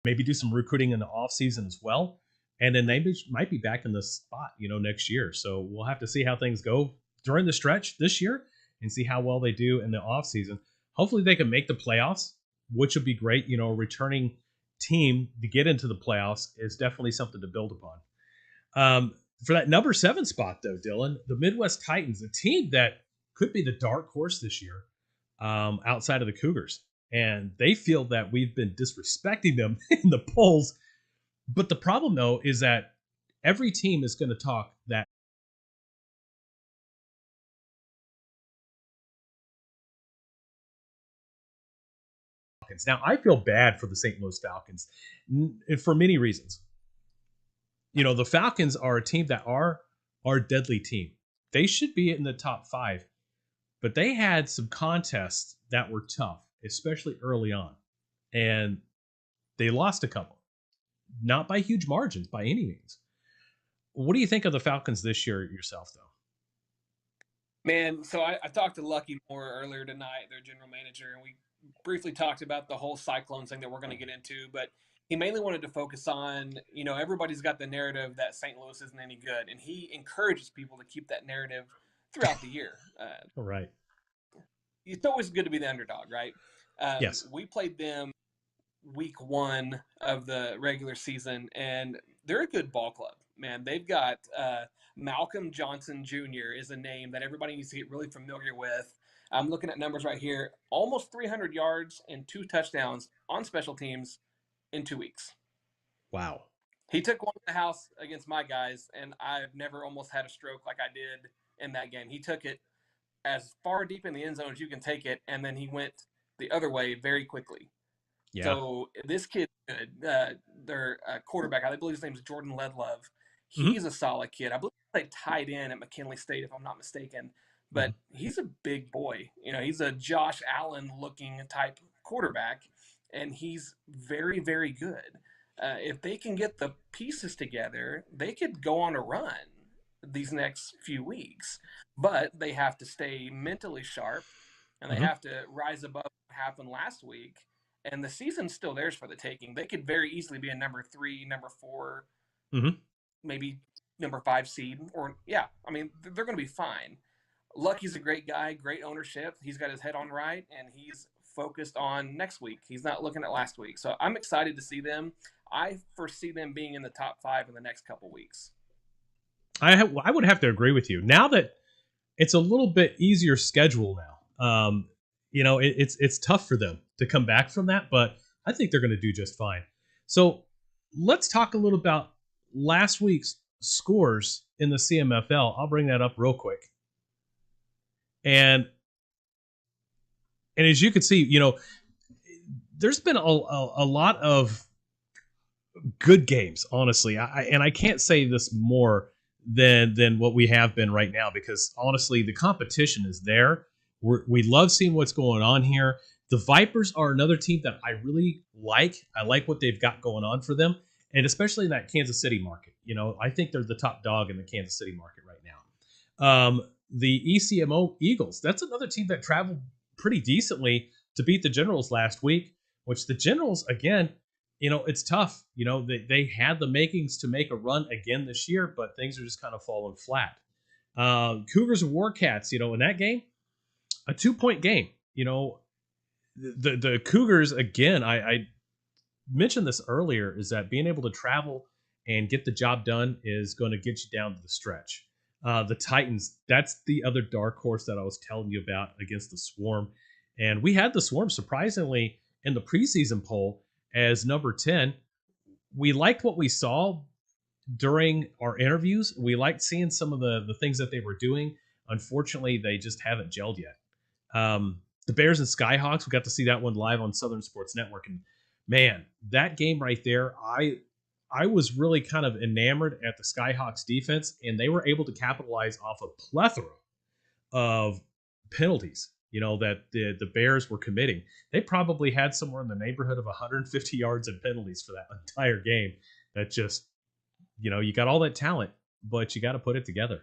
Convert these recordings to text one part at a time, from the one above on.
maybe do some recruiting in the offseason as well. And then they might be back in the spot, next year. So we'll have to see how things go during the stretch this year and see how well they do in the offseason. Hopefully they can make the playoffs, which would be great. Returning team to get into the playoffs is definitely something to build upon. For that number 7 spot, though, Dylan, the Midwest Titans, a team that could be the dark horse this year outside of the Cougars. And they feel that we've been disrespecting them in the polls. But the problem, though, is that every team is going to talk that. Now, I feel bad for the St. Louis Falcons for many reasons. The Falcons are a team that are a deadly team. They should be in the top 5, but they had some contests that were tough, especially early on, and they lost a couple, not by huge margins by any means. What do you think of the Falcons this year yourself, though? Man, so I talked to Lucky Moore earlier tonight, their general manager, and we briefly talked about the whole Cyclones thing that we're going to get into, but he mainly wanted to focus on, everybody's got the narrative that St. Louis isn't any good, and he encourages people to keep that narrative throughout the year. All right. It's always good to be the underdog, right? Yes. We played them week 1 of the regular season, and they're a good ball club, man. They've got Malcolm Johnson Jr. is a name that everybody needs to get really familiar with. I'm looking at numbers right here. Almost 300 yards and 2 touchdowns on special teams in 2 weeks. Wow. He took one to the house against my guys, and I've never almost had a stroke like I did in that game. He took it as far deep in the end zone as you can take it, and then he went the other way very quickly. Yeah. So this kid, their quarterback, I believe his name is Jordan Ledlove. Mm-hmm. He's a solid kid. I believe they tied in at McKinley State, if I'm not mistaken. But he's a big boy. He's a Josh Allen looking type quarterback, and he's very, very good. If they can get the pieces together, they could go on a run these next few weeks. But they have to stay mentally sharp, and they have to rise above what happened last week. And the season's still theirs for the taking. They could very easily be a number 3, number 4, maybe number 5 seed. Or, yeah, I mean, they're going to be fine. Lucky's a great guy, great ownership. He's got his head on right, and he's focused on next week. He's not looking at last week. So I'm excited to see them. I foresee them being in the top 5 in the next couple weeks. I would have to agree with you. Now that it's a little bit easier schedule now, it's tough for them to come back from that, but I think they're going to do just fine. So let's talk a little about last week's scores in the CMFL. I'll bring that up real quick. And as you can see, there's been a lot of good games, honestly. I can't say this more than what we have been right now, because honestly, the competition is there. We love seeing what's going on here. The Vipers are another team that I really like. I like what they've got going on for them, and especially in that Kansas City market. I think they're the top dog in the Kansas City market right now. The ECMO Eagles, that's another team that traveled pretty decently to beat the Generals last week, which the Generals, again, it's tough. They had the makings to make a run again this year, but things are just kind of falling flat. Cougars and Warcats, in that game, a 2-point game. The Cougars, again, I mentioned this earlier, is that being able to travel and get the job done is going to get you down to the stretch. The Titans, that's the other dark horse that I was telling you about against the Swarm. And we had the Swarm, surprisingly, in the preseason poll as number 10. We liked what we saw during our interviews. We liked seeing some of the things that they were doing. Unfortunately, they just haven't gelled yet. The Bears and Skyhawks, we got to see that one live on Southern Sports Network. And man, that game right there, I was really kind of enamored at the Skyhawks defense, and they were able to capitalize off a plethora of penalties, that the Bears were committing. They probably had somewhere in the neighborhood of 150 yards of penalties for that entire game. That just, you got all that talent, but you got to put it together.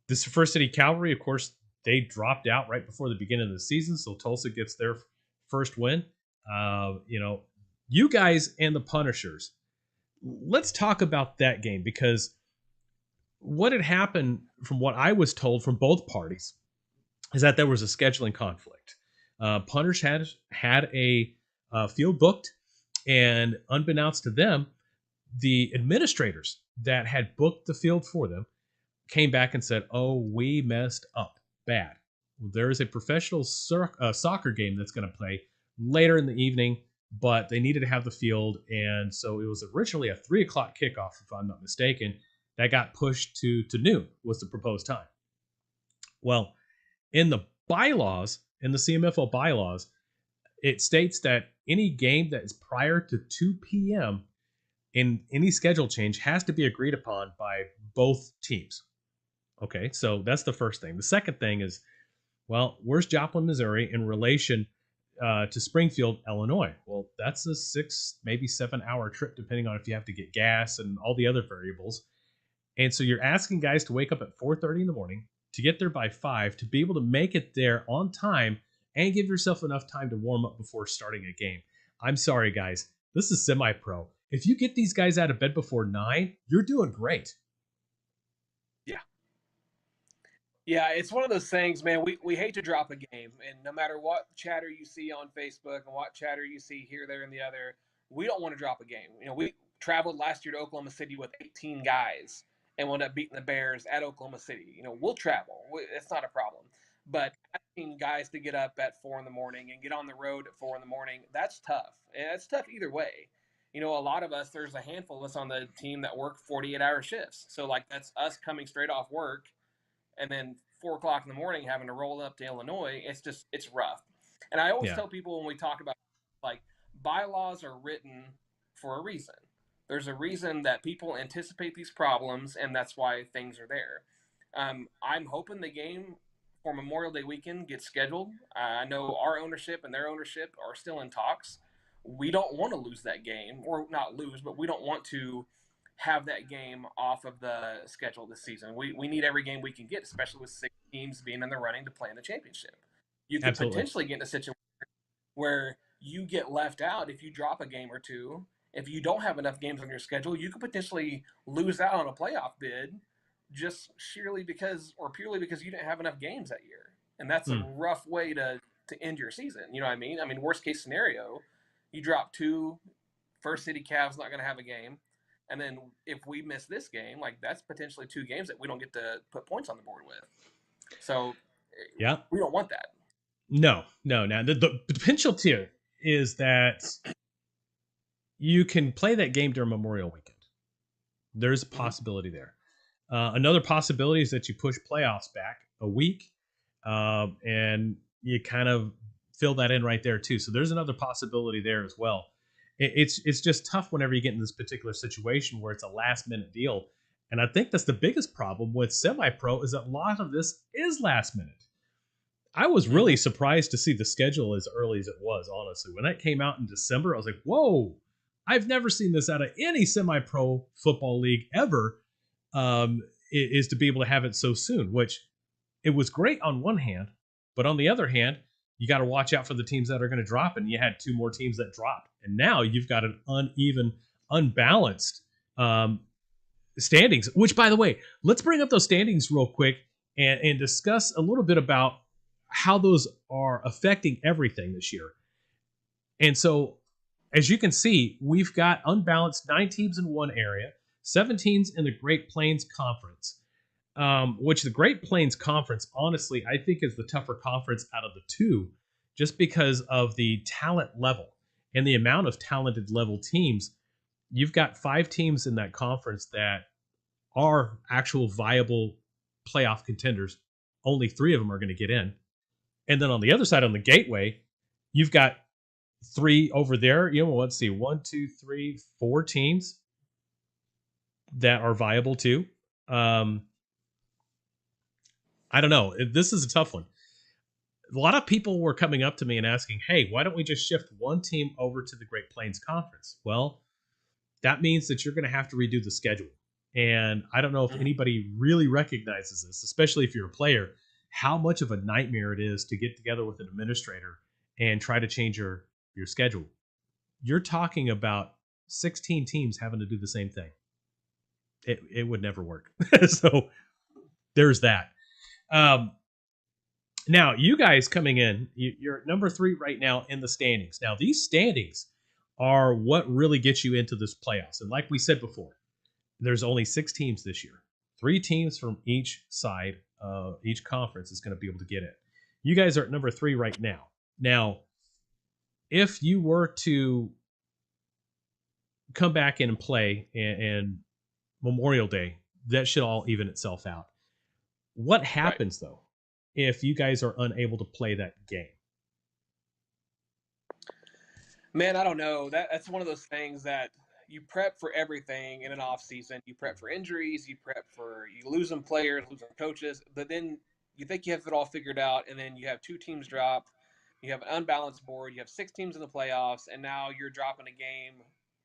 This First City Cavalry, of course, they dropped out right before the beginning of the season, so Tulsa gets their first win. You guys and the Punishers. Let's talk about that game, because what had happened, from what I was told from both parties, is that there was a scheduling conflict. Punters had a field booked, and unbeknownst to them, the administrators that had booked the field for them came back and said, "Oh, we messed up bad. There is a professional soccer game that's going to play later in the evening, but they needed to have the field, and so it was originally a 3 o'clock kickoff, if I'm not mistaken. That got pushed to noon was the proposed time. Well, in the bylaws, in the CMFL bylaws, it states that any game that is prior to 2 p.m. in any schedule change has to be agreed upon by both teams. Okay, so that's the first thing. The second thing is, well, where's Joplin, Missouri in relation to Springfield, Illinois? Well, that's a 6, maybe 7 hour trip, depending on if you have to get gas and all the other variables. And so you're asking guys to wake up at 4:30 in the morning, to get there by 5, to be able to make it there on time and give yourself enough time to warm up before starting a game. I'm sorry, guys. This is semi-pro. If you get these guys out of bed before 9, you're doing great. Yeah. Yeah, it's one of those things, man. We hate to drop a game, and no matter what chatter you see on Facebook and what chatter you see here, there, and the other, we don't want to drop a game. We traveled last year to Oklahoma City with 18 guys and wound up beating the Bears at Oklahoma City. We'll travel. It's not a problem. But asking guys to get up at 4 in the morning and get on the road at 4 in the morning, that's tough. And it's tough either way. A lot of us, there's a handful of us on the team that work 48-hour shifts. So, like, that's us coming straight off work and then 4 o'clock in the morning having to roll up to Illinois. It's rough. And I always Yeah, tell people when we talk about, like, bylaws are written for a reason. There's a reason that people anticipate these problems, and that's why things are there. I'm hoping the game for Memorial Day weekend gets scheduled. I know our ownership and their ownership are still in talks. We don't want to lose that game, or not lose, but we don't want to have that game off of the schedule this season. We need every game we can get, especially with 6 teams being in the running to play in the championship. You could absolutely. potentially get in a situation where you get left out if you drop a game or two. If you don't have enough games on your schedule, you could potentially lose out on a playoff bid just sheerly because, or purely because, you didn't have enough games that year. And that's a Hmm. rough way to end your season. You know what I mean? I mean, worst case scenario, you drop two, First City Cavs not going to have a game. And then if we miss this game, like, that's potentially 2 games that we don't get to put points on the board with. So Yeah. we don't want that. No, no. Now, the potential tier is that you can play that game during Memorial Weekend. There's a Mm-hmm. possibility there. Another possibility is that you push playoffs back a week, and you kind of fill that in right there too. So there's another possibility there as well. It's just tough whenever you get in this particular situation where it's a last minute deal, and I think that's the biggest problem with semi-pro, is that a lot of this is last minute. I was Mm-hmm. really surprised to see the schedule as early as it was, honestly. When that came out in December, I was like, whoa, I've never seen this out of any semi pro football league ever. Is to be able to have it so soon, which it was great on one hand, but on the other hand, you got to watch out for the teams that are going to drop. And you had 2 more teams that dropped. And now you've got an uneven, unbalanced standings, which, by the way, let's bring up those standings real quick and discuss a little bit about how those are affecting everything this year. And so, as you can see, we've got unbalanced 9 teams in one area, 7 teams in the Great Plains Conference, which the Great Plains Conference, honestly, I think is the tougher conference out of the two, just because of the talent level and the amount of talented level teams. You've got 5 teams in that conference that are actual viable playoff contenders. Only 3 of them are going to get in. And then on the other side, on the gateway, you've got 3 over there. Let's see, 1, 2, 3, 4 teams that are viable too. Um, I don't know. This is a tough one. A lot of people were coming up to me and asking, "Hey, why don't we just shift one team over to the Great Plains Conference?" Well, that means that you're going to have to redo the schedule. And I don't know if Mm-hmm. anybody really recognizes this, especially if you're a player, how much of a nightmare it is to get together with an administrator and try to change your schedule. you're talking about 16 teams having to do the same thing. It would never work. So there's that. Um, Now, you guys coming in, you're at number 3 right now in the standings. Now, these standings are what really gets you into this playoffs. And like we said before, there's only 6 teams this year. 3 teams from each side, each conference is going to be able to get it. You guys are at number 3 right now. Now, if you were to come back in and play and Memorial Day, that should all even itself out. What Right. happens though if you guys are unable to play that game? Man, I don't know. That's one of those things that you prep for everything in an off season. You prep for injuries, you prep for you losing players, losing coaches, but then you think you have it all figured out, and then you have 2 teams drop. You have an unbalanced board. You have 6 teams in the playoffs, and now you're dropping a game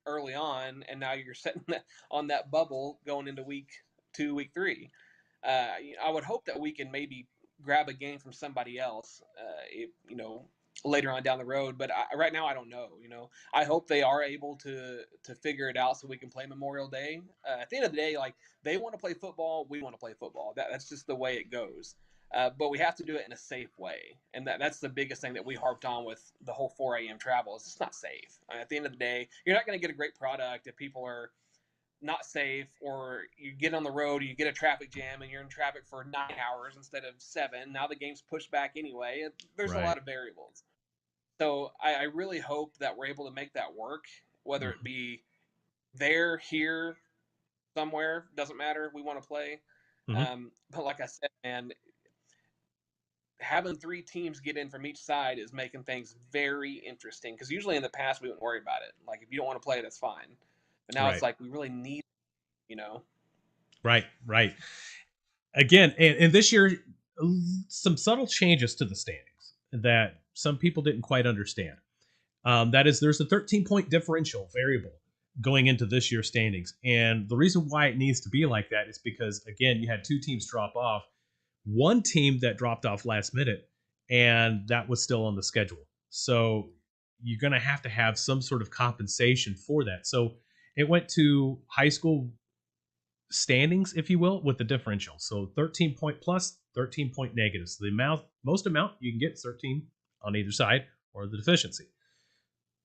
early on, and now you're sitting on that bubble going into week 2, week 3. I would hope that we can maybe grab a game from somebody else, later on down the road. But right now, I don't know. I hope they are able to figure it out so we can play Memorial Day. At the end of the day, like they want to play football, we want to play football. That's just the way it goes. But we have to do it in a safe way, and that's the biggest thing that we harped on with the whole 4 a.m. travel. Is it's not safe. At the end of the day, you're not going to get a great product if people are not safe, or you get on the road, you get a traffic jam, and you're in traffic for 9 hours instead of 7. Now the game's pushed back anyway. There's a Right. lot of variables. So I really hope that we're able to make that work, whether it Mm-hmm. be there, here, somewhere, doesn't matter. We want to play. Mm-hmm. But like I said, man, having 3 teams get in from each side is making things very interesting, because usually in the past we wouldn't worry about it. Like if you don't want to play, that's fine. But now it's Right. like we really need, you know. Right. Right. Again, and this year, some subtle changes to the standings that some people didn't quite understand. That is, there's a 13-point differential variable going into this year's standings. And the reason why it needs to be like that is because, again, you had 2 teams drop off. One team that dropped off last minute, and that was still on the schedule. So you're going to have some sort of compensation for that. So it went to high school standings, if you will, with the differential. So 13-point plus, 13-point negative. So the most amount you can get 13 on either side, or the deficiency.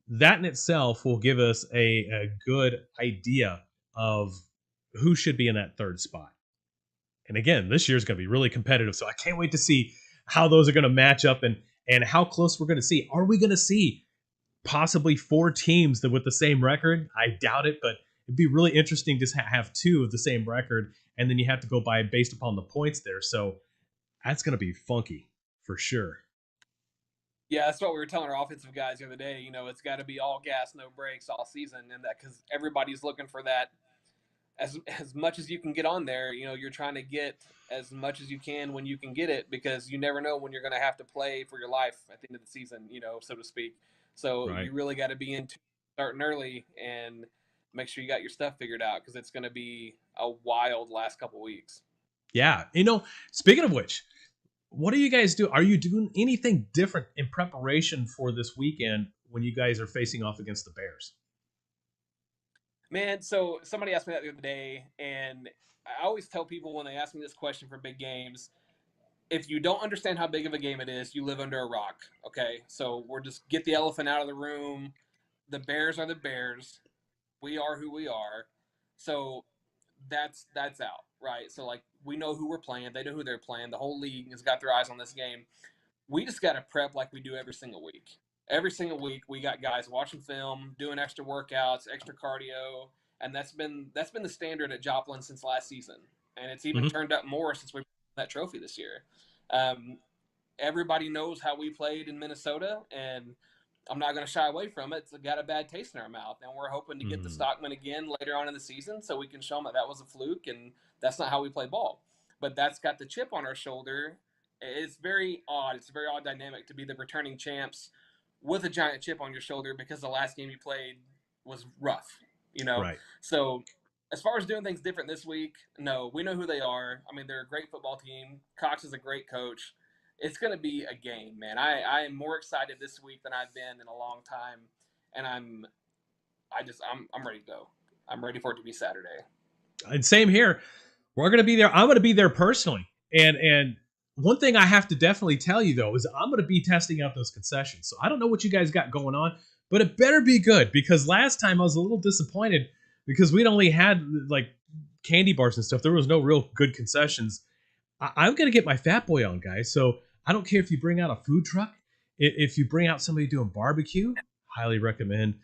That in itself will give us a good idea of who should be in that third spot. And again, this year is going to be really competitive. So I can't wait to see how those are going to match up, and how close we're going to see. Are we going to see possibly 4 teams that with the same record? I doubt it, but it'd be really interesting to have 2 of the same record, and then you have to go by based upon the points there. So that's going to be funky for sure. Yeah, that's what we were telling our offensive guys the other day. It's got to be all gas, no brakes all season, and that because everybody's looking for that as much as you can get on there. You're trying to get as much as you can when you can get it, because you never know when you're going to have to play for your life at the end of the season, so to speak. So Right. you really got to be into starting early and make sure you got your stuff figured out, because it's going to be a wild last couple weeks. Yeah. Speaking of which, what do you guys do? Are you doing anything different in preparation for this weekend when you guys are facing off against the Bears? Man, so somebody asked me that the other day, and I always tell people when they ask me this question for big games, if you don't understand how big of a game it is, you live under a rock. Okay, so we're just get the elephant out of the room. The Bears are the Bears. We are who we are. So that's out, right? So like we know who we're playing. They know who they're playing. The whole league has got their eyes on this game. We just got to prep like we do every single week. Every single week, we got guys watching film, doing extra workouts, extra cardio, and that's been the standard at Joplin since last season, and it's even Mm-hmm. turned up more since we won that trophy this year. Um, Everybody knows how we played in Minnesota, and I'm not going to shy away from it. It's got a bad taste in our mouth, and we're hoping to get the Mm. Stockman again later on in the season, so we can show them that was a fluke and that's not how we play ball. But that's got the chip on our shoulder. It's very odd. It's a very odd dynamic to be the returning champs with a giant chip on your shoulder, because the last game you played was rough. You know, Right. so as far as doing things different this week, no, we know who they are. I mean, they're a great football team. Cox is a great coach. It's going to be a game, man. I am more excited this week than I've been in a long time. and I'm ready to go. I'm ready for it to be Saturday. And same here. We're gonna be there. I'm gonna be there personally. And one thing I have to definitely tell you though is I'm gonna be testing out those concessions. So I don't know what you guys got going on, but it better be good because last time I was a little disappointed because we'd only had like candy bars and stuff. There was no real good concessions. I'm gonna get my fat boy on, guys. So I don't care if you bring out a food truck, if you bring out somebody doing barbecue, highly recommend.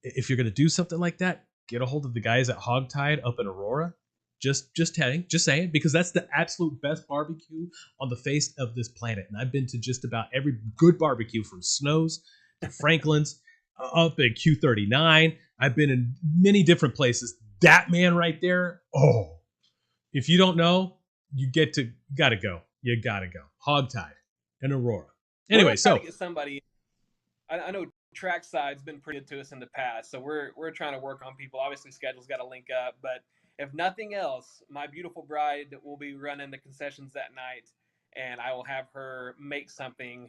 If you're gonna do something like that, get a hold of the guys at Hogtied up in Aurora. Just saying, because that's the absolute best barbecue on the face of this planet. And I've been to just about every good barbecue from Snow's to Franklin's up at Q39. I've been in many different places. That man right there, oh, if you don't know, gotta go. You gotta go. Hogtied and Aurora. We're Anyway, gonna try to so get somebody. I know Trackside's been pretty good to us in the past, so we're trying to work on people. Obviously, schedule's got to link up, but if nothing else, my beautiful bride will be running the concessions that night, and I will have her make something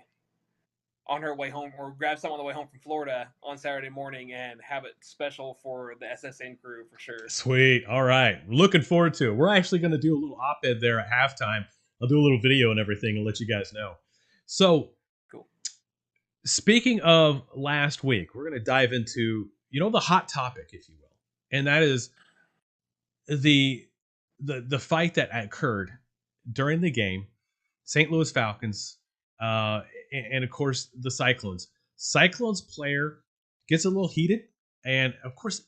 on her way home, or grab some on the way home from Florida on Saturday morning, and have it special for the SSN crew for sure. sweet. All right. Looking forward to it. We're actually going to do a little op-ed there at halftime. I'll do a little video and everything and let you guys know. So, Cool. speaking of last week, we're going to dive into, the hot topic, if you will. And that is the fight that occurred during the game, St. Louis Falcons, and of course the Cyclones. Cyclones player gets a little heated, and of course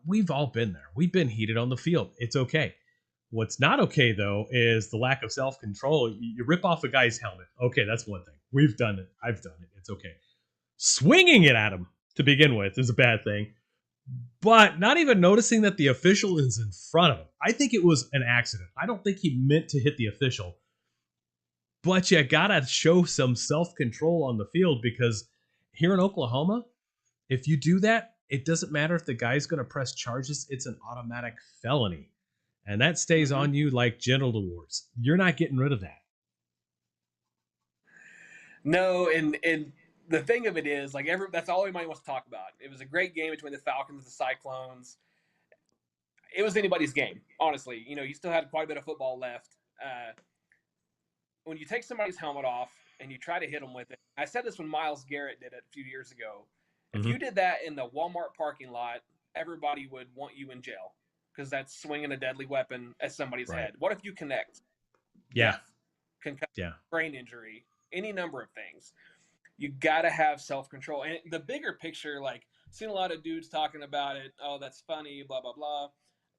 we've all been there. We've been heated on the field. It's okay. What's not okay though is the lack of self control. You rip off a guy's helmet. Okay, that's one thing. We've done it. I've done it. It's okay. Swinging it at him to begin with is a bad thing. But not even noticing that the official is in front of him. I think it was an accident. I don't think he meant to hit the official. But you gotta show some self-control on the field because here in Oklahoma, if you do that, it doesn't matter if the guy's gonna press charges, it's an automatic felony. And that stays Mm-hmm. on you like genital warts. You're not getting rid of that. No, and the thing of it is, like that's all anybody wants to talk about. It was a great game between the Falcons and the Cyclones. It was anybody's game, honestly. You still had quite a bit of football left. When you take somebody's helmet off and you try to hit them with it, I said this when Myles Garrett did it a few years ago. If Mm-hmm. you did that in the Walmart parking lot, everybody would want you in jail because that's swinging a deadly weapon at somebody's Right. head. What if you connect? Yeah. Death, concussion, Yeah. brain injury, any number of things. You got to have self-control. And the bigger picture, like, seen a lot of dudes talking about it. Oh, that's funny, blah, blah, blah.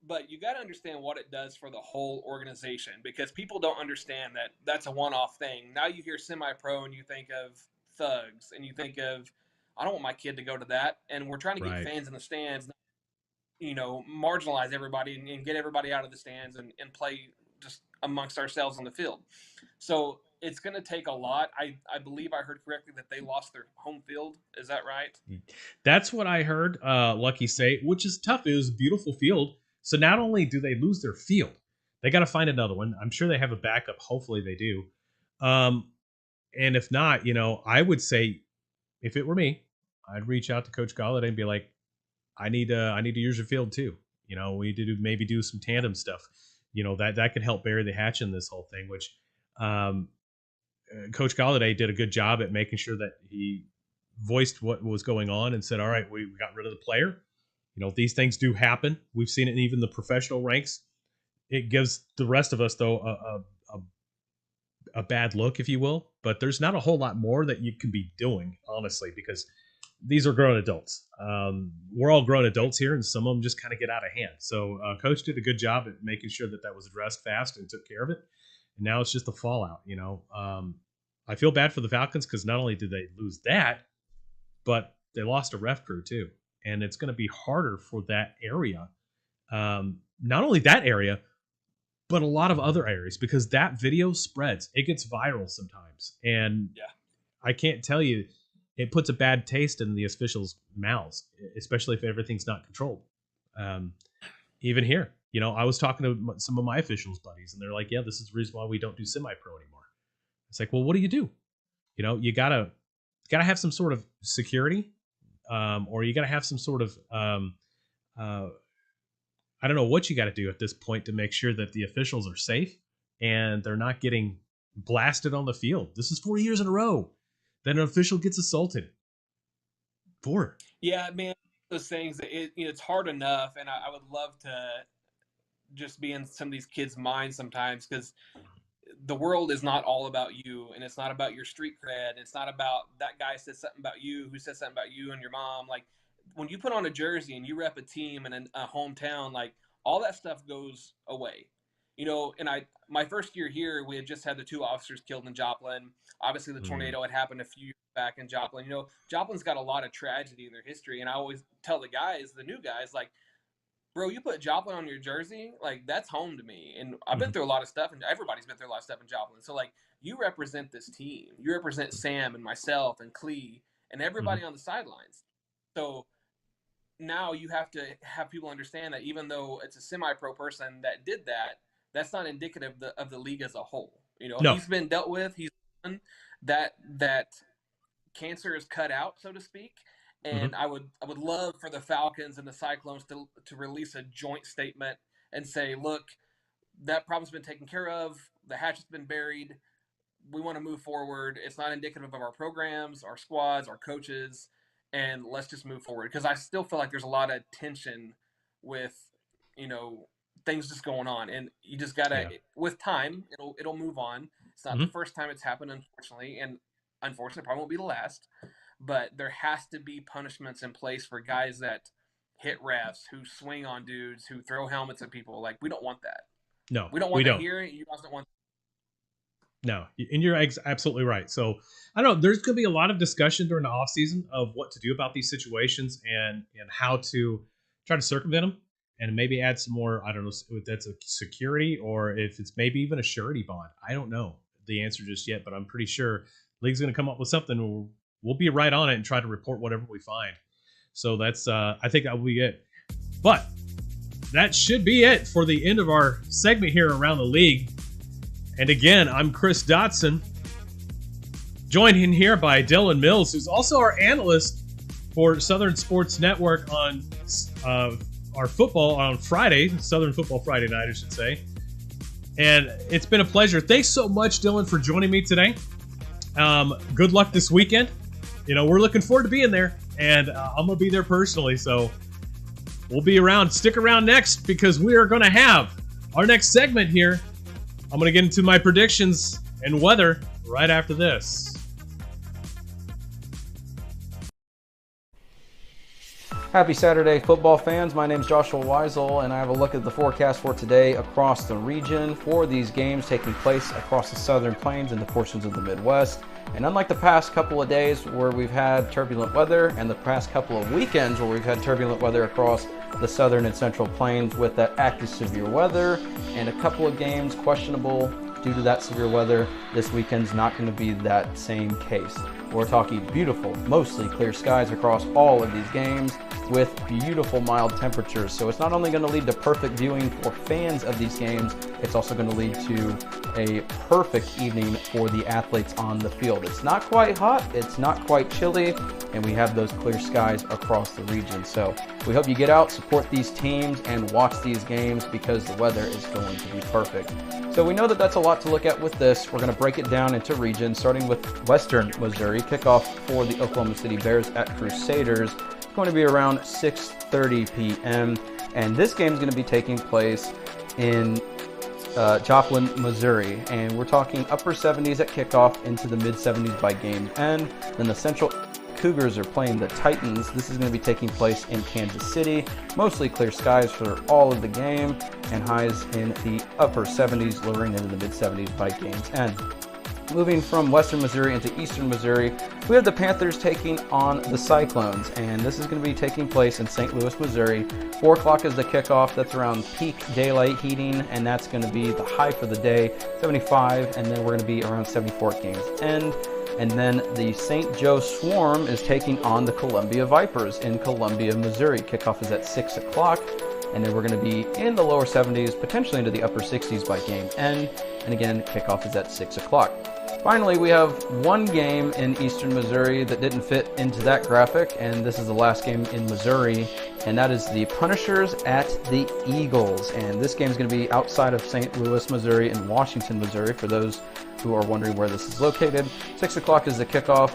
But you got to understand what it does for the whole organization because people don't understand that that's a one-off thing. Now you hear semi-pro and you think of thugs and you think of, I don't want my kid to go to that. And we're trying to get Right. fans in the stands, marginalize everybody and get everybody out of the stands and play just amongst ourselves on the field. So it's going to take a lot. I believe I heard correctly that they lost their home field. Is that right? That's what I heard, Lucky say, which is tough. It was a beautiful field. So not only do they lose their field, they got to find another one. I'm sure they have a backup. Hopefully they do. And if not, I would say if it were me, I'd reach out to Coach Galladay and be like, I need to use your field too. We need to maybe do some tandem stuff. That could help bury the hatch in this whole thing, which Coach Galladay did a good job at making sure that he voiced what was going on and said, all right, we got rid of the player. These things do happen. We've seen it in even the professional ranks. It gives the rest of us, though, a bad look, if you will. But there's not a whole lot more that you can be doing, honestly, because these are grown adults. We're all grown adults here, and some of them just kind of get out of hand. So Coach did a good job at making sure that was addressed fast and took care of it. And now it's just the fallout, I feel bad for the Falcons because not only did they lose that, but they lost a ref crew too. And it's going to be harder for that area. Not only that area, but a lot of other areas because that video spreads. It gets viral sometimes. And Yeah. I can't tell you, it puts a bad taste in the officials' mouths, especially if everything's not controlled. Even here, I was talking to some of my officials buddies and they're like, yeah, this is the reason why we don't do semi-pro anymore. It's like, well, what do? You gotta have some sort of security. or you got to have some sort of I don't know what you got to do at this point to make sure that the officials are safe and they're not getting blasted on the field. This is 4 years in a row that an official gets assaulted. 4. Yeah, man, those things, it's hard enough, and I would love to just be in some of these kids' minds sometimes, because the world is not all about you, and it's not about your street cred. It's not about that guy says something about you, who says something about you and your mom. Like, when you put on a jersey and you rep a team and a hometown, like, all that stuff goes away. And my first year here, we had just had the 2 officers killed in Joplin. Obviously, the tornado had happened a few years back in Joplin. Joplin's got a lot of tragedy in their history, and I always tell the guys, the new guys, like, bro, you put Joplin on your jersey, like, that's home to me. And I've been through a lot of stuff, and everybody's been through a lot of stuff in Joplin. So, like, you represent this team. You represent Sam and myself and Clee and everybody on the sidelines. So now you have to have people understand that even though it's a semi-pro person that did that, that's not indicative of the league as a whole. No. He's been dealt with. He's done that cancer is cut out, so to speak. And I would love for the Falcons and the Cyclones to release a joint statement and say, look, that problem's been taken care of. The hatchet's been buried. We want to move forward. It's not indicative of our programs, our squads, our coaches, and let's just move forward. Because I still feel like there's a lot of tension with, things just going on. And you just got to, with time, it'll move on. It's not the first time it's happened, unfortunately. And unfortunately, it probably won't be the last. But there has to be punishments in place for guys that hit refs, who swing on dudes, who throw helmets at people. Like, we don't want that. No, we don't want to hear it. You guys don't want. No, and you're absolutely right. So I don't know. There's going to be a lot of discussion during the off season of what to do about these situations and how to try to circumvent them, and maybe add some more. I don't know if that's a security or if it's maybe even a surety bond. I don't know the answer just yet, but I'm pretty sure the league's going to come up with something. We'll be right on it and try to report whatever we find. So that's, I think that will be it. But that should be it for the end of our segment here around the league. And again, I'm Chris Dotson, joined in here by Dylan Mills, who's also our analyst for Southern Sports Network on our football on Friday, Southern Football Friday night, I should say. And it's been a pleasure. Thanks so much, Dylan, for joining me today. Good luck this weekend. We're looking forward to being there, and I'm going to be there personally, so we'll be around. Stick around next, because we are going to have our next segment here. I'm going to get into my predictions and weather right after this. Happy Saturday, football fans. My name is Joshua Weisel, and I have a look at the forecast for today across the region for these games taking place across the Southern Plains and the portions of the Midwest. And unlike the past couple of days where we've had turbulent weather, and the past couple of weekends where we've had turbulent weather across the Southern and Central Plains with that active severe weather and a couple of games questionable due to that severe weather, this weekend's not going to be that same case. We're talking beautiful, mostly clear skies across all of these games with beautiful mild temperatures. So it's not only going to lead to perfect viewing for fans of these games, it's also going to lead to a perfect evening for the athletes on the field. It's not quite hot, it's not quite chilly, and we have those clear skies across the region. So we hope you get out, support these teams, and watch these games, because the weather is going to be perfect. So we know that that's a lot to look at with this. We're going to break it down into regions, starting with Western Missouri. Kickoff for the Oklahoma City Bears at Crusaders. It's going to be around 6:30 p.m. And this game is going to be taking place in Joplin, Missouri. And we're talking upper 70s at kickoff into the mid 70s by game end. Then the Central Cougars are playing the Titans. This is going to be taking place in Kansas City. Mostly clear skies for all of the game, and highs in the upper 70s, lowering into the mid 70s by game's end. Moving from Western Missouri into Eastern Missouri, we have the Panthers taking on the Cyclones, and this is going to be taking place in St. Louis, Missouri. 4 o'clock is the kickoff. That's around peak daylight heating, and that's going to be the high for the day, 75, and then we're going to be around 74 at game's end. And then the St. Joe Swarm is taking on the Columbia Vipers in Columbia, Missouri. Kickoff is at 6 o'clock. And then we're going to be in the lower 70s, potentially into the upper 60s by game end. And again, kickoff is at 6 o'clock. Finally, we have one game in Eastern Missouri that didn't fit into that graphic, and this is the last game in Missouri, and that is the Punishers at the Eagles. And this game is going to be outside of St. Louis, Missouri, and Washington, Missouri, for those who are wondering where this is located. 6 o'clock is the kickoff.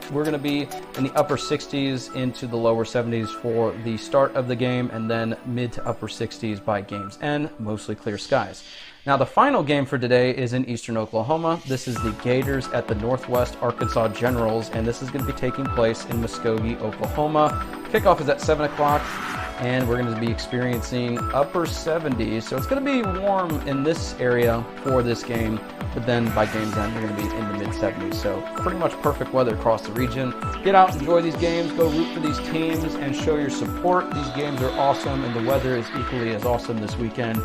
We're going to be in the upper 60s into the lower 70s for the start of the game, and then mid to upper 60s by game's end, mostly clear skies. Now, the final game for today is in eastern Oklahoma. This is the Gators at the Northwest Arkansas Generals, and this is going to be taking place in Muskogee, Oklahoma. Kickoff is at 7 o'clock, and we're going to be experiencing upper 70s. So it's going to be warm in this area for this game, but then by game's end, we're going to be in the mid 70s. So pretty much perfect weather across the region. Get out, enjoy these games, go root for these teams, and show your support. These games are awesome, and the weather is equally as awesome this weekend.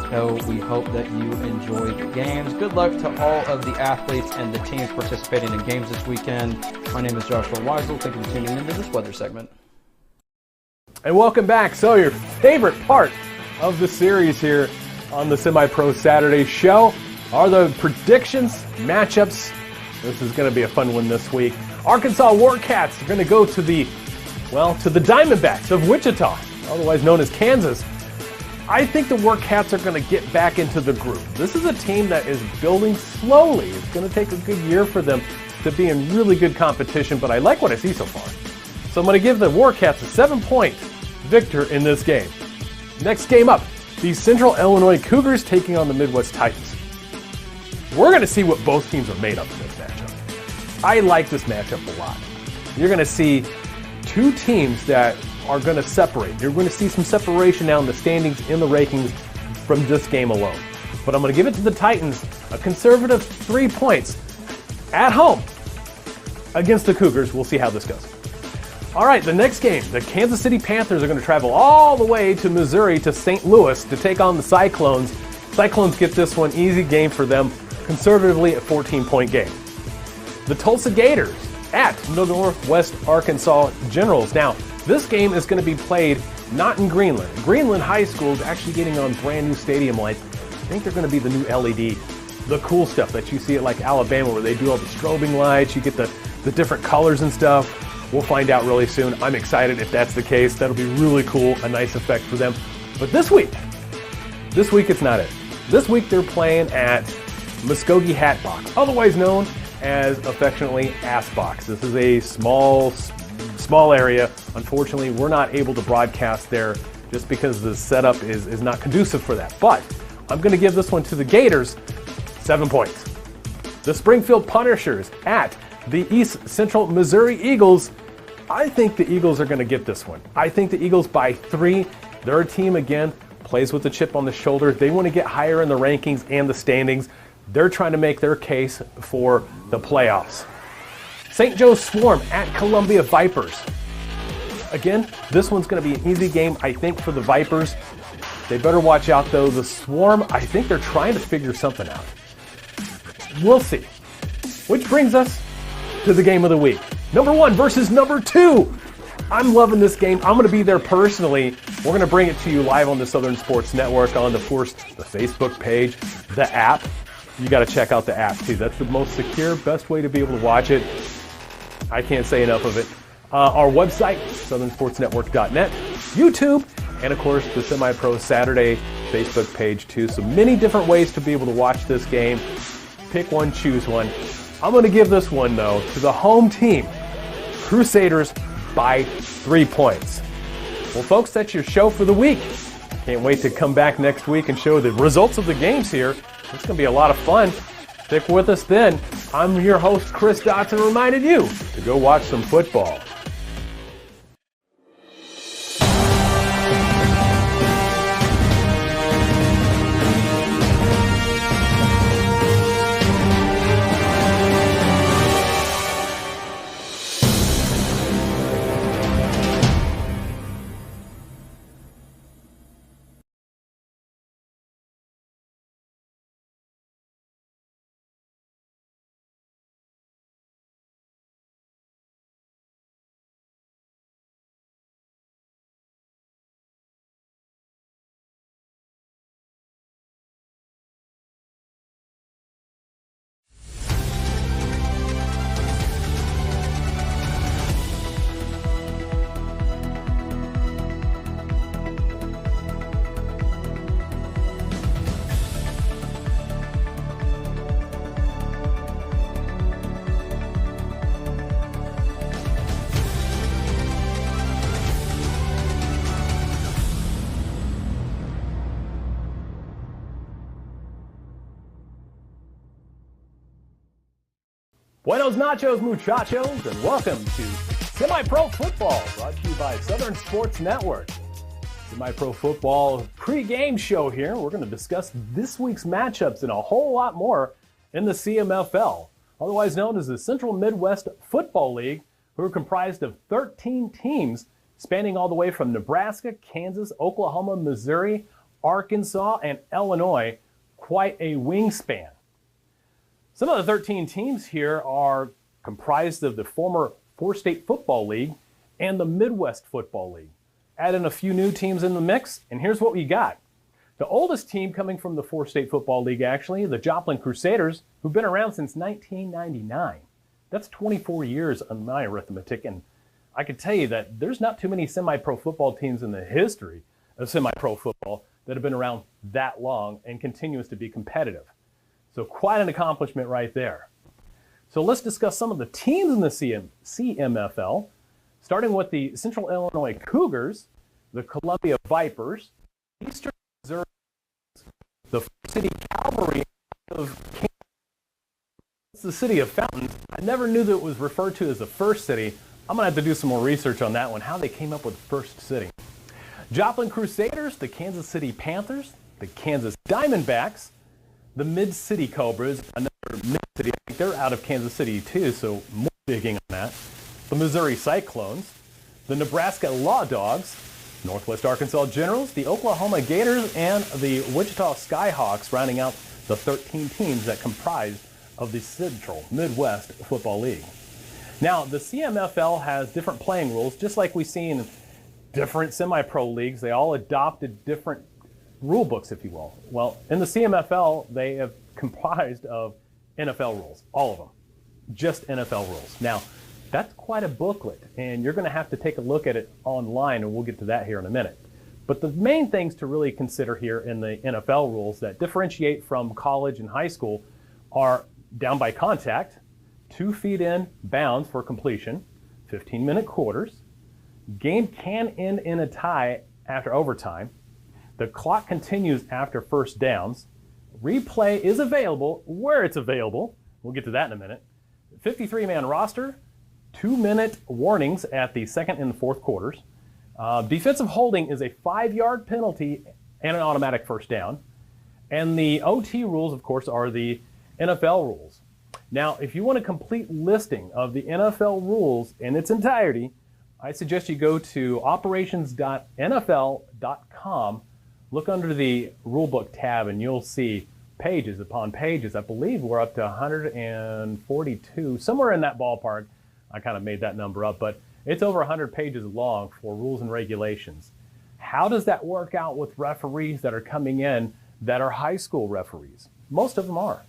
So we hope that you enjoy the games. Good luck to all of the athletes and the teams participating in games this weekend. My name is Joshua Weisel. Thank you for tuning into this weather segment. And welcome back. So your favorite part of the series here on the Semipro Saturday show are the predictions, matchups. This is going to be a fun one this week. Arkansas Wildcats are going to go to the Diamondbacks of Wichita, otherwise known as Kansas. I think the Wildcats are going to get back into the groove. This is a team that is building slowly. It's going to take a good year for them to be in really good competition, but I like what I see so far. So I'm going to give the Wildcats a 7-point victor in this game. Next game up, the Central Illinois Cougars taking on the Midwest Titans. We're going to see what both teams are made of in this matchup. I like this matchup a lot. You're going to see two teams that are going to separate. You're going to see some separation now in the standings, in the rankings from this game alone. But I'm going to give it to the Titans, a conservative 3 points at home against the Cougars. We'll see how this goes. All right, the next game, the Kansas City Panthers are going to travel all the way to Missouri to St. Louis to take on the Cyclones. Cyclones get this one, easy game for them, conservatively a 14-point game. The Tulsa Gators at the Northwest Arkansas Generals. Now, this game is going to be played not in Greenland. Greenland High School is actually getting on brand new stadium lights. I think they're going to be the new LED. The cool stuff that you see at like Alabama where they do all the strobing lights, you get the different colors and stuff. We'll find out really soon. I'm excited if that's the case. That'll be really cool, a nice effect for them. But this week it's not it. This week they're playing at Muskogee Hat Box, otherwise known as affectionately Ass Box. This is a small area. Unfortunately, we're not able to broadcast there just because the setup is not conducive for that. But I'm going to give this one to the Gators, 7 points. The Springfield Punishers at the East Central Missouri Eagles. I think the Eagles are going to get this one. I think the Eagles by 3. Their team, again, plays with a chip on the shoulder. They want to get higher in the rankings and the standings. They're trying to make their case for the playoffs. St. Joe's Swarm at Columbia Vipers. Again, this one's going to be an easy game, I think, for the Vipers. They better watch out, though. The Swarm, I think they're trying to figure something out. We'll see. Which brings us to the game of the week. Number 1 versus number 2. I'm loving this game. I'm going to be there personally. We're going to bring it to you live on the Southern Sports Network on, of course, the Facebook page, the app. You got to check out the app, too. That's the most secure, best way to be able to watch it. I can't say enough of it. Our website, southernsportsnetwork.net, YouTube, and, of course, the Semipro Saturday Facebook page, too. So many different ways to be able to watch this game. Pick one, choose one. I'm going to give this one, though, to the home team, Crusaders, by 3 points. Well, folks, that's your show for the week. Can't wait to come back next week and show the results of the games here. It's going to be a lot of fun. Stick with us then. I'm your host, Chris Dotson, reminding you to go watch some football. Buenos nachos, muchachos, and welcome to Semi-Pro Football, brought to you by Southern Sports Network. Semi-Pro Football pre-game show here. We're going to discuss this week's matchups and a whole lot more in the CMFL, otherwise known as the Central Midwest Football League, who are comprised of 13 teams spanning all the way from Nebraska, Kansas, Oklahoma, Missouri, Arkansas, and Illinois. Quite a wingspan. Some of the 13 teams here are comprised of the former Four-State Football League and the Midwest Football League. Add in a few new teams in the mix, and here's what we got. The oldest team coming from the Four-State Football League, actually, the Joplin Crusaders, who've been around since 1999. That's 24 years on my arithmetic, and I can tell you that there's not too many semi-pro football teams in the history of semi-pro football that have been around that long and continues to be competitive. So quite an accomplishment right there. So let's discuss some of the teams in the CMFL, starting with the Central Illinois Cougars, the Columbia Vipers, Eastern Missouri, the First City Cavalry of Kansas. It's the city of Fountains. I never knew that it was referred to as the First City. I'm going to have to do some more research on that one, how they came up with First City. Joplin Crusaders, the Kansas City Panthers, the Kansas Diamondbacks, the Mid-City Cobras, another Mid-City, I think they're out of Kansas City too, so more digging on that. The Missouri Cyclones, the Nebraska Law Dogs, Northwest Arkansas Generals, the Oklahoma Gators, and the Wichita Skyhawks, rounding out the 13 teams that comprise of the Central Midwest Football League. Now, the CMFL has different playing rules, just like we see in different semi-pro leagues. They all adopted different rule books, if you will. Well, in the CMFL, they have comprised of NFL rules, all of them, just NFL rules. Now, that's quite a booklet, and you're going to have to take a look at it online, and we'll get to that here in a minute. But the main things to really consider here in the NFL rules that differentiate from college and high school are down by contact, 2 feet in bounds for completion, 15-minute quarters, game can end in a tie after overtime, the clock continues after first downs, replay is available where it's available, we'll get to that in a minute, 53-man roster, 2-minute warnings at the second and fourth quarters, defensive holding is a 5-yard penalty and an automatic first down, and the OT rules, of course, are the NFL rules. Now, if you want a complete listing of the NFL rules in its entirety, I suggest you go to operations.nfl.com, look under the rulebook tab, and you'll see pages upon pages. I believe we're up to 142, somewhere in that ballpark. I kind of made that number up, but it's over 100 pages long for rules and regulations. How does that work out with referees that are coming in that are high school referees? Most of them are.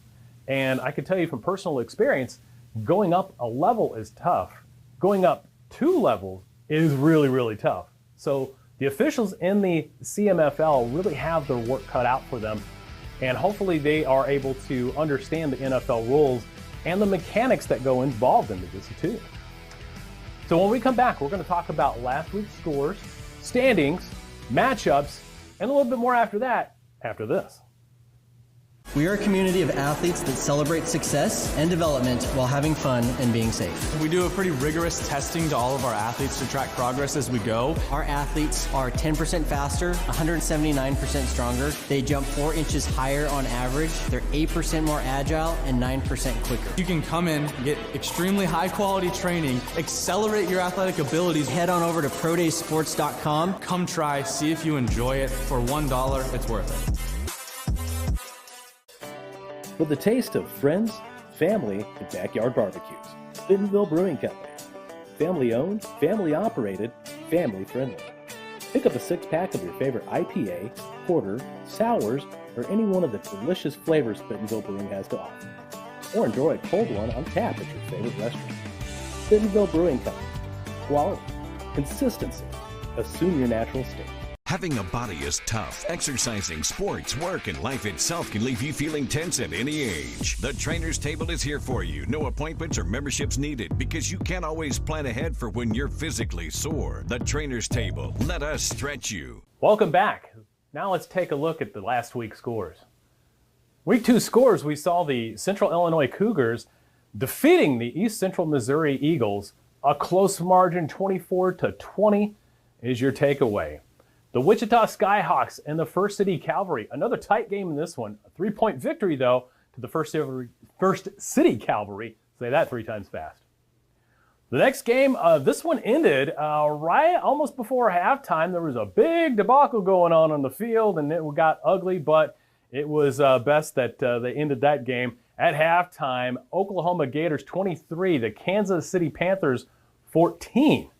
And I can tell you from personal experience, going up a level is tough. Going up 2 levels is really, really tough. So the officials in the CMFL really have their work cut out for them, and hopefully they are able to understand the NFL rules and the mechanics that go involved in this too. So when we come back, we're going to talk about last week's scores, standings, matchups, and a little bit more after that, after this. We are a community of athletes that celebrate success and development while having fun and being safe. We do a pretty rigorous testing to all of our athletes to track progress as we go. Our athletes are 10% faster, 179% stronger. They jump 4 inches higher on average. They're 8% more agile and 9% quicker. You can come in, get extremely high quality training, accelerate your athletic abilities. Head on over to prodaysports.com. Come try, see if you enjoy it. For $1, it's worth it. With the taste of friends, family, and backyard barbecues. Bentonville Brewing Company. Family owned, family operated, family friendly. Pick up a 6-pack of your favorite IPA, porter, sours, or any one of the delicious flavors Bentonville Brewing has to offer. Or enjoy a cold one on tap at your favorite restaurant. Bentonville Brewing Company. Quality, consistency, assume your natural state. Having a body is tough. Exercising, sports, work, and life itself can leave you feeling tense at any age. The Trainer's Table is here for you. No appointments or memberships needed because you can't always plan ahead for when you're physically sore. The Trainer's Table. Let us stretch you. Welcome back. Now let's take a look at the last week's scores. Week 2 scores, we saw the Central Illinois Cougars defeating the East Central Missouri Eagles. A close margin, 24-20, is your takeaway. The Wichita Skyhawks and the First City Cavalry, another tight game in this one. A 3-point victory, though, to the First City Cavalry. Say that 3 times fast. The next game, this one ended right almost before halftime. There was a big debacle going on the field, and it got ugly, but it was best that they ended that game. At halftime, Oklahoma Gators 23, the Kansas City Panthers 14.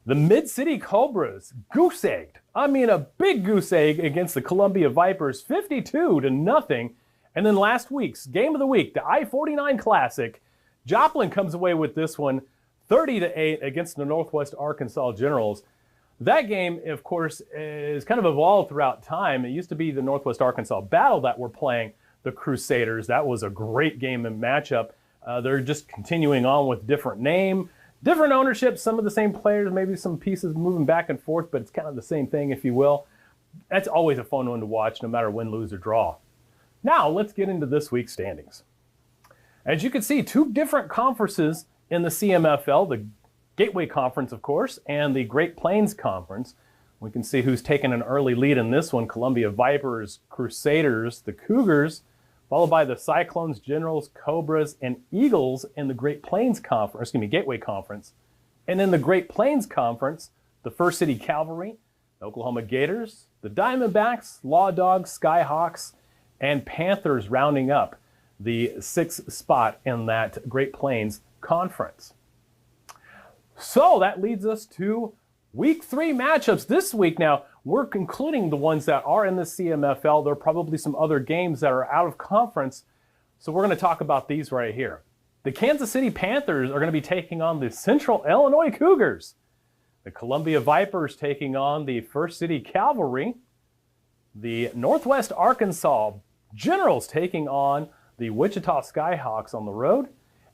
The Mid-City Cobras goose-egged. I mean, a big goose egg against the Columbia Vipers, 52-0. And then last week's game of the week, the I-49 Classic, Joplin comes away with this one, 30-8 against the Northwest Arkansas Generals. That game, of course, is kind of evolved throughout time. It used to be the Northwest Arkansas Battle that we're playing the Crusaders. That was a great game and matchup. They're just continuing on with different name, different ownership, some of the same players, maybe some pieces moving back and forth, but it's kind of the same thing, if you will. That's always a fun one to watch, no matter win, lose, or draw. Now, let's get into this week's standings. As you can see, 2 different conferences in the CMFL, the Gateway Conference, of course, and the Great Plains Conference. We can see who's taken an early lead in this one. Columbia Vipers, Crusaders, the Cougars, followed by the Cyclones, Generals, Cobras, and Eagles in the Great Plains Conference, Gateway Conference. And in the Great Plains Conference, the First City Cavalry, the Oklahoma Gators, the Diamondbacks, Law Dogs, Skyhawks, and Panthers rounding up the 6th spot in that Great Plains Conference. So that leads us to Week 3 matchups this week. Now, we're including the ones that are in the CMFL. There are probably some other games that are out of conference, so we're going to talk about these right here. The Kansas City Panthers are going to be taking on the Central Illinois Cougars. The Columbia Vipers taking on the First City Cavalry. The Northwest Arkansas Generals taking on the Wichita Skyhawks on the road.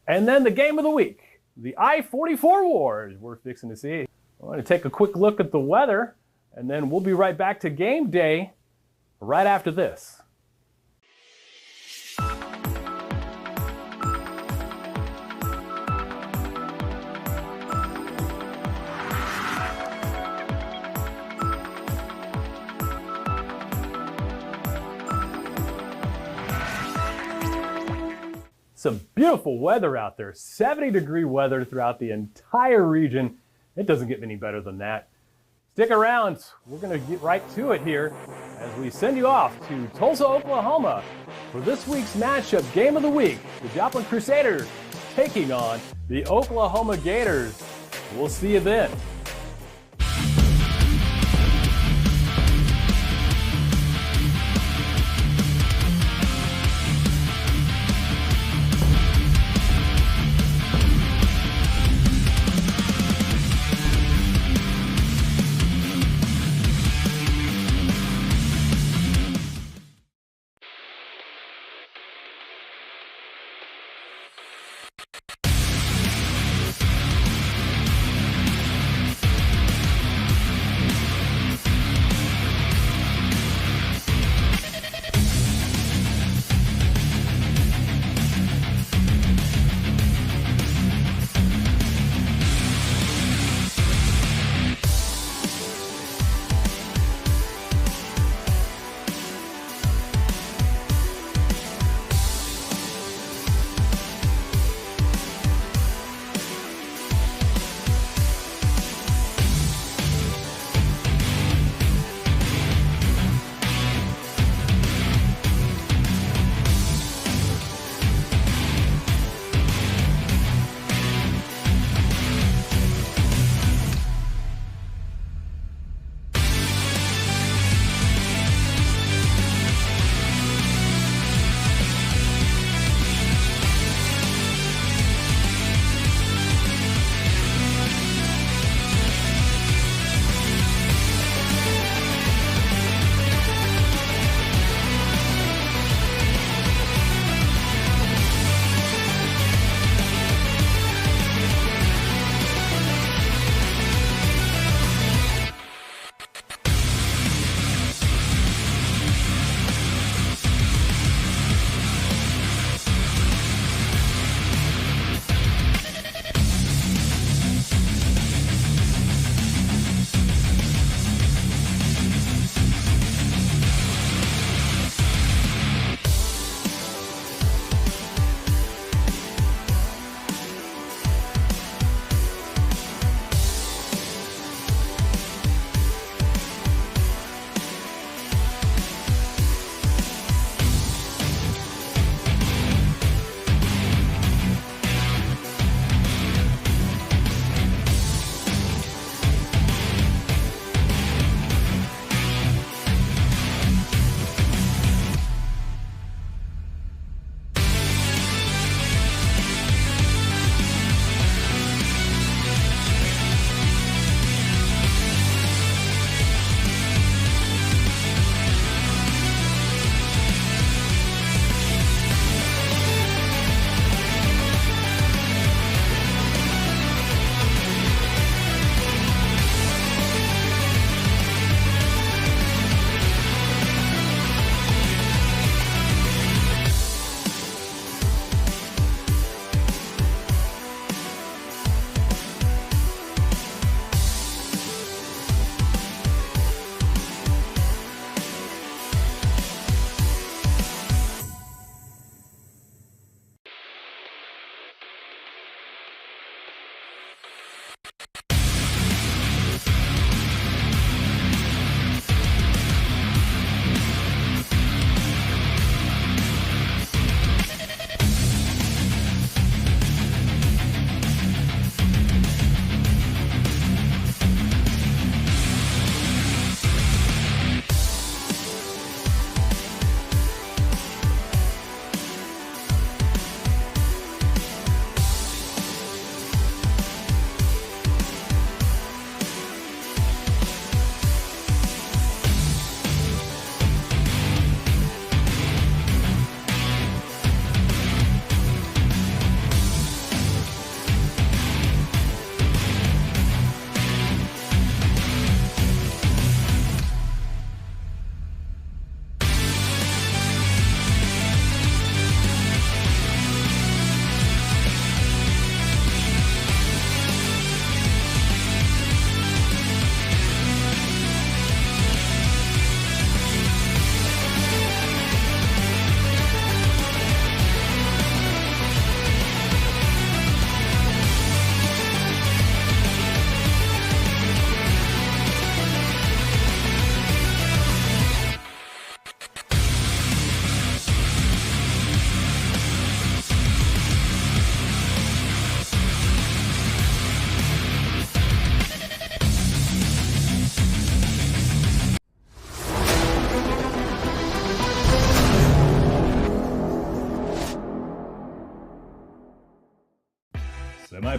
And then the game of the week, the I-44 Wars we're fixing to see. I'm going to take a quick look at the weather, and then we'll be right back to game day right after this. Some beautiful weather out there, 70-degree weather throughout the entire region. It doesn't get any better than that. Stick around. We're going to get right to it here as we send you off to Tulsa, Oklahoma for this week's matchup, game of the week. The Joplin Crusaders taking on the Oklahoma Gators. We'll see you then.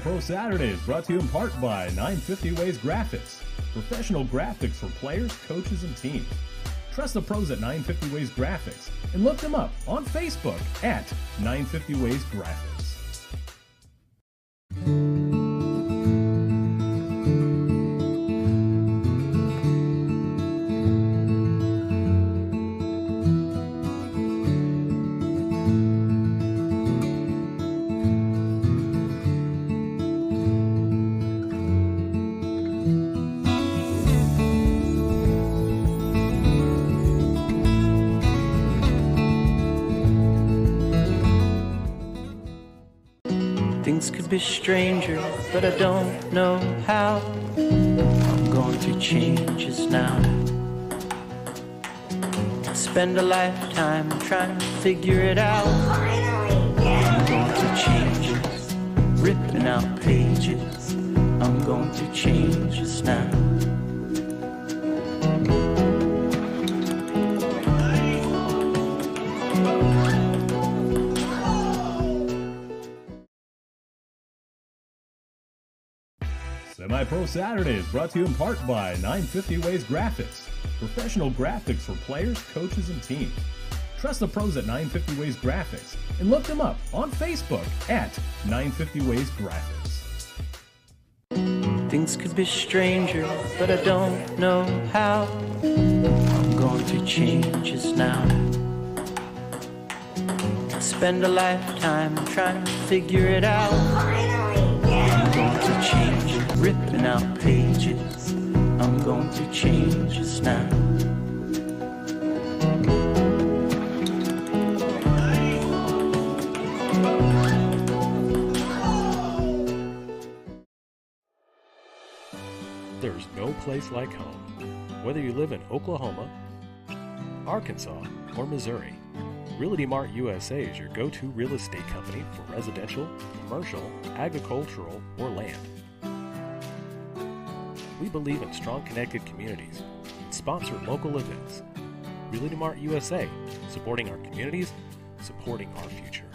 Semi-Pro Saturday is brought to you in part by 950 Ways Graphics, professional graphics for players, coaches, and teams. Trust the pros at 950 Ways Graphics and look them up on Facebook at 950 Ways Graphics. Things could be stranger, but I don't know how. I'm going through changes now. Spend a lifetime trying to figure it out. I'm going through changes, ripping out pages. I'm going through changes now. Semi-Pro Saturday is brought to you in part by 950 Ways Graphics, professional graphics for players, coaches, and teams. Trust the pros at 950 Ways Graphics and look them up on Facebook at 950 Ways Graphics. Things could be stranger, but I don't know how. I'm going through changes now. Spend a lifetime trying to figure it out. I'm going through changes, ripping out pages. I'm going through changes now. There's no place like home. Whether you live in Oklahoma, Arkansas, or Missouri, Realty Mart USA is your go-to real estate company for residential, commercial, agricultural, or land. We believe in strong connected communities and sponsor local events. Realty Mart USA, supporting our communities, supporting our future.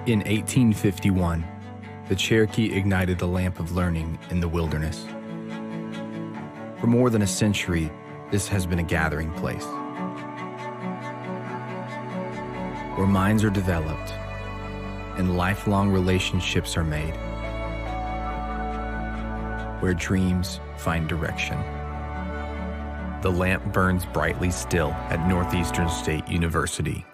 In 1851, the Cherokee ignited the lamp of learning in the wilderness. For more than a century, this has been a gathering place where minds are developed and lifelong relationships are made, where dreams find direction. The lamp burns brightly still at Northeastern State University.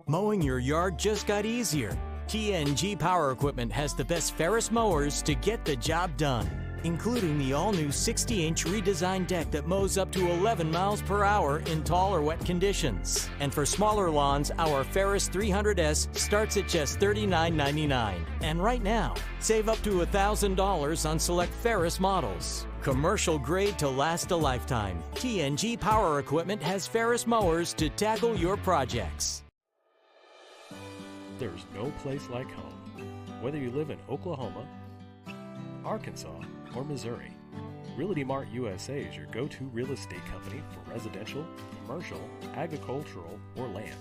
Mowing your yard just got easier. TNG Power Equipment has the best Ferris mowers to get the job done, including the all-new 60-inch redesigned deck that mows up to 11 miles per hour in tall or wet conditions. And for smaller lawns, our Ferris 300S starts at just $39.99. And right now, save up to $1,000 on select Ferris models. Commercial grade to last a lifetime. TNG Power Equipment has Ferris mowers to tackle your projects. There's no place like home. Whether you live in Oklahoma, Arkansas, or Missouri, Realty Mart USA is your go-to real estate company for residential, commercial, agricultural, or land.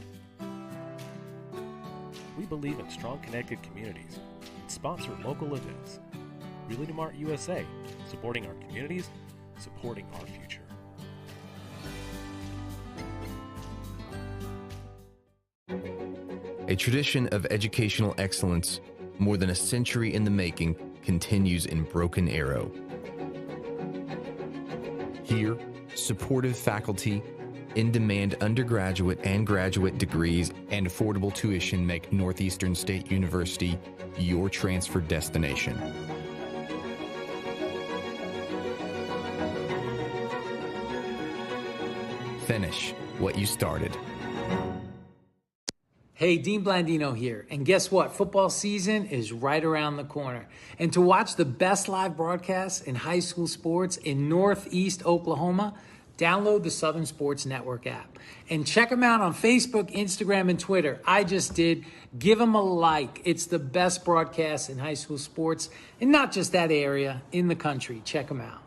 We believe in strong connected communities and sponsor local events. Realty Mart USA, supporting our communities, supporting our future. A tradition of educational excellence, more than a century in the making, continues in Broken Arrow. Here, supportive faculty, in-demand undergraduate and graduate degrees, and affordable tuition make Northeastern State University your transfer destination. Finish what you started. Hey, Dean Blandino here, and guess what? Football season is right around the corner. And to watch the best live broadcasts in high school sports in Northeast Oklahoma, download the Southern Sports Network app. And check them out on Facebook, Instagram, and Twitter. I just did. Give them a like. It's the best broadcast in high school sports, and not just that area, in the country. Check them out.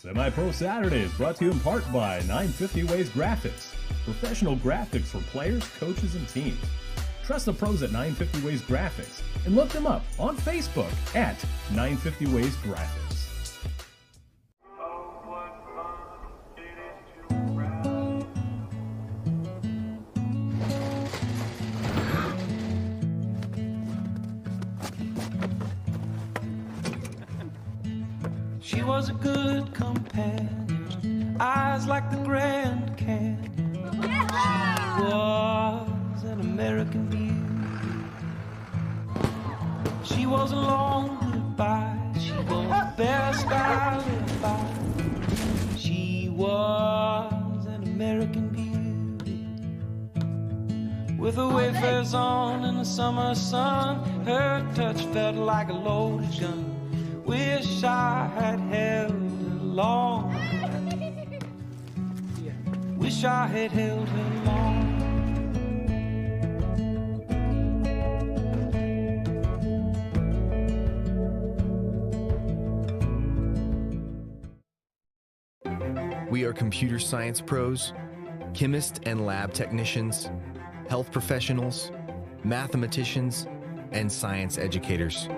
Semipro Saturday is brought to you in part by 950 Ways Graphics. Professional graphics for players, coaches, and teams. Trust the pros at 950 Ways Graphics and look them up on Facebook at 950 Ways Graphics. She was a good companion, eyes like the Grand Canyon. She was an American beauty. She was a long goodbye. She was the best I lived by. She was an American beauty. With her wafers on in the summer sun, her touch felt like a loaded gun. Wish I had held her long. Wish I had held her long. We are computer science pros, chemists and lab technicians, health professionals, mathematicians, and science educators.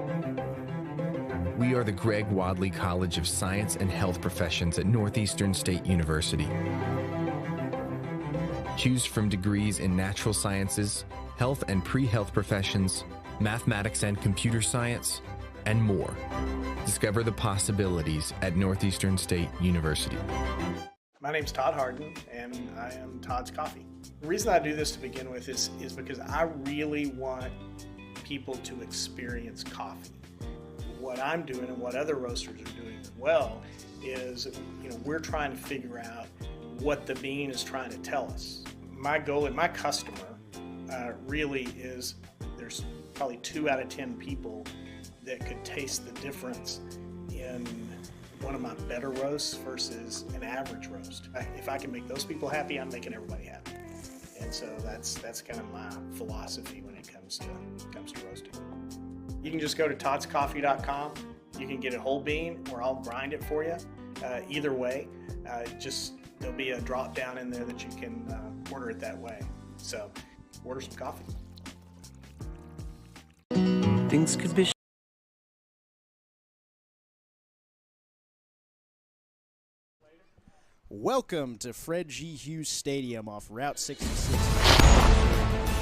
We are the Greg Wadley College of Science and Health Professions at Northeastern State University. Choose from degrees in natural sciences, health and pre-health professions, mathematics and computer science, and more. Discover the possibilities at Northeastern State University. My name's Todd Harden, and I am Todd's Coffee. The reason I do this to begin with is because I really want people to experience coffee. What I'm doing and what other roasters are doing as well is, we're trying to figure out what the bean is trying to tell us. My goal and my customer really is, there's probably 2 out of 10 people that could taste the difference in one of my better roasts versus an average roast. If I can make those people happy, I'm making everybody happy. And so that's kind of my philosophy when it comes to roasting. You can just go to toddscoffee.com. You can get a whole bean, or I'll grind it for you. Either way, just there'll be a drop down in there that you can order it that way. So order some coffee. Things could be. Welcome to Fred G. Hughes Stadium off Route 66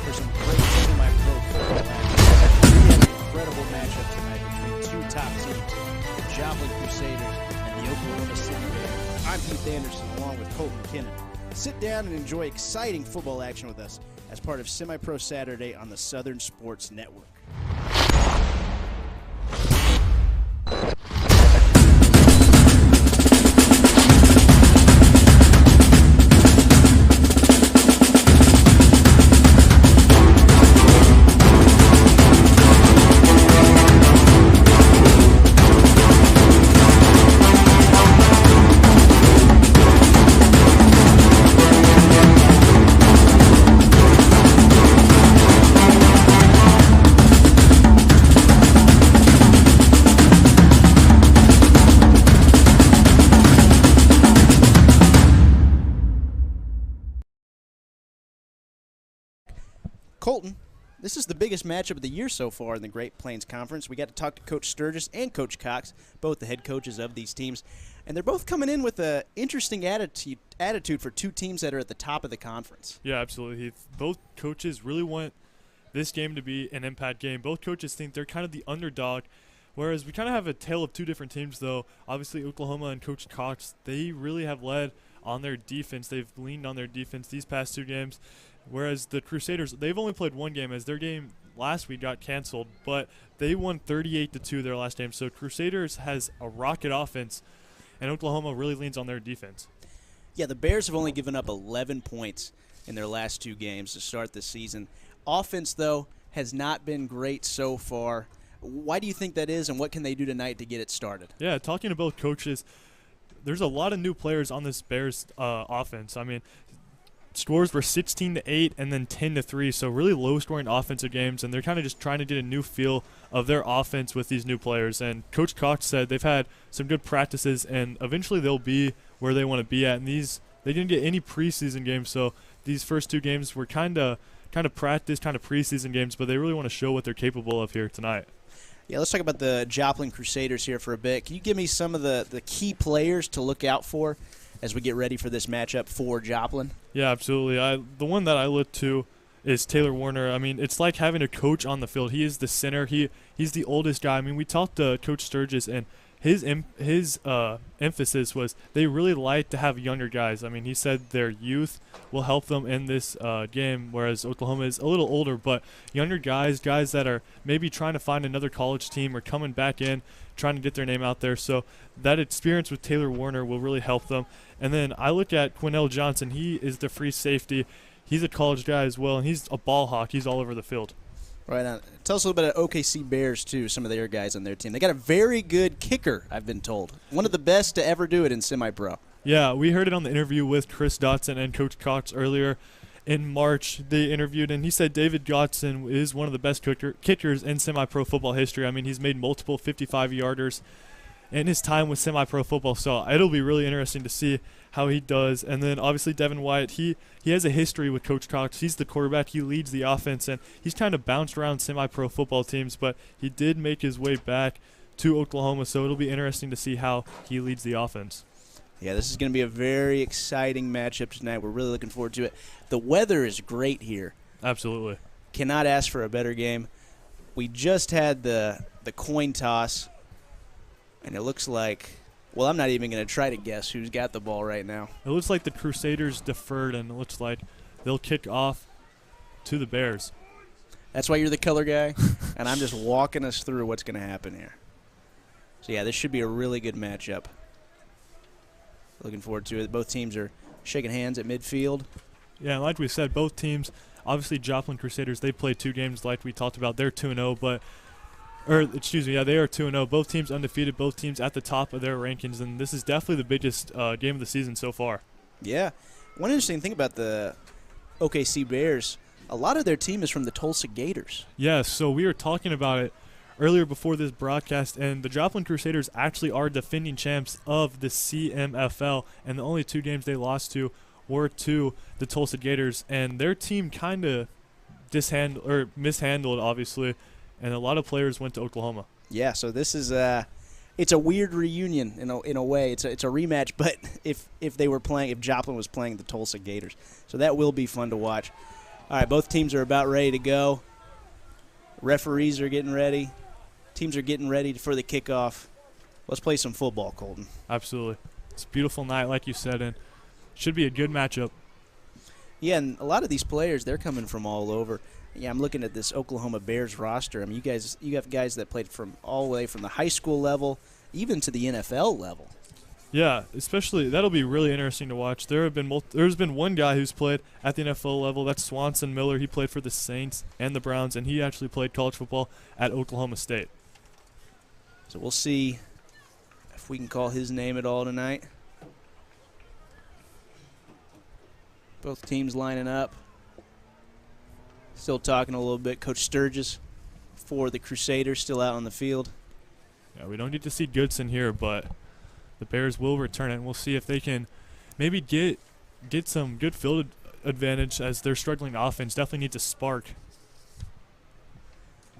for some great semi-pro football action. We have an incredible matchup tonight between two top teams, the Joplin Crusaders and the Oklahoma City Bears. I'm Heath Anderson along with Colton McKinnon. Sit down and enjoy exciting football action with us as part of Semi-Pro Saturday on the Southern Sports Network. Colton, this is the biggest matchup of the year so far in the Great Plains Conference. We got to talk to Coach Sturgis and Coach Cox, both the head coaches of these teams, and they're both coming in with an interesting attitude for two teams that are at the top of the conference. Yeah, absolutely. Both coaches really want this game to be an impact game. Both coaches think they're kind of the underdog, whereas we kind of have a tale of two different teams, though. Obviously, Oklahoma and Coach Cox, they really have led on their defense. They've leaned on their defense these past two games. Whereas the Crusaders, they've only played one game, as their game last week got canceled, but they won 38-2 their last game. So Crusaders has a rocket offense, and Oklahoma really leans on their defense. Yeah, the Bears have only given up 11 points in their last two games to start the season. Offense, though, has not been great so far. Why do you think that is, and what can they do tonight to get it started? Yeah, talking to both coaches, there's a lot of new players on this Bears offense. I mean, scores were 16-8 and then 10-3, so really low-scoring offensive games, and they're kind of just trying to get a new feel of their offense with these new players. And Coach Cox said they've had some good practices, and eventually they'll be where they want to be at. And they didn't get any preseason games, so these first two games were kind of practice, kind of preseason games, but they really want to show what they're capable of here tonight. Yeah, let's talk about the Joplin Crusaders here for a bit. Can you give me some of the key players to look out for as we get ready for this matchup for Joplin? Yeah, absolutely. The one that I look to is Taylor Warner. I mean, it's like having a coach on the field. He is the center. He's the oldest guy. I mean, we talked to Coach Sturgis, and his emphasis was they really like to have younger guys. I mean, he said their youth will help them in this game, whereas Oklahoma is a little older, but younger guys that are maybe trying to find another college team or coming back in, trying to get their name out there. So that experience with Taylor Warner will really help them. And then I look at Quinnell Johnson. He is the free safety. He's a college guy as well, and he's a ball hawk. He's all over the field. Right on. Tell us a little bit of OKC Bears, too, some of their guys on their team. They got a very good kicker, I've been told. One of the best to ever do it in semi-pro. Yeah, we heard it on the interview with Chris Dotson and Coach Cox earlier in March. They interviewed, and he said David Dotson is one of the best kickers in semi-pro football history. I mean, he's made multiple 55-yarders in his time with semi-pro football, so it'll be really interesting to see how he does. And then obviously Devin Wyatt, he has a history with Coach Cox. He's the quarterback. He leads the offense, and he's kind of bounced around semi-pro football teams, but he did make his way back to Oklahoma, so it'll be interesting to see how he leads the offense. Yeah, this is going to be a very exciting matchup tonight. We're really looking forward to it. The weather is great here. Absolutely. Cannot ask for a better game. We just had the coin toss, and it looks like, well, I'm not even going to try to guess who's got the ball right now. It looks like the Crusaders deferred, and it looks like they'll kick off to the Bears. That's why you're the color guy, and I'm just walking us through what's going to happen here. So, yeah, this should be a really good matchup. Looking forward to it. Both teams are shaking hands at midfield. Yeah, like we said, both teams, obviously Joplin Crusaders, they played two games like we talked about. They're 2-0, but – they are 2-0. Both teams undefeated, both teams at the top of their rankings, and this is definitely the biggest game of the season so far. Yeah. One interesting thing about the OKC Bears, a lot of their team is from the Tulsa Gators. Yeah, so we were talking about it earlier before this broadcast, and the Joplin Crusaders actually are defending champs of the CMFL, and the only 2 games they lost to were to the Tulsa Gators, and their team kind of mishandled, obviously, and a lot of players went to Oklahoma. Yeah, so this is it's a weird reunion in a way. It's a rematch, but if Joplin was playing the Tulsa Gators, so that will be fun to watch. All right, both teams are about ready to go. Referees are getting ready. Teams are getting ready for the kickoff. Let's play some football, Colton. Absolutely. It's a beautiful night, like you said, and should be a good matchup. Yeah, and a lot of these players, they're coming from all over. Yeah, I'm looking at this Oklahoma Bears roster. I mean, you have guys that played from all the way from the high school level, even to the NFL level. Yeah, especially that'll be really interesting to watch. There's been one guy who's played at the NFL level. That's Swanson Miller. He played for the Saints and the Browns, and he actually played college football at Oklahoma State. So we'll see if we can call his name at all tonight. Both teams lining up. Still talking a little bit. Coach Sturgis for the Crusaders still out on the field. Yeah, we don't get to see Goodson here, but the Bears will return it, and we'll see if they can maybe get some good field advantage as they're struggling offense. Definitely needs a spark.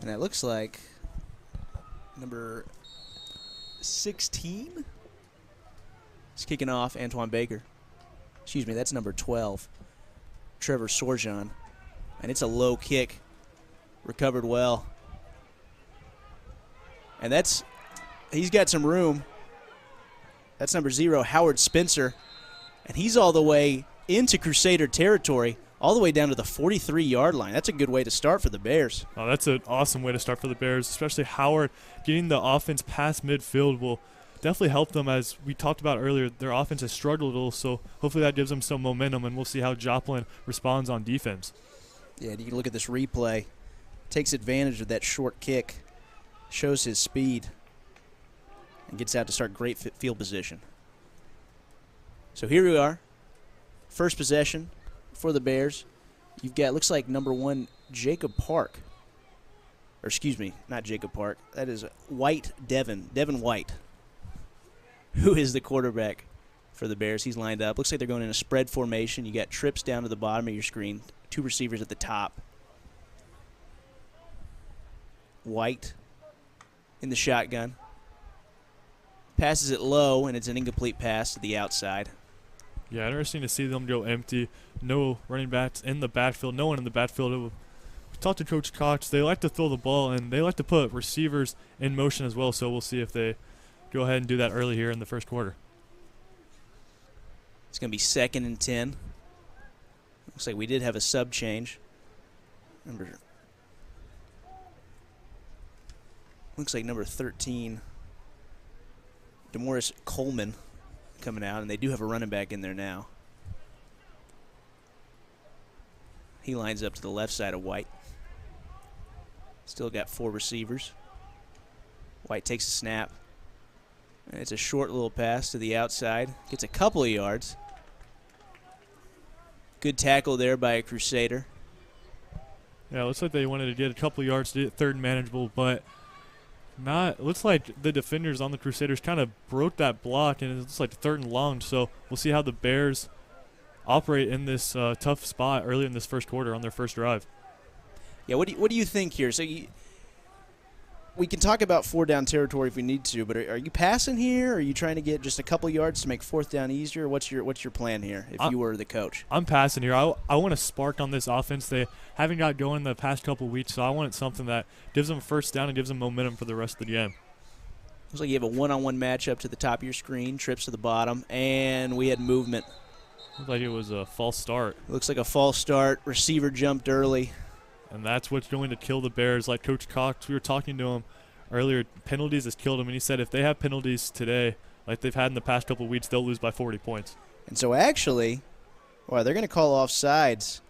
And that looks like number 16 is kicking off, Antoine Baker. Excuse me, that's number 12, Trevor Sorjan. And it's a low kick, recovered well. And he's got some room. That's number 0, Howard Spencer. And he's all the way into Crusader territory, all the way down to the 43-yard line. That's a good way to start for the Bears. Oh, that's an awesome way to start for the Bears, especially Howard getting the offense past midfield will definitely help them. As we talked about earlier, their offense has struggled a little, so hopefully that gives them some momentum, and we'll see how Joplin responds on defense. Yeah, you can look at this replay. Takes advantage of that short kick, shows his speed, and gets out to start great field position. So here we are. First possession for the Bears. You've got, looks like number 1, Jacob Park. Or excuse me, not Jacob Park. That is Devin White, who is the quarterback for the Bears. He's lined up. Looks like they're going in a spread formation. You got trips down to the bottom of your screen. 2 receivers at the top. White in the shotgun. Passes it low, and it's an incomplete pass to the outside. Yeah, interesting to see them go empty. No running backs in the backfield. No one in the backfield. We talked to Coach Cox. They like to throw the ball, and they like to put receivers in motion as well, so we'll see if they go ahead and do that early here in the first quarter. It's going to be 2nd and 10. Looks like we did have a sub change. Looks like number 13, DeMorris Coleman, coming out, and they do have a running back in there now. He lines up to the left side of White. Still got 4 receivers. White takes a snap. And it's a short little pass to the outside. Gets a couple of yards. Good tackle there by a Crusader. Yeah, it looks like they wanted to get a couple of yards to get 3rd and manageable, but not. Looks like the defenders on the Crusaders kind of broke that block, and it looks like 3rd and long. So we'll see how the Bears operate in this tough spot early in this first quarter on their first drive. Yeah, what do you think here? So we can talk about 4-down territory if we need to, but are you passing here? Or are you trying to get just a couple yards to make 4th down easier? What's your plan here if you were the coach? I'm passing here. I want to spark on this offense. They haven't got going the past couple weeks, so I want something that gives them 1st down and gives them momentum for the rest of the game. Looks like you have a one-on-one matchup to the top of your screen, trips to the bottom, and we had movement. Looks like it was a false start. Looks like a false start. Receiver jumped early. And that's what's going to kill the Bears. Like Coach Cox, we were talking to him earlier, penalties has killed him, and he said if they have penalties today, like they've had in the past couple of weeks, they'll lose by 40 points. And so actually, they're going to call offsides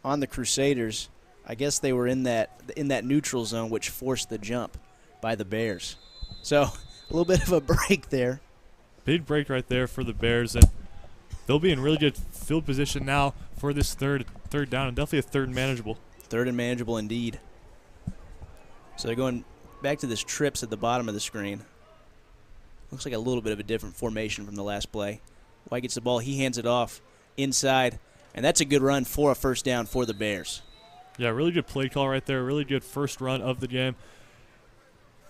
on the Crusaders. I guess they were in that neutral zone, which forced the jump by the Bears. So a little bit of a break there. Big break right there for the Bears, and they'll be in really good field position now for this third down, and definitely a 3rd and manageable. 3rd and manageable indeed. So they're going back to this trips at the bottom of the screen. Looks like a little bit of a different formation from the last play. White gets the ball. He hands it off inside, and that's a good run for a first down for the Bears. Yeah, really good play call right there. Really good first run of the game.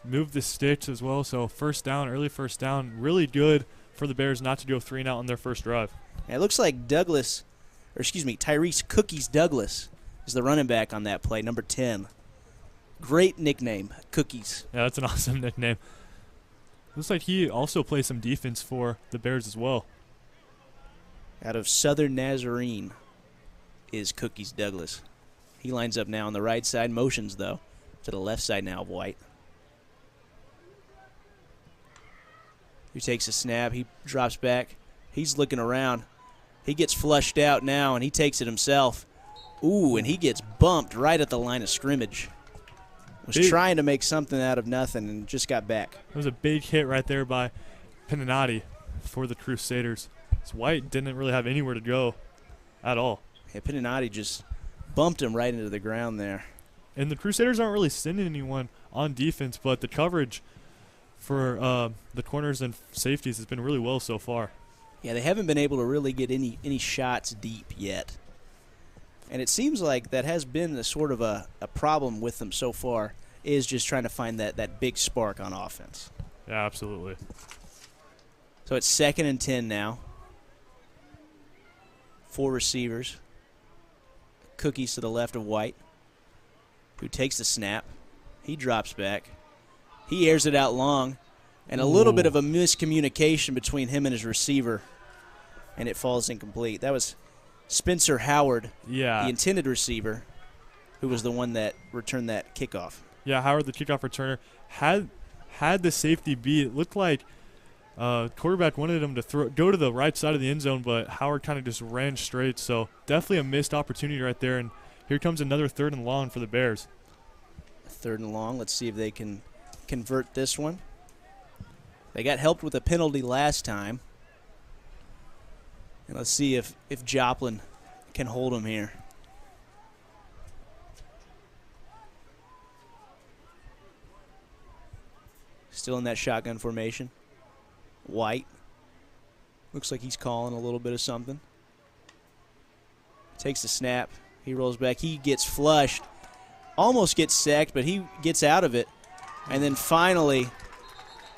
Moved the sticks as well, so first down, early first down. Really good for the Bears not to go 3 and out on their first drive. And it looks like Tyrese Cookies Douglas is the running back on that play, number 10. Great nickname, Cookies. Yeah, that's an awesome nickname. Looks like he also plays some defense for the Bears as well. Out of Southern Nazarene is Cookies Douglas. He lines up now on the right side, motions, though, to the left side now of White. He takes a snap. He drops back. He's looking around. He gets flushed out now, and he takes it himself. Ooh, and he gets bumped right at the line of scrimmage. Was trying to make something out of nothing and just got back. It was a big hit right there by Pinanati for the Crusaders. So White didn't really have anywhere to go at all. Yeah, Pinanati just bumped him right into the ground there. And the Crusaders aren't really sending anyone on defense, but the coverage for the corners and safeties has been really well so far. Yeah, they haven't been able to really get any shots deep yet. And it seems like that has been a sort of a problem with them so far, is just trying to find that big spark on offense. Yeah, absolutely. So it's 2nd and 10 now. 4 receivers. Cookies to the left of White, who takes the snap. He drops back. He airs it out long, and a little bit of a miscommunication between him and his receiver, and it falls incomplete. That was Spencer Howard, the intended receiver, who was the one that returned that kickoff. Yeah, Howard, the kickoff returner, had the safety beat. It looked like quarterback wanted him to go to the right side of the end zone, but Howard kind of just ran straight. So definitely a missed opportunity right there. And here comes another 3rd and long for the Bears. 3rd and long. Let's see if they can convert this one. They got helped with a penalty last time. And let's see if Joplin can hold them here. Still in that shotgun formation. White. Looks like he's calling a little bit of something. Takes the snap. He rolls back. He gets flushed. Almost gets sacked, but he gets out of it. And then finally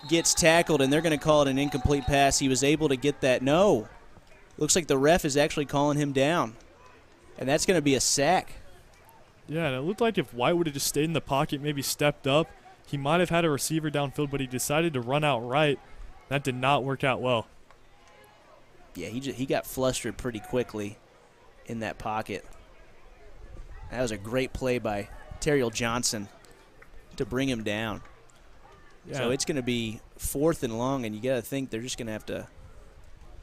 gets tackled, and they're going to call it an incomplete pass. He was able to get that. No. Looks like the ref is actually calling him down. And that's going to be a sack. Yeah, and it looked like if White would have just stayed in the pocket, maybe stepped up, he might have had a receiver downfield, but he decided to run out right. That did not work out well. Yeah, he got flustered pretty quickly in that pocket. That was a great play by Terriel Johnson to bring him down. Yeah. So it's going to be 4th and long, and you got to think they're just going to have to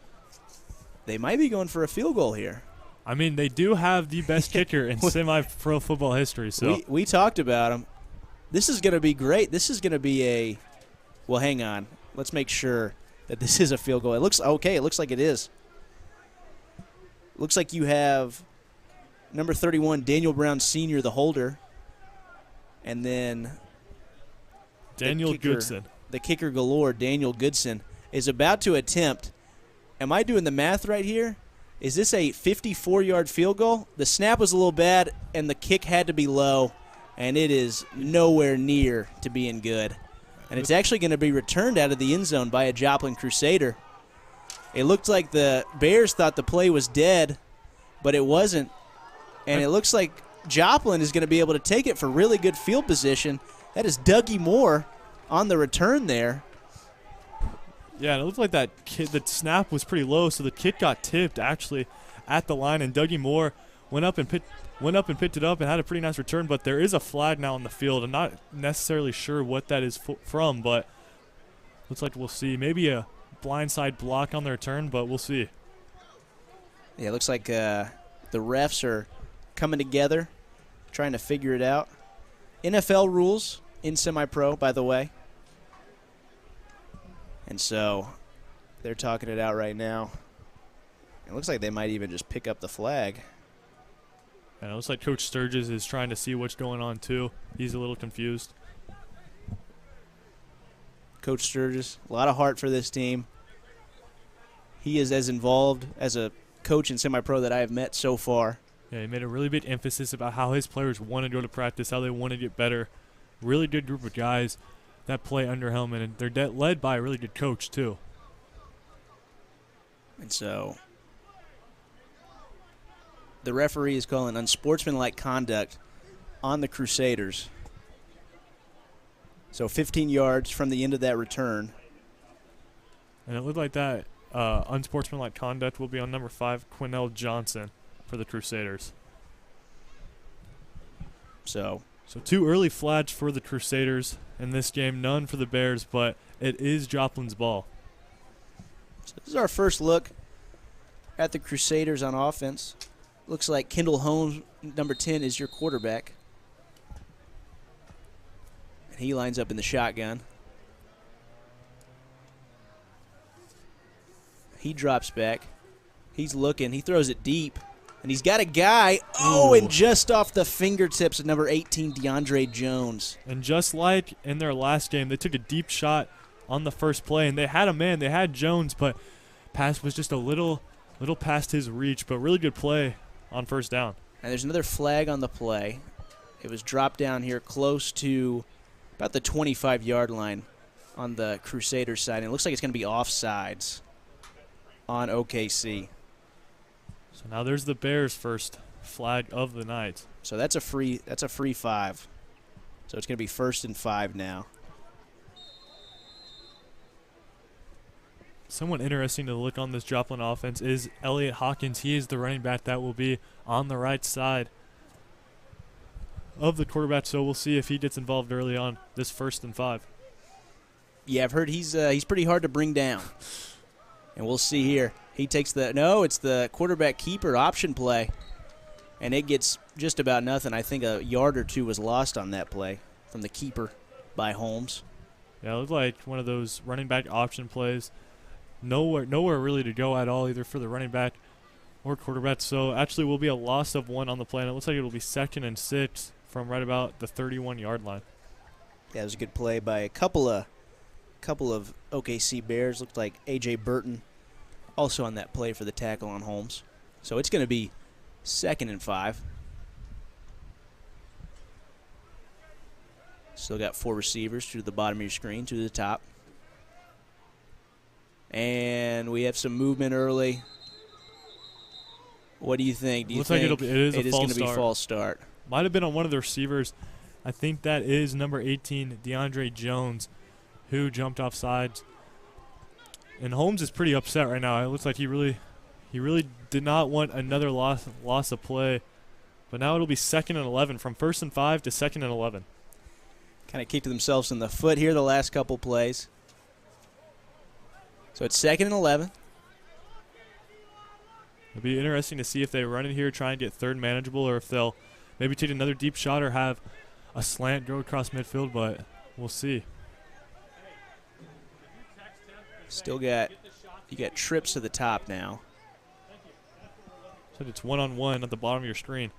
– they might be going for a field goal here. I mean, they do have the best kicker in semi-pro football history. So we talked about him. This is going to be great. This is going to be a – well, hang on. Let's make sure that this is a field goal. It looks okay. It looks like it is. Looks like you have number 31, Daniel Brown Sr., the holder, and then Daniel Goodson. The kicker galore, Daniel Goodson, is about to attempt. Am I doing the math right here? Is this a 54-yard field goal? The snap was a little bad, and the kick had to be low, and it is nowhere near to being good. And it's actually going to be returned out of the end zone by a Joplin Crusader. It looked like the Bears thought the play was dead, but it wasn't. And it looks like Joplin is going to be able to take it for really good field position. That is Dougie Moore on the return there. Yeah, and it looked like the snap was pretty low, so the kick got tipped actually at the line, and Dougie Moore went up and picked it up and had a pretty nice return. But there is a flag now on the field. I'm not necessarily sure what that is from, but looks like we'll see. Maybe a blindside block on the return, but we'll see. Yeah, it looks like the refs are coming together, trying to figure it out. NFL rules in semi-pro, by the way. And so they're talking it out right now. It looks like they might even just pick up the flag. And it looks like Coach Sturgis is trying to see what's going on, too. He's a little confused. Coach Sturgis. A lot of heart for this team. He is as involved as a coach in semi-pro that I have met so far. Yeah, he made a really big emphasis about how his players want to go to practice, how they want to get better. Really good group of guys that play under Hellman, and they're led by a really good coach, too. And so the referee is calling unsportsmanlike conduct on the Crusaders. So 15 yards from the end of that return. And it looked like that unsportsmanlike conduct will be on number 5, Quinnell Johnson, for the Crusaders. So 2 early flags for the Crusaders in this game, none for the Bears, but it is Joplin's ball. So this is our first look at the Crusaders on offense. Looks like Kendall Holmes, number 10, is your quarterback. And he lines up in the shotgun. He drops back. He's looking. He throws it deep. And he's got a guy. Oh, and just off the fingertips of number 18, DeAndre Jones. And just like in their last game, they took a deep shot on the first play, and they had a man. They had Jones, but pass was just a little past his reach, but really good play on first down. And there's another flag on the play. It was dropped down here close to about the 25-yard line on the Crusaders side. And it looks like it's going to be offsides on OKC. So now there's the Bears' first flag of the night. So that's a free 5. So it's going to be 1st and 5 now. Someone interesting to look on this Joplin offense is Elliott Hawkins. He is the running back that will be on the right side of the quarterback, so we'll see if he gets involved early on this 1st and 5. Yeah, I've heard he's pretty hard to bring down. And we'll see here. He takes it's the quarterback keeper option play, and it gets just about nothing. I think a yard or 2 was lost on that play from the keeper by Holmes. Yeah, it looked like one of those running back option plays. Nowhere really to go at all, either for the running back or quarterback. So actually will be a loss of 1 on the play, and it looks like it will be 2nd and 6 from right about the 31-yard line. Yeah, it was a good play by a couple of OKC Bears. Looked like A.J. Burton also on that play for the tackle on Holmes. So it's going to be 2nd and 5. Still got 4 receivers to the bottom of your screen, to the top. And we have some movement early. What do you think? Do you think like it is going to be false start? Might have been on one of the receivers. I think that is number 18, DeAndre Jones, who jumped off sides. And Holmes is pretty upset right now. It looks like he really did not want another loss of play. But now it'll be 2nd and 11, from 1st and 5 to 2nd and 11. Kind of kicked themselves in the foot here the last couple plays. So it's 2nd and 11. It'll be interesting to see if they run it here, try and get 3rd manageable, or if they'll maybe take another deep shot or have a slant go across midfield, but we'll see. Still got trips to the top now. So it's 1-on-1 at the bottom of your screen.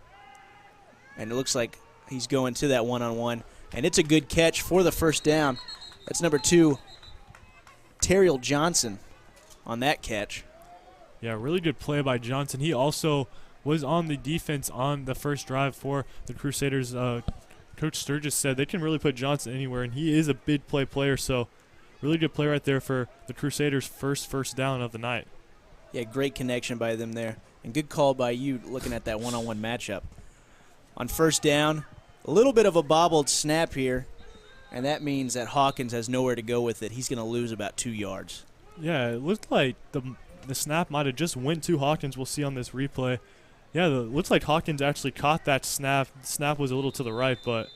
And it looks like he's going to that 1-on-1. And it's a good catch for the 1st down. That's number 2, Terriel Johnson on that catch. Yeah, really good play by Johnson. He also was on the defense on the first drive for the Crusaders. Coach Sturgis said they can really put Johnson anywhere, and he is a big play player, so really good play right there for the Crusaders' first down of the night. Yeah, great connection by them there. And good call by you looking at that 1-on-1 matchup. On 1st down, a little bit of a bobbled snap here, and that means that Hawkins has nowhere to go with it. He's going to lose about 2 yards. Yeah, it looked like the snap might have just went to Hawkins. We'll see on this replay. Yeah, it looks like Hawkins actually caught that snap. The snap was a little to the right, but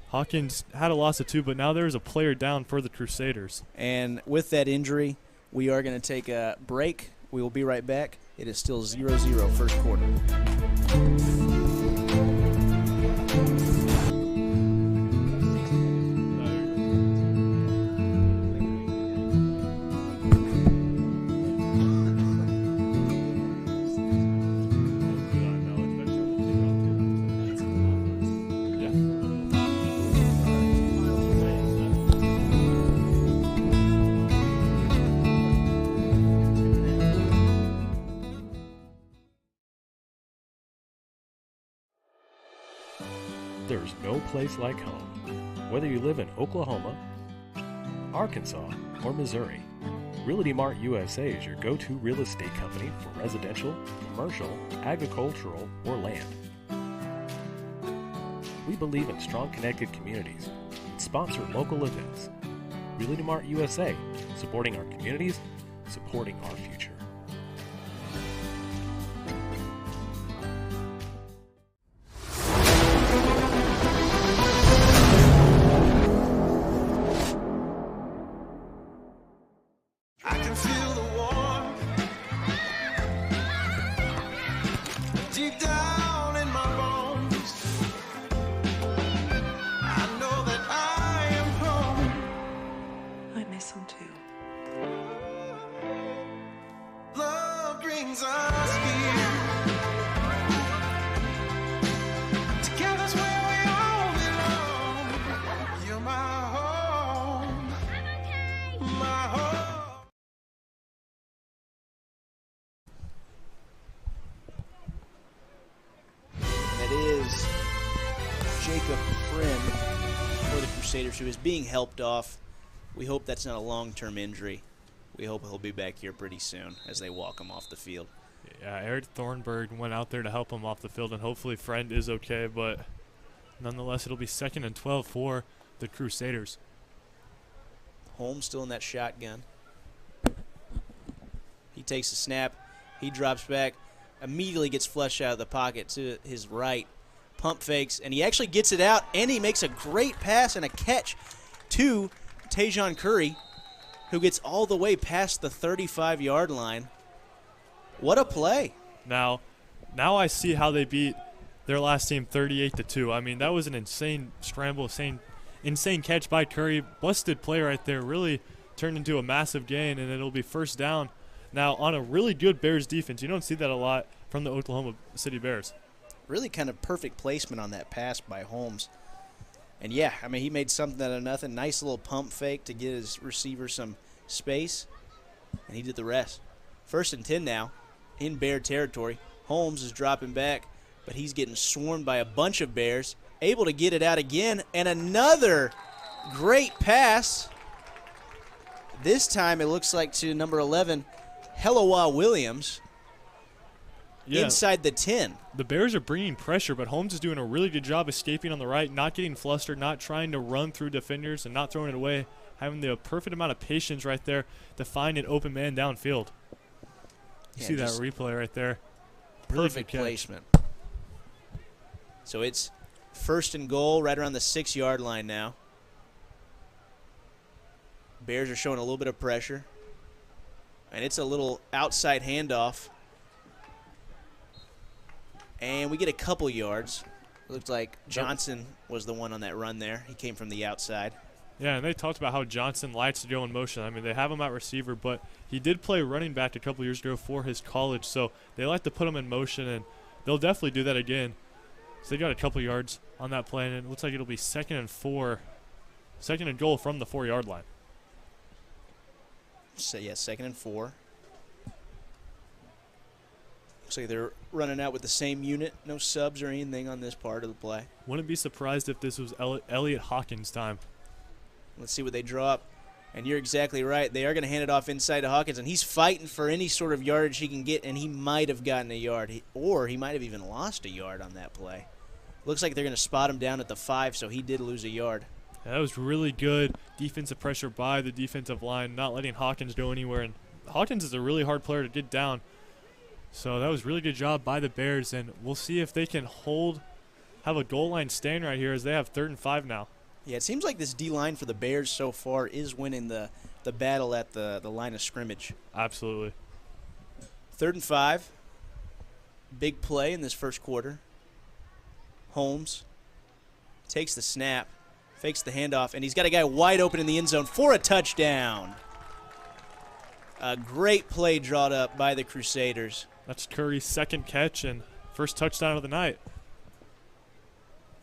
Hawkins had a loss of 2, but now there's a player down for the Crusaders. And with that injury, we are going to take a break. We will be right back. It is still 0-0 first quarter. There's no place like home. Whether you live in Oklahoma, Arkansas, or Missouri, Realty Mart USA is your go-to real estate company for residential, commercial, agricultural, or land. We believe in strong connected communities and sponsor local events. Realty Mart USA, supporting our communities, supporting our future. I can feel the warmth deep down in my bones. I know that I am home. I miss him too. Love brings us here. Together's where we all belong. You're my home. My home. That is Jacob Friend for the Crusaders, who is being helped off. We hope that's not a long-term injury. We hope he'll be back here pretty soon as they walk him off the field. Yeah, Eric Thornburg went out there to help him off the field, and hopefully Friend is okay, but nonetheless, it'll be 2nd and 12 for the Crusaders. Holmes still in that shotgun. He takes a snap. He drops back. Immediately gets flushed out of the pocket to his right. Pump fakes, and he actually gets it out, and he makes a great pass and a catch to Tajon Curry, who gets all the way past the 35-yard line. What a play. Now I see how they beat their last team 38-2. I mean, that was an insane scramble, insane catch by Curry. Busted play right there. Really turned into a massive gain, and it'll be first down. Now, on a really good Bears defense, you don't see that a lot from the Oklahoma City Bears. Really kind of perfect placement on that pass by Holmes. And, yeah, I mean, he made something out of nothing. Nice little pump fake to get his receiver some space, and he did the rest. 1st and 10 now in Bear territory. Holmes is dropping back, but he's getting swarmed by a bunch of Bears. Able to get it out again, and another great pass. This time it looks like to number 11, Helowa Williams, inside the 10. The Bears are bringing pressure, but Holmes is doing a really good job escaping on the right, not getting flustered, not trying to run through defenders and not throwing it away, having the perfect amount of patience right there to find an open man downfield. You see that replay right there. Perfect placement. So it's 1st and goal right around the 6-yard line now. Bears are showing a little bit of pressure. And it's a little outside handoff. And we get a couple yards. It looked like Johnson was the one on that run there. He came from the outside. Yeah, and they talked about how Johnson likes to go in motion. I mean, they have him at receiver, but he did play running back a couple years ago for his college, so they like to put him in motion, and they'll definitely do that again. So they got a couple yards on that play, and it looks like it'll be 2nd and 4. 2nd and goal from the 4-yard line. So, yeah, 2nd and 4. Looks like they're running out with the same unit. No subs or anything on this part of the play. Wouldn't be surprised if this was Elliot Hawkins' time. Let's see what they draw up. And you're exactly right. They are going to hand it off inside to Hawkins, and he's fighting for any sort of yardage he can get, and he might have gotten a yard, or he might have even lost a yard on that play. Looks like they're going to spot him down at the 5, so he did lose a yard. Yeah, that was really good defensive pressure by the defensive line, not letting Hawkins go anywhere. And Hawkins is a really hard player to get down. So that was a really good job by the Bears, and we'll see if they can have a goal line stand right here as they have 3rd and 5 now. Yeah, it seems like this D-line for the Bears so far is winning the battle at the line of scrimmage. Absolutely. 3rd and 5. Big play in this first quarter. Holmes takes the snap, fakes the handoff, and he's got a guy wide open in the end zone for a touchdown. A great play drawn up by the Crusaders. That's Curry's 2nd catch and first touchdown of the night.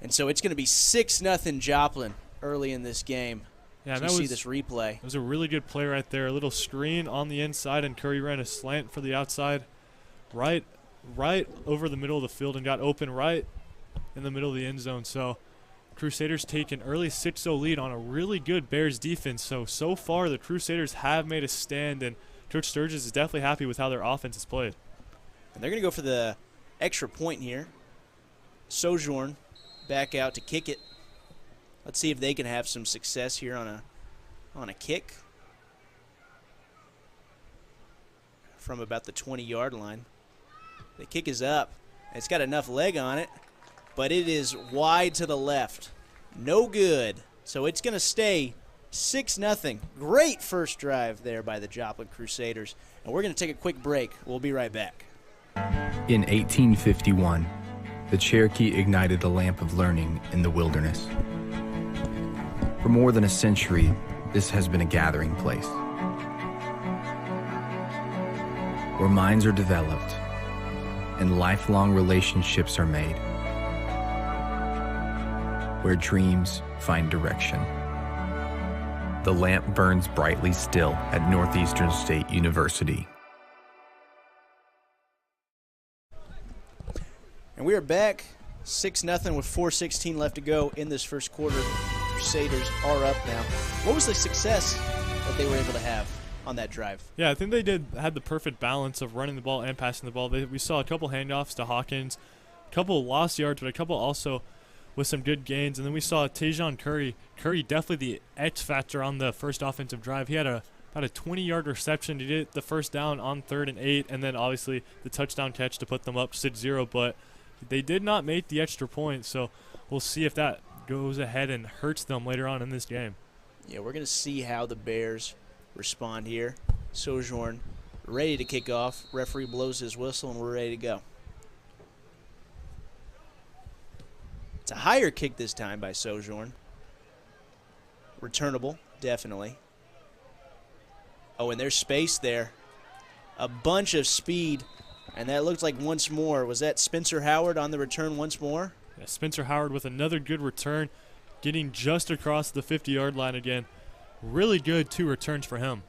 And so it's going to be 6-0 Joplin early in this game. Yeah, so see this replay. It was a really good play right there. A little screen on the inside, and Curry ran a slant for the outside, right over the middle of the field, and got open right in the middle of the end zone. So Crusaders take an early 6-0 lead on a really good Bears defense. So far the Crusaders have made a stand, and Coach Sturgis is definitely happy with how their offense is played. And they're going to go for the extra point here. Sojourn back out to kick it. Let's see if they can have some success here on a kick from about the 20-yard line. The kick is up. It's got enough leg on it, but it is wide to the left. No good. So it's going to stay 6-0. Great first drive there by the Joplin Crusaders. And we're going to take a quick break. We'll be right back. In 1851, the Cherokee ignited the lamp of learning in the wilderness. For more than a century, this has been a gathering place where minds are developed and lifelong relationships are made, where dreams find direction. The lamp burns brightly still at Northeastern State University. And we are back 6-0 with 4:16 left to go in this first quarter. Crusaders are up now. What was the success that they were able to have on that drive? Yeah, I think they had the perfect balance of running the ball and passing the ball. We saw a couple handoffs to Hawkins, a couple lost yards, but a couple also with some good gains. And then we saw Tajon Curry. Curry definitely the X factor on the first offensive drive. He had about a 20-yard reception to get the first down on 3rd and 8, and then obviously the touchdown catch to put them up 6-0. But they did not make the extra point, so we'll see if that goes ahead and hurts them later on in this game. Yeah, we're going to see how the Bears respond here. Sojourn ready to kick off. Referee blows his whistle, and we're ready to go. It's a higher kick this time by Sojourn. Returnable, definitely. Oh, and there's space there. A bunch of speed, and that looked like once more. Was that Spencer Howard on the return once more? Yeah, Spencer Howard with another good return, getting just across the 50-yard line again. Really good 2 returns for him.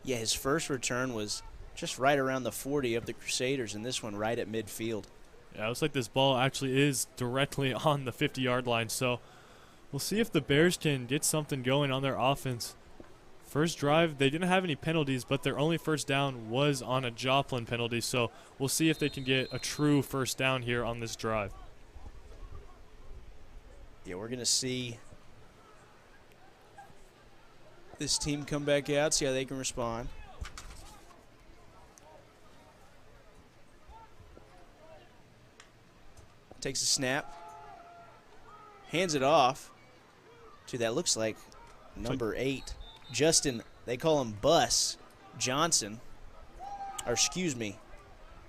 Yeah, his first return was just right around the 40 of the Crusaders, and this one right at midfield. Yeah, it looks like this ball actually is directly on the 50-yard line, so we'll see if the Bears can get something going on their offense. First drive, they didn't have any penalties, but their only first down was on a Joplin penalty, so we'll see if they can get a true first down here on this drive. Yeah, we're going to see this team come back out, see how they can respond. Takes a snap. Hands it off to that looks like number 8. Justin, they call him Bus Johnson. Or excuse me,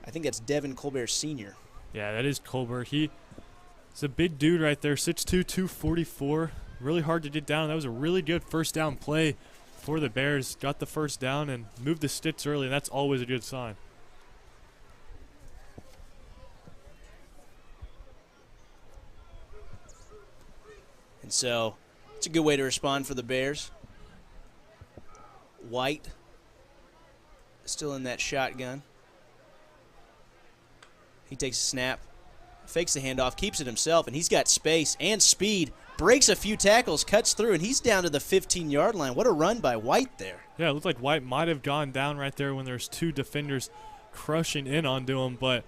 I think that's Devin Colbert Sr. Yeah, that is Colbert. He's a big dude right there, 6'2", 244. Really hard to get down. That was a really good first down play for the Bears. Got the first down and moved the sticks early, and that's always a good sign. And so it's a good way to respond for the Bears. White still in that shotgun. He takes a snap, fakes the handoff, keeps it himself, and he's got space and speed. Breaks a few tackles, cuts through, and he's down to the 15-yard line. What a run by White there. Yeah, it looked like White might have gone down right there when there's 2 defenders crushing in onto him, but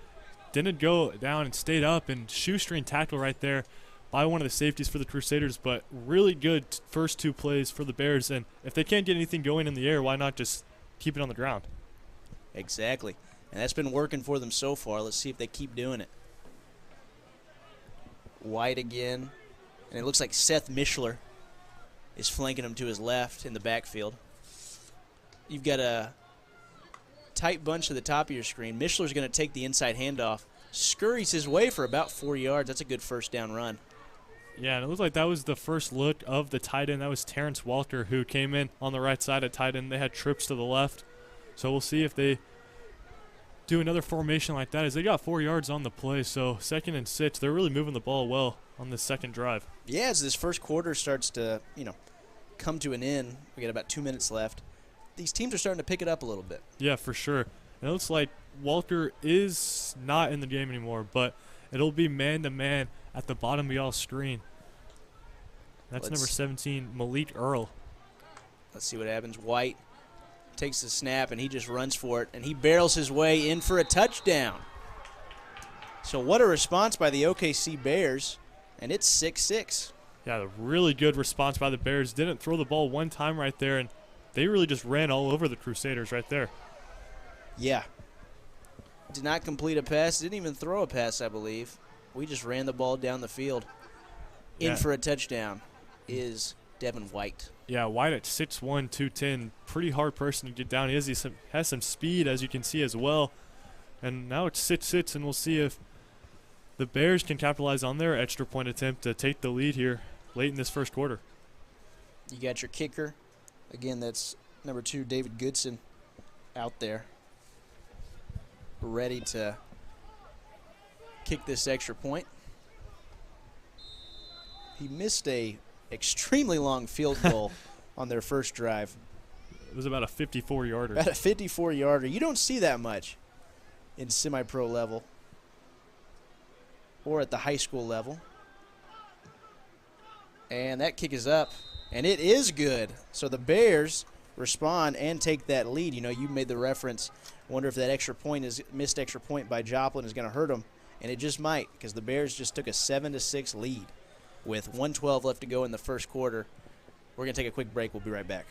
didn't go down and stayed up, and shoestring tackle right there by one of the safeties for the Crusaders, but really good first 2 plays for the Bears. And if they can't get anything going in the air, why not just keep it on the ground? Exactly. And that's been working for them so far. Let's see if they keep doing it. White again. And it looks like Seth Mishler is flanking him to his left in the backfield. You've got a tight bunch at the top of your screen. Mishler's going to take the inside handoff. Scurries his way for about 4 yards. That's a good first down run. Yeah, and it looked like that was the first look of the tight end. That was Terrence Walker, who came in on the right side at tight end. They had trips to the left. So we'll see if they do another formation like that, as they got 4 yards on the play. So 2nd and 6, they're really moving the ball well on this second drive. Yeah, as this first quarter starts to, come to an end, we got about 2 minutes left. These teams are starting to pick it up a little bit. Yeah, for sure. And it looks like Walker is not in the game anymore, but it'll be man-to-man at the bottom of y'all's screen. That's number 17, Malik Earl. Let's see what happens. White takes the snap, and he just runs for it, and he barrels his way in for a touchdown. So what a response by the OKC Bears, and it's 6-6. Yeah, a really good response by the Bears. Didn't throw the ball one time right there, and they really just ran all over the Crusaders right there. Yeah. Did not complete a pass. Didn't even throw a pass, I believe. We just ran the ball down the field. In for a touchdown is Devin White. Yeah, White at 6'1", 210. Pretty hard person to get down. He has some speed, as you can see, as well. And now it's 6-6, and we'll see if the Bears can capitalize on their extra point attempt to take the lead here late in this first quarter. You got your kicker. Again, that's number 2, David Goodson, out there, ready to kick this extra point. He missed a extremely long field goal on their first drive. It was about a 54-yarder. About a 54-yarder. You don't see that much in semi-pro level or at the high school level. And that kick is up, and it is good. So the Bears respond and take that lead. You know, you made the reference. Wonder if that missed extra point by Joplin is going to hurt them, and it just might, because the Bears just took a 7-6 lead with 1:12 left to go in the first quarter. We're going to take a quick break. We'll be right back.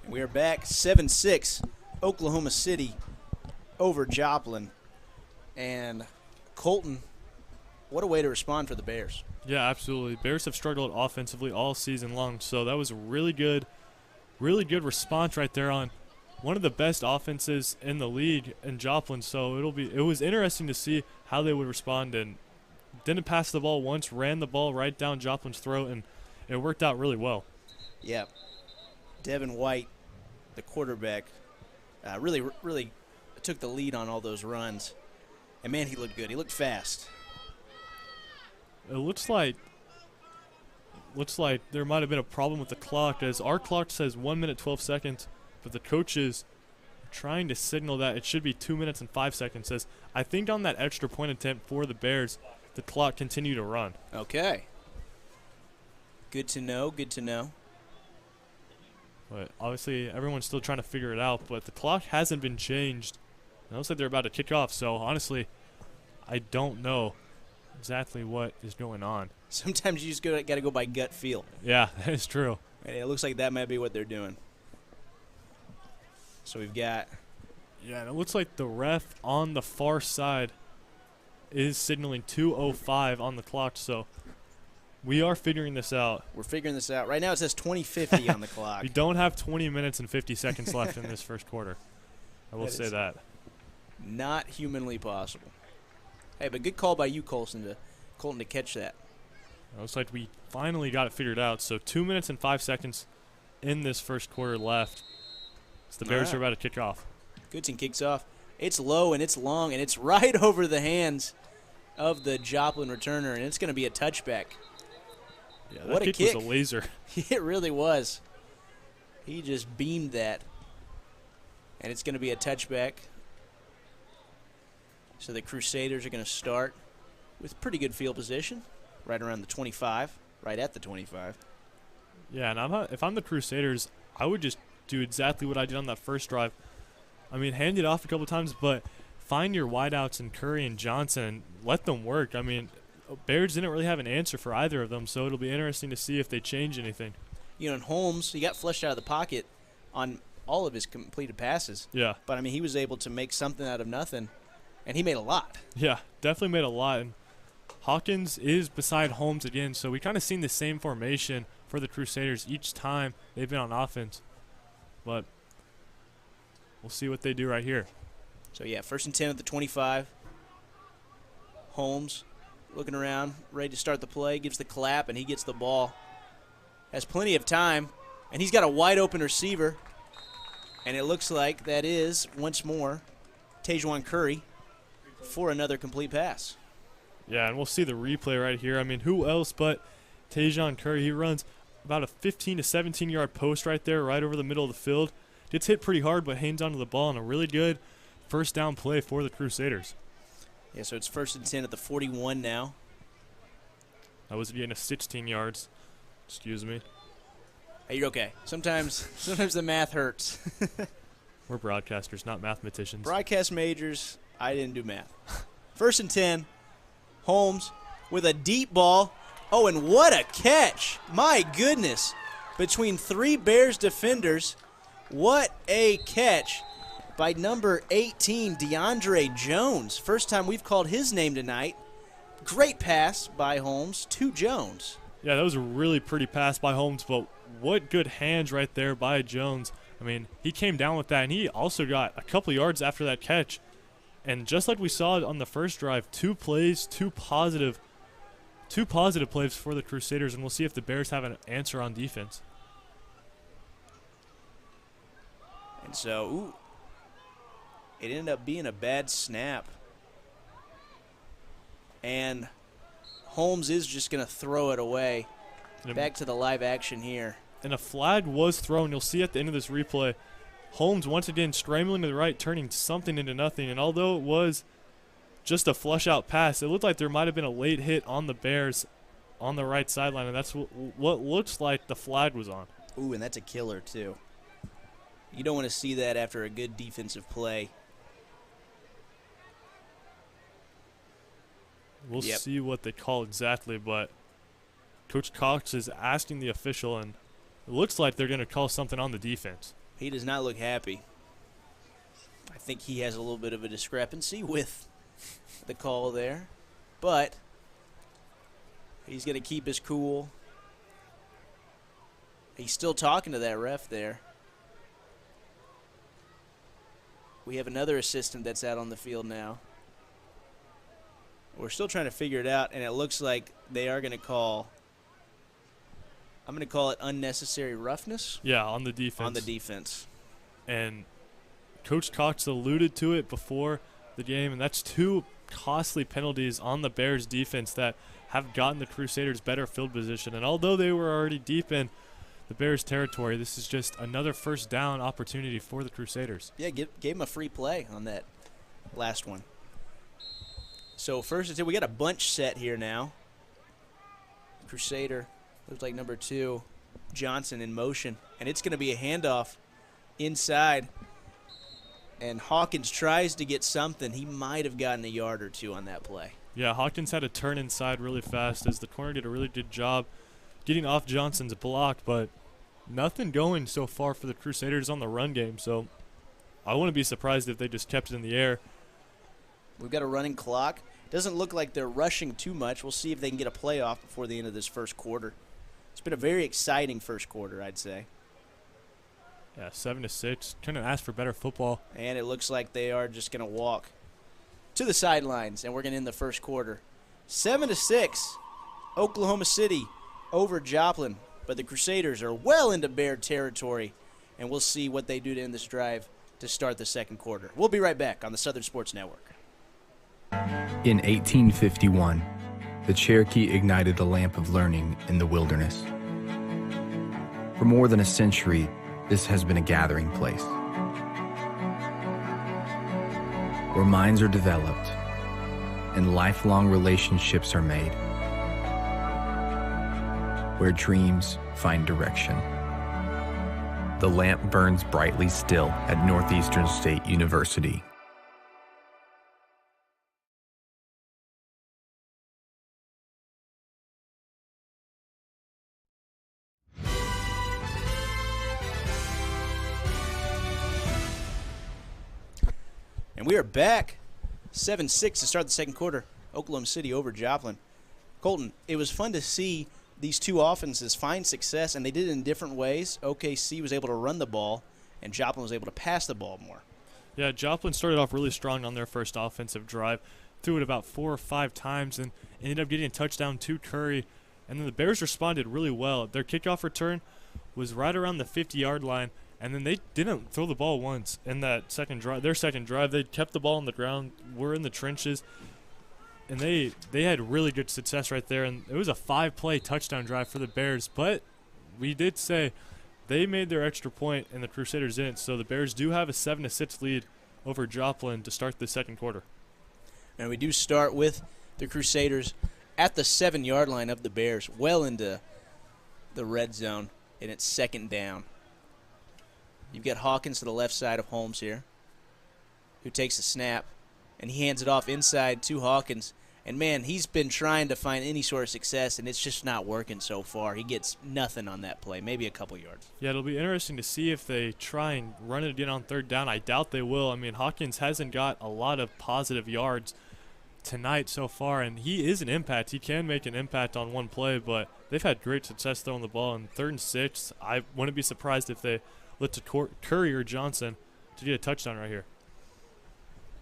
We are back, 7-6, Oklahoma City over Joplin. And Colton, what a way to respond for the Bears. Yeah, absolutely. Bears have struggled offensively all season long, so that was a really good response right there on one of the best offenses in the league in Joplin. So it was interesting to see how they would respond, and didn't pass the ball once, ran the ball right down Joplin's throat, and it worked out really well. Yeah. Devin White, the quarterback, really took the lead on all those runs. And, man, he looked good. He looked fast. It looks like there might have been a problem with the clock, as our clock says 1 minute 12 seconds, but the coaches are trying to signal that it should be 2 minutes and 5 seconds. Says, I think on that extra point attempt for the Bears, the clock continued to run. Okay. Good to know, good to know. But obviously everyone's still trying to figure it out, but the clock hasn't been changed. It looks like they're about to kick off, so honestly, I don't know exactly what is going on. Sometimes you just got to go by gut feel. Yeah, that is true. And it looks like that might be what they're doing. So we've got... Yeah, and it looks like the ref on the far side is signaling 2:05 on the clock, so we are figuring this out. We're figuring this out. Right now it says 20:50 on the clock. We don't have 20 minutes and 50 seconds left in this first quarter. I will say that. Not humanly possible. Hey, but good call by you, Colton, to catch that. It looks like we finally got it figured out. So 2 minutes and 5 seconds in this first quarter left. So the Bears are about to kick off. Goodson kicks off. It's low and it's long, and it's right over the hands of the Joplin returner, and it's going to be a touchback. Yeah, what that a kick was a laser. It really was. He just beamed that. And it's going to be a touchback. So the Crusaders are going to start with pretty good field position, right around the 25, right at the 25. Yeah, and if I'm the Crusaders, I would just do exactly what I did on that first drive. I mean, hand it off a couple times, but find your wideouts in Curry and Johnson and let them work. I mean, Bears didn't really have an answer for either of them, so it'll be interesting to see if they change anything. You know, and Holmes, he got flushed out of the pocket on all of his completed passes. Yeah. But, I mean, he was able to make something out of nothing, and he made a lot. Yeah, definitely made a lot. And Hawkins is beside Holmes again, so we kind of seen the same formation for the Crusaders each time they've been on offense. But we'll see what they do right here. So, yeah, 1st and 10 at the 25. Holmes looking around, ready to start the play, gives the clap, and he gets the ball. Has plenty of time, and he's got a wide-open receiver. And it looks like that is, once more, Tajuan Curry for another complete pass. Yeah, and we'll see the replay right here. I mean, who else but Tajuan Curry? He runs about a 15 to 17-yard post right there, right over the middle of the field. Gets hit pretty hard, but hangs onto the ball, and a really good first down play for the Crusaders. Yeah, so it's 1st and 10 at the 41 now. That was getting a 16 yards. Excuse me. Hey, you're okay. Sometimes the math hurts. We're broadcasters, not mathematicians. Broadcast majors. I didn't do math. 1st and 10. Holmes with a deep ball. Oh, and what a catch. My goodness. Between 3 Bears defenders. What a catch by number 18, DeAndre Jones. First time we've called his name tonight. Great pass by Holmes to Jones. Yeah, that was a really pretty pass by Holmes, but what good hands right there by Jones. I mean, he came down with that, and he also got a couple yards after that catch. And just like we saw on the first drive, 2 plays, two positive plays for the Crusaders, and we'll see if the Bears have an answer on defense. And so, it ended up being a bad snap. And Holmes is just going to throw it away. Back to the live action here. And a flag was thrown. You'll see at the end of this replay, Holmes once again scrambling to the right, turning something into nothing. And although it was just a flush-out pass, it looked like there might have been a late hit on the Bears on the right sideline, and that's what looks like the flag was on. Ooh, and that's a killer, too. You don't want to see that after a good defensive play. We'll see what they call exactly, but Coach Cox is asking the official, and it looks like they're going to call something on the defense. He does not look happy. I think he has a little bit of a discrepancy with the call there, but he's going to keep his cool. He's still talking to that ref there. We have another assistant that's out on the field now. We're still trying to figure it out, and it looks like they are going to call, I'm going to call it unnecessary roughness. Yeah, on the defense. On the defense. And Coach Cox alluded to it before the game, and that's 2 costly penalties on the Bears defense that have gotten the Crusaders better field position. And although they were already deep in the Bears territory, this is just another first down opportunity for the Crusaders. Yeah, gave him a free play on that last one. So 1st and 10, we got a bunch set here now. Crusader looks like number 2, Johnson in motion, and it's going to be a handoff inside. And Hawkins tries to get something. He might have gotten a yard or 2 on that play. Yeah, Hawkins had to turn inside really fast as the corner did a really good job getting off Johnson's block, but nothing going so far for the Crusaders on the run game, so I wouldn't be surprised if they just kept it in the air. We've got a running clock. Doesn't look like they're rushing too much. We'll see if they can get a play off before the end of this first quarter. It's been a very exciting first quarter, I'd say. Yeah, 7-6. Couldn't ask for better football. And it looks like they are just going to walk to the sidelines, and we're going to end the first quarter. 7-6, Oklahoma City over Joplin. But the Crusaders are well into Bear territory, and we'll see what they do to end this drive to start the second quarter. We'll be right back on the Southern Sports Network. In 1851, the Cherokee ignited the lamp of learning in the wilderness. For more than a century, this has been a gathering place where minds are developed and lifelong relationships are made, where dreams find direction. The lamp burns brightly still at Northeastern State University. And we are back. 7-6 to start the second quarter. Oklahoma City over Joplin. Colton, it was fun to see these two offenses find success, and they did it in different ways. OKC was able to run the ball, and Joplin was able to pass the ball more. Yeah, Joplin started off really strong on their first offensive drive, threw it about 4 or 5 times, and ended up getting a touchdown to Curry. And then the Bears responded really well. Their kickoff return was right around the 50-yard line, and then they didn't throw the ball once in that second drive. Their second drive, they kept the ball on the ground, were in the trenches, and they had really good success right there. And it was a 5-play touchdown drive for the Bears, but we did say they made their extra point and the Crusaders didn't. So the Bears do have a 7-6 lead over Joplin to start the second quarter. And we do start with the Crusaders at the 7-yard line of the Bears, well into the red zone, and it's second down. You've got Hawkins to the left side of Holmes here, who takes a snap, and he hands it off inside to Hawkins. And, man, he's been trying to find any sort of success, and it's just not working so far. He gets nothing on that play, maybe a couple yards. Yeah, it'll be interesting to see if they try and run it again on third down. I doubt they will. I mean, Hawkins hasn't got a lot of positive yards tonight so far, and he is an impact. He can make an impact on one play, but they've had great success throwing the ball. In 3rd and 6, I wouldn't be surprised if they look to Curry or Johnson to get a touchdown right here.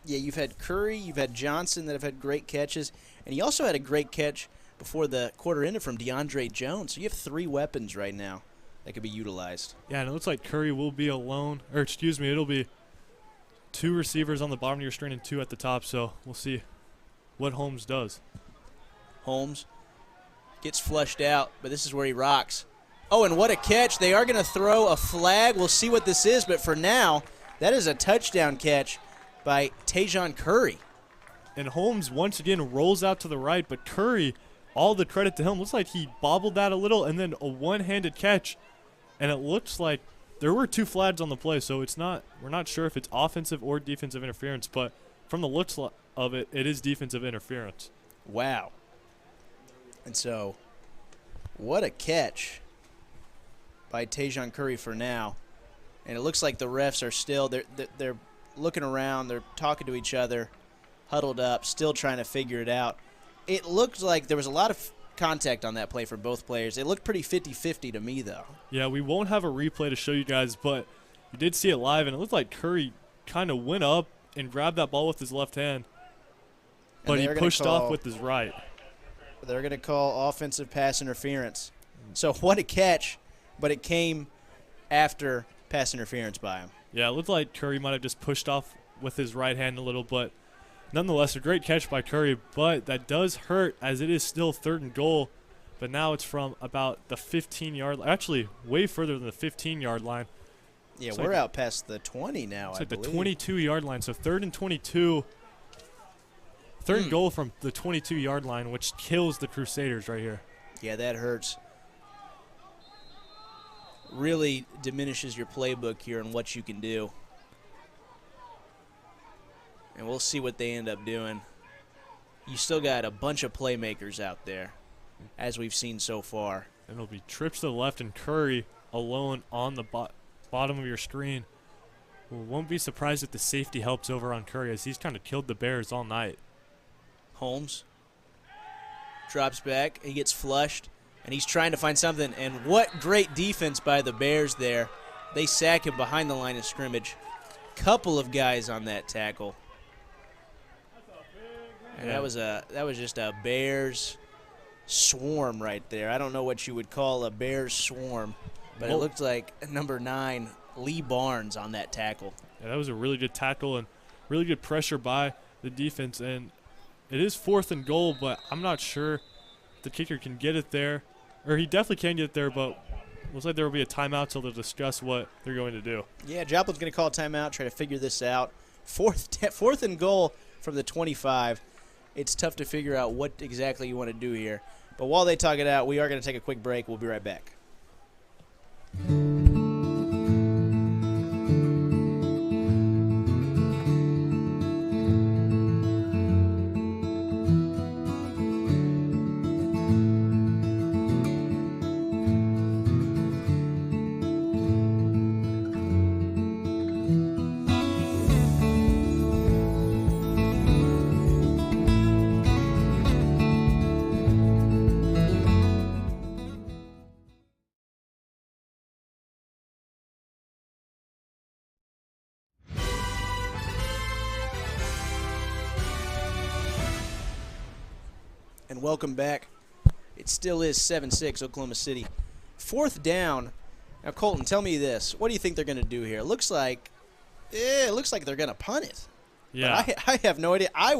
Yeah, you've had Curry, you've had Johnson that have had great catches, and he also had a great catch before the quarter ended from DeAndre Jones. So you have 3 weapons right now that could be utilized. Yeah, and it looks like Curry will be alone, or excuse me, it'll be 2 receivers on the bottom of your string and 2 at the top, so we'll see what Holmes does. Holmes gets flushed out, but this is where he rocks. Oh, and what a catch. They are going to throw a flag. We'll see what this is, but for now, that is a touchdown catch by Tajon Curry. And Holmes once again rolls out to the right, but Curry, all the credit to him, looks like he bobbled that a little and then a one-handed catch. And it looks like there were 2 flags on the play, so we're not sure if it's offensive or defensive interference, but from the looks of it, it is defensive interference. Wow. And so, what a catch by Tajon Curry for now. And it looks like the refs are still, they're looking around, they're talking to each other, huddled up, still trying to figure it out. It looked like there was a lot of contact on that play for both players. It looked pretty 50-50 to me, though. Yeah, we won't have a replay to show you guys, but you did see it live, and it looked like Curry kind of went up and grabbed that ball with his left hand, but he pushed off with his right. They're going to call offensive pass interference. So what a catch, but it came after pass interference by him. Yeah, it looked like Curry might have just pushed off with his right hand a little, but nonetheless, a great catch by Curry. But that does hurt as it is still 3rd and goal, but now it's from about the 15-yard line. Actually, way further than the 15-yard line. Yeah, we're out past the 20 now, I believe. It's like the 22-yard line, so 3rd and 22. 3rd and goal from the 22-yard line, which kills the Crusaders right here. Yeah, that hurts. Really diminishes your playbook here and what you can do. And we'll see what they end up doing. You still got a bunch of playmakers out there, as we've seen so far. And it'll be trips to the left and Curry alone on the bottom of your screen. Well, won't be surprised if the safety helps over on Curry, as he's kind of killed the Bears all night. Holmes drops back. He gets flushed. And he's trying to find something. And what great defense by the Bears there. They sack him behind the line of scrimmage. Couple of guys on that tackle. And that was just a Bears swarm right there. I don't know what you would call a Bears swarm, but it looked like number 9, Lee Barnes, on that tackle. Yeah, that was a really good tackle and really good pressure by the defense. And it is 4th and goal, but I'm not sure the kicker can get it there. Or he definitely can get there, but looks like there will be a timeout so they'll discuss what they're going to do. Yeah, Joplin's going to call a timeout, try to figure this out. 4th and goal from the 25. It's tough to figure out what exactly you want to do here. But while they talk it out, we are going to take a quick break. We'll be right back. and welcome back. It still is 7-6 Oklahoma City. 4th down. Now, Colton, tell me this. What do you think they're going to do here? It looks like they're going to punt it. Yeah. But I have no idea. I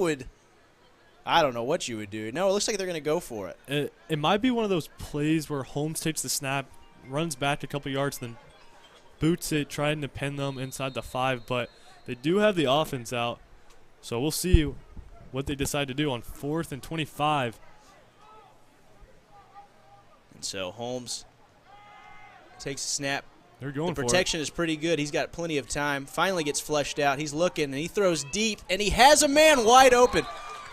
don't know what you would do. No, it looks like they're going to go for it. It might be one of those plays where Holmes takes the snap, runs back a couple yards, then boots it, trying to pin them inside the 5. But they do have the offense out. So we'll see what they decide to do on 4th and 25. And so Holmes takes a snap. They're going for it. The protection is pretty good. He's got plenty of time. Finally gets flushed out. He's looking, and he throws deep, and he has a man wide open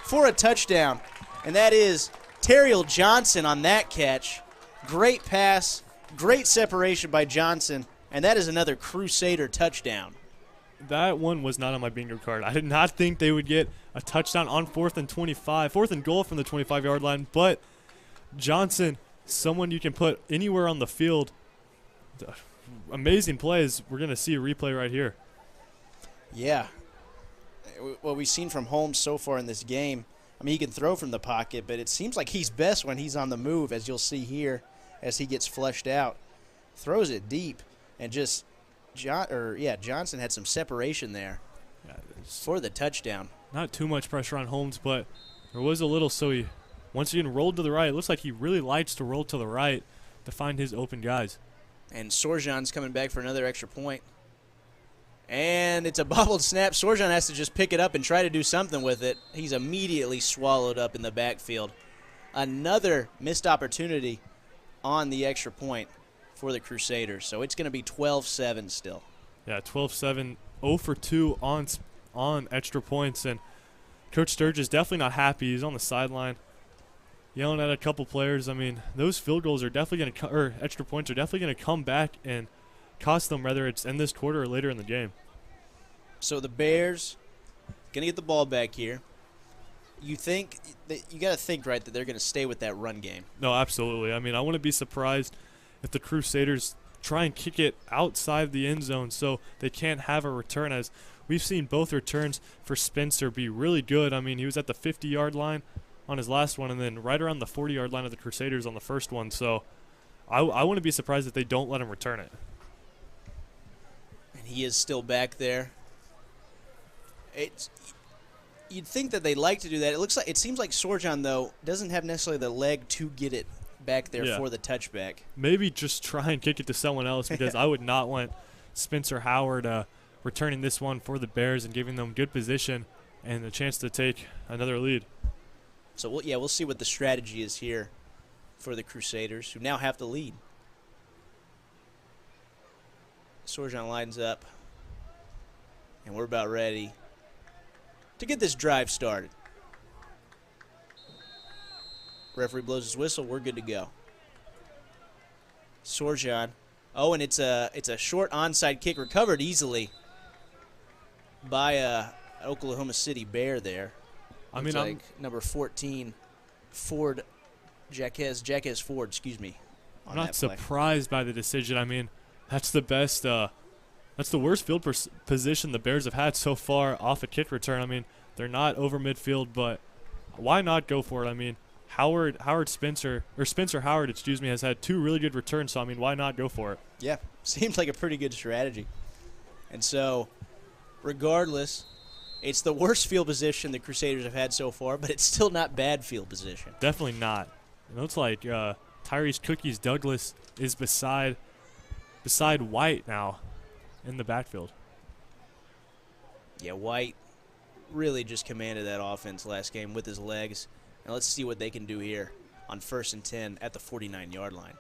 for a touchdown. And that is Terriel Johnson on that catch. Great pass, great separation by Johnson, and that is another Crusader touchdown. That one was not on my bingo card. I did not think they would get a touchdown on 4th and 25, 4th and goal from the 25-yard line. But Johnson, someone you can put anywhere on the field. Amazing plays. We're going to see a replay right here. Yeah. What we've seen from Holmes so far in this game, I mean, he can throw from the pocket, but it seems like he's best when he's on the move, as you'll see here as he gets flushed out. Throws it deep and just Johnson had some separation there for the touchdown. Not too much pressure on Holmes, but there was a little. So once he rolled to the right, it looks like he really likes to roll to the right to find his open guys. And Sorjan's coming back for another extra point. And it's a bobbled snap. Sorjan has to just pick it up and try to do something with it. He's immediately swallowed up in the backfield. Another missed opportunity on the extra point for the Crusaders. So it's going to be 12-7 still. Yeah, 12-7, 0 for 2 on extra points. And Coach Sturge is definitely not happy. He's on the sideline yelling at a couple players. I mean, those field goals are definitely going to or extra points are definitely going to come back and cost them, whether it's in this quarter or later in the game. So the Bears going to get the ball back here. You think that you got to think, right, that they're going to stay with that run game? No, absolutely. I mean, I wouldn't be surprised if the Crusaders try and kick it outside the end zone so they can't have a return, as we've seen both returns for Spencer be really good. I mean, he was at the 50-yard line on his last one and then right around the 40-yard line of the Crusaders on the first one. So I wouldn't be surprised if they don't let him return it. And he is still back there. You'd think that they like to do that. It seems like Sorjan, though, doesn't have necessarily the leg to get it back there for the touchback. Maybe just try and kick it to someone else, because I would not want Spencer Howard returning this one for the Bears and giving them good position and the chance to take another lead. So, we'll see what the strategy is here for the Crusaders, who now have the lead. Sorjan lines up, and we're about ready to get this drive started. Referee blows his whistle. We're good to go. Sorjan. Oh, and it's a short onside kick, recovered easily by Oklahoma City Bear there. I mean, like number 14, Ford, Jaquez Ford, excuse me. I'm not surprised by the decision. I mean, that's the best. That's the worst field position the Bears have had so far off a kick return. I mean, they're not over midfield, but why not go for it? I mean, Spencer Howard, has had 2 really good returns. So I mean, why not go for it? Yeah, seems like a pretty good strategy. And so, regardless, it's the worst field position the Crusaders have had so far, but it's still not bad field position. Definitely not. It looks like Tyrese Cookies Douglas is beside White now in the backfield. Yeah, White really just commanded that offense last game with his legs. Now let's see what they can do here on 1st and 10 at the 49-yard line.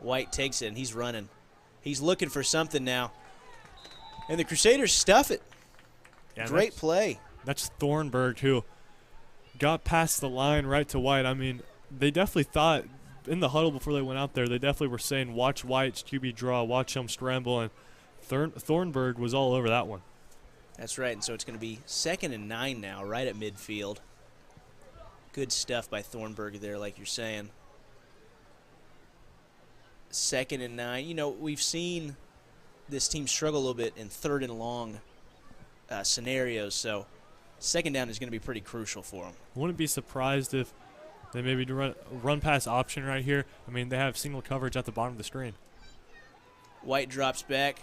White takes it, and he's running. He's looking for something now. And the Crusaders stuff it. Yeah, great play. That's Thornburg, who got past the line right to White. I mean, they definitely thought in the huddle before they went out there, they definitely were saying, watch White's QB draw, watch him scramble, and Thornburg was all over that one. That's right, and so it's going to be 2nd and 9 now, right at midfield. Good stuff by Thornburg there, like you're saying. 2nd and 9. You know, we've seen this team struggle a little bit in 3rd and long scenarios, so 2nd down is going to be pretty crucial for them. I wouldn't be surprised if They maybe do run pass option right here. I mean, they have single coverage at the bottom of the screen. White drops back,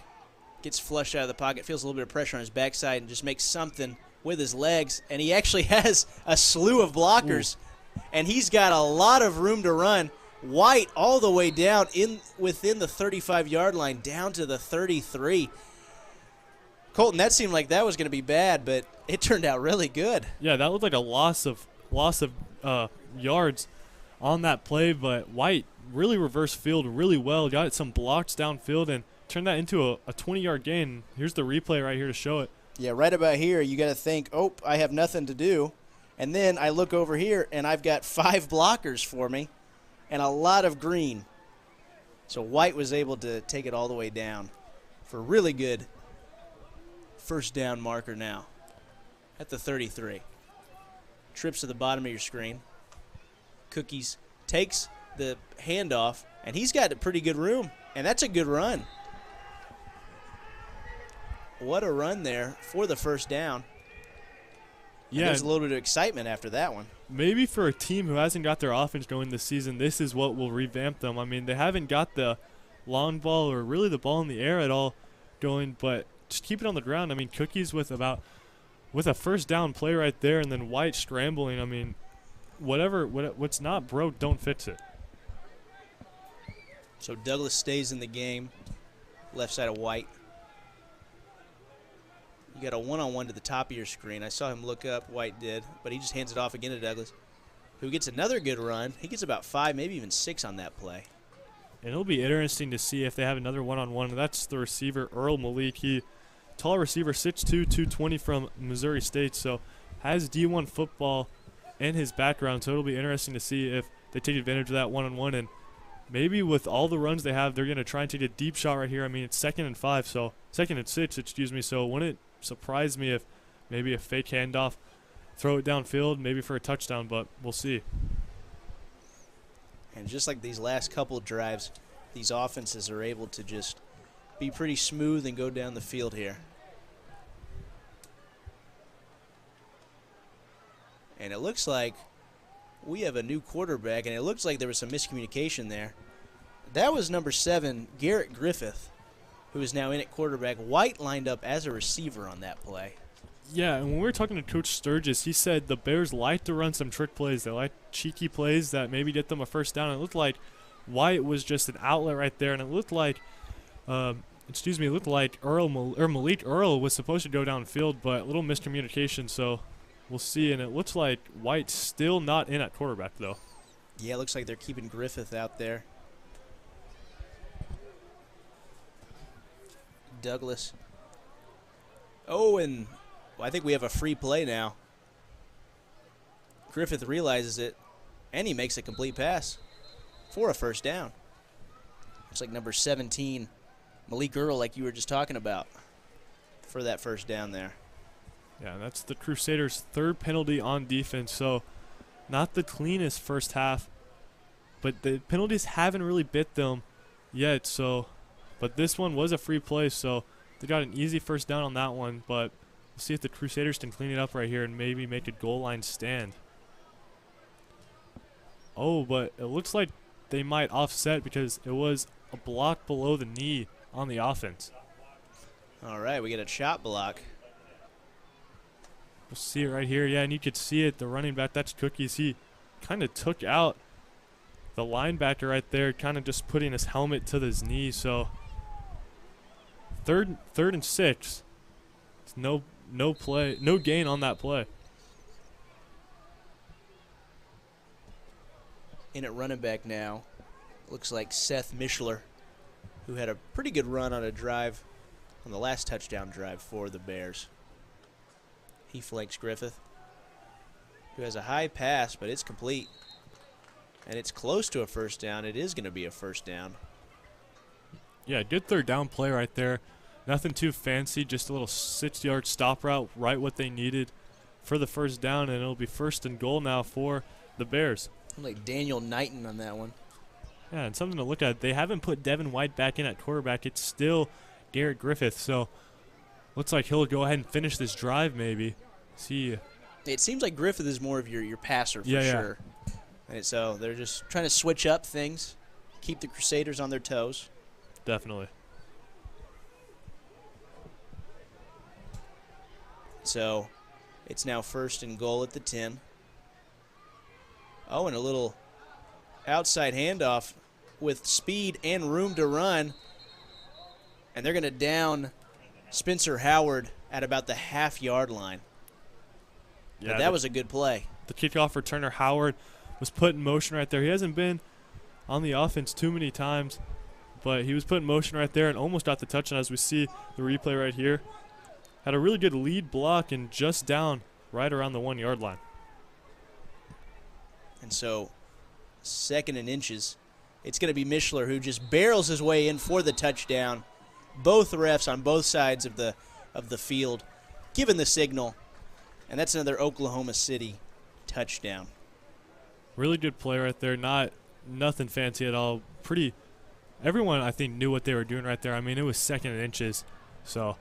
gets flushed out of the pocket, feels a little bit of pressure on his backside, and just makes something with his legs. And he actually has a slew of blockers, and he's got a lot of room to run. White all the way down within the 35-yard line, down to the 33. Colton, that seemed like that was going to be bad, but it turned out really good. Yeah, that looked like a loss of yards on that play, but White really reversed field really well, got some blocks downfield, and turned that into a 20-yard gain. Here's the replay right here to show it. Yeah, right about here, you got to think, oh, I have nothing to do. And then I look over here, and I've got 5 blockers for me and a lot of green. So White was able to take it all the way down for a really good first down marker now at the 33. Trips to the bottom of your screen. Cookies takes the handoff, and he's got a pretty good room, and that's a good run. What a run there for the first down. Yeah, there's a little bit of excitement after that one. Maybe for a team who hasn't got their offense going this season, this is what will revamp them. I mean, they haven't got the long ball or really the ball in the air at all going, but just keep it on the ground. I mean, Cookies with a first down play right there, and then White scrambling. I mean, what's not broke, don't fix it. So Douglas stays in the game, left side of White. You got a one-on-one to the top of your screen. I saw him look up, White did, but he just hands it off again to Douglas, who gets another good run. He gets about 5, maybe even 6 on that play. And it'll be interesting to see if they have another one-on-one. That's the receiver, Earl Malik. Tall receiver, 6'2", 220 from Missouri State, so has D1 football in his background. So it'll be interesting to see if they take advantage of that one-on-one. And maybe with all the runs they have, they're going to try and take a deep shot right here. I mean, it's 2nd and 6, excuse me. So wouldn't it surprise me if maybe a fake handoff, throw it downfield, maybe for a touchdown, but we'll see. And just like these last couple of drives, these offenses are able to just be pretty smooth and go down the field here. And it looks like we have a new quarterback, and it looks like there was some miscommunication there. That was number 7, Garrett Griffith, who is now in at quarterback. White lined up as a receiver on that play. Yeah, and when we were talking to Coach Sturgis, he said the Bears like to run some trick plays. They like cheeky plays that maybe get them a first down. And it looked like White was just an outlet right there, and it looked like Malik Earl was supposed to go downfield, but a little miscommunication, so we'll see. And it looks like White's still not in at quarterback, though. Yeah, it looks like they're keeping Griffith out there. Douglas. Oh, and I think we have a free play now. Griffith realizes it, and he makes a complete pass for a first down. Looks like number 17, Malik Earl, like you were just talking about, for that first down there. Yeah, that's the Crusaders' 3rd penalty on defense, so not the cleanest first half, but the penalties haven't really bit them yet, so but this one was a free play, so they got an easy first down on that one, but we'll see if the Crusaders can clean it up right here and maybe make a goal line stand. Oh, but it looks like they might offset because it was a block below the knee on the offense. All right, we get a chop block. We'll see it right here. Yeah, and you could see it. The running back, that's Cookies. He kind of took out the linebacker right there, kind of just putting his helmet to his knee. So third and 6. It's no gain on that play. In at running back now, looks like Seth Mishler, who had a pretty good run on a drive, on the last touchdown drive for the Bears. He flanks Griffith, who has a high pass, but it's complete. And it's close to a first down. It is going to be a first down. Yeah, good third down play right there. Nothing too fancy, just a little 6-yard stop route, right what they needed for the first down, and it'll be 1st and goal now for the Bears. Like Daniel Knighton on that one. Yeah, and something to look at. They haven't put Devin White back in at quarterback. It's still Garrett Griffith, so looks like he'll go ahead and finish this drive maybe. See. It seems like Griffith is more of your passer for sure. And so they're just trying to switch up things, keep the Crusaders on their toes. Definitely. So it's now 1st and goal at the 10. Oh, and a little outside handoff with speed and room to run. And they're going to down Spencer Howard at about the half-yard line. Yeah, but that was a good play. The kickoff returner Howard was put in motion right there. He hasn't been on the offense too many times, but he was put in motion right there and almost got the touchdown, as we see the replay right here. Had a really good lead block and just down right around the 1-yard line. And so 2nd and inches. It's going to be Mishler who just barrels his way in for the touchdown. Both refs on both sides of the field giving the signal. And that's another Oklahoma City touchdown. Really good play right there. Nothing fancy at all. Everyone, I think, knew what they were doing right there. I mean, it was 2nd and inches. So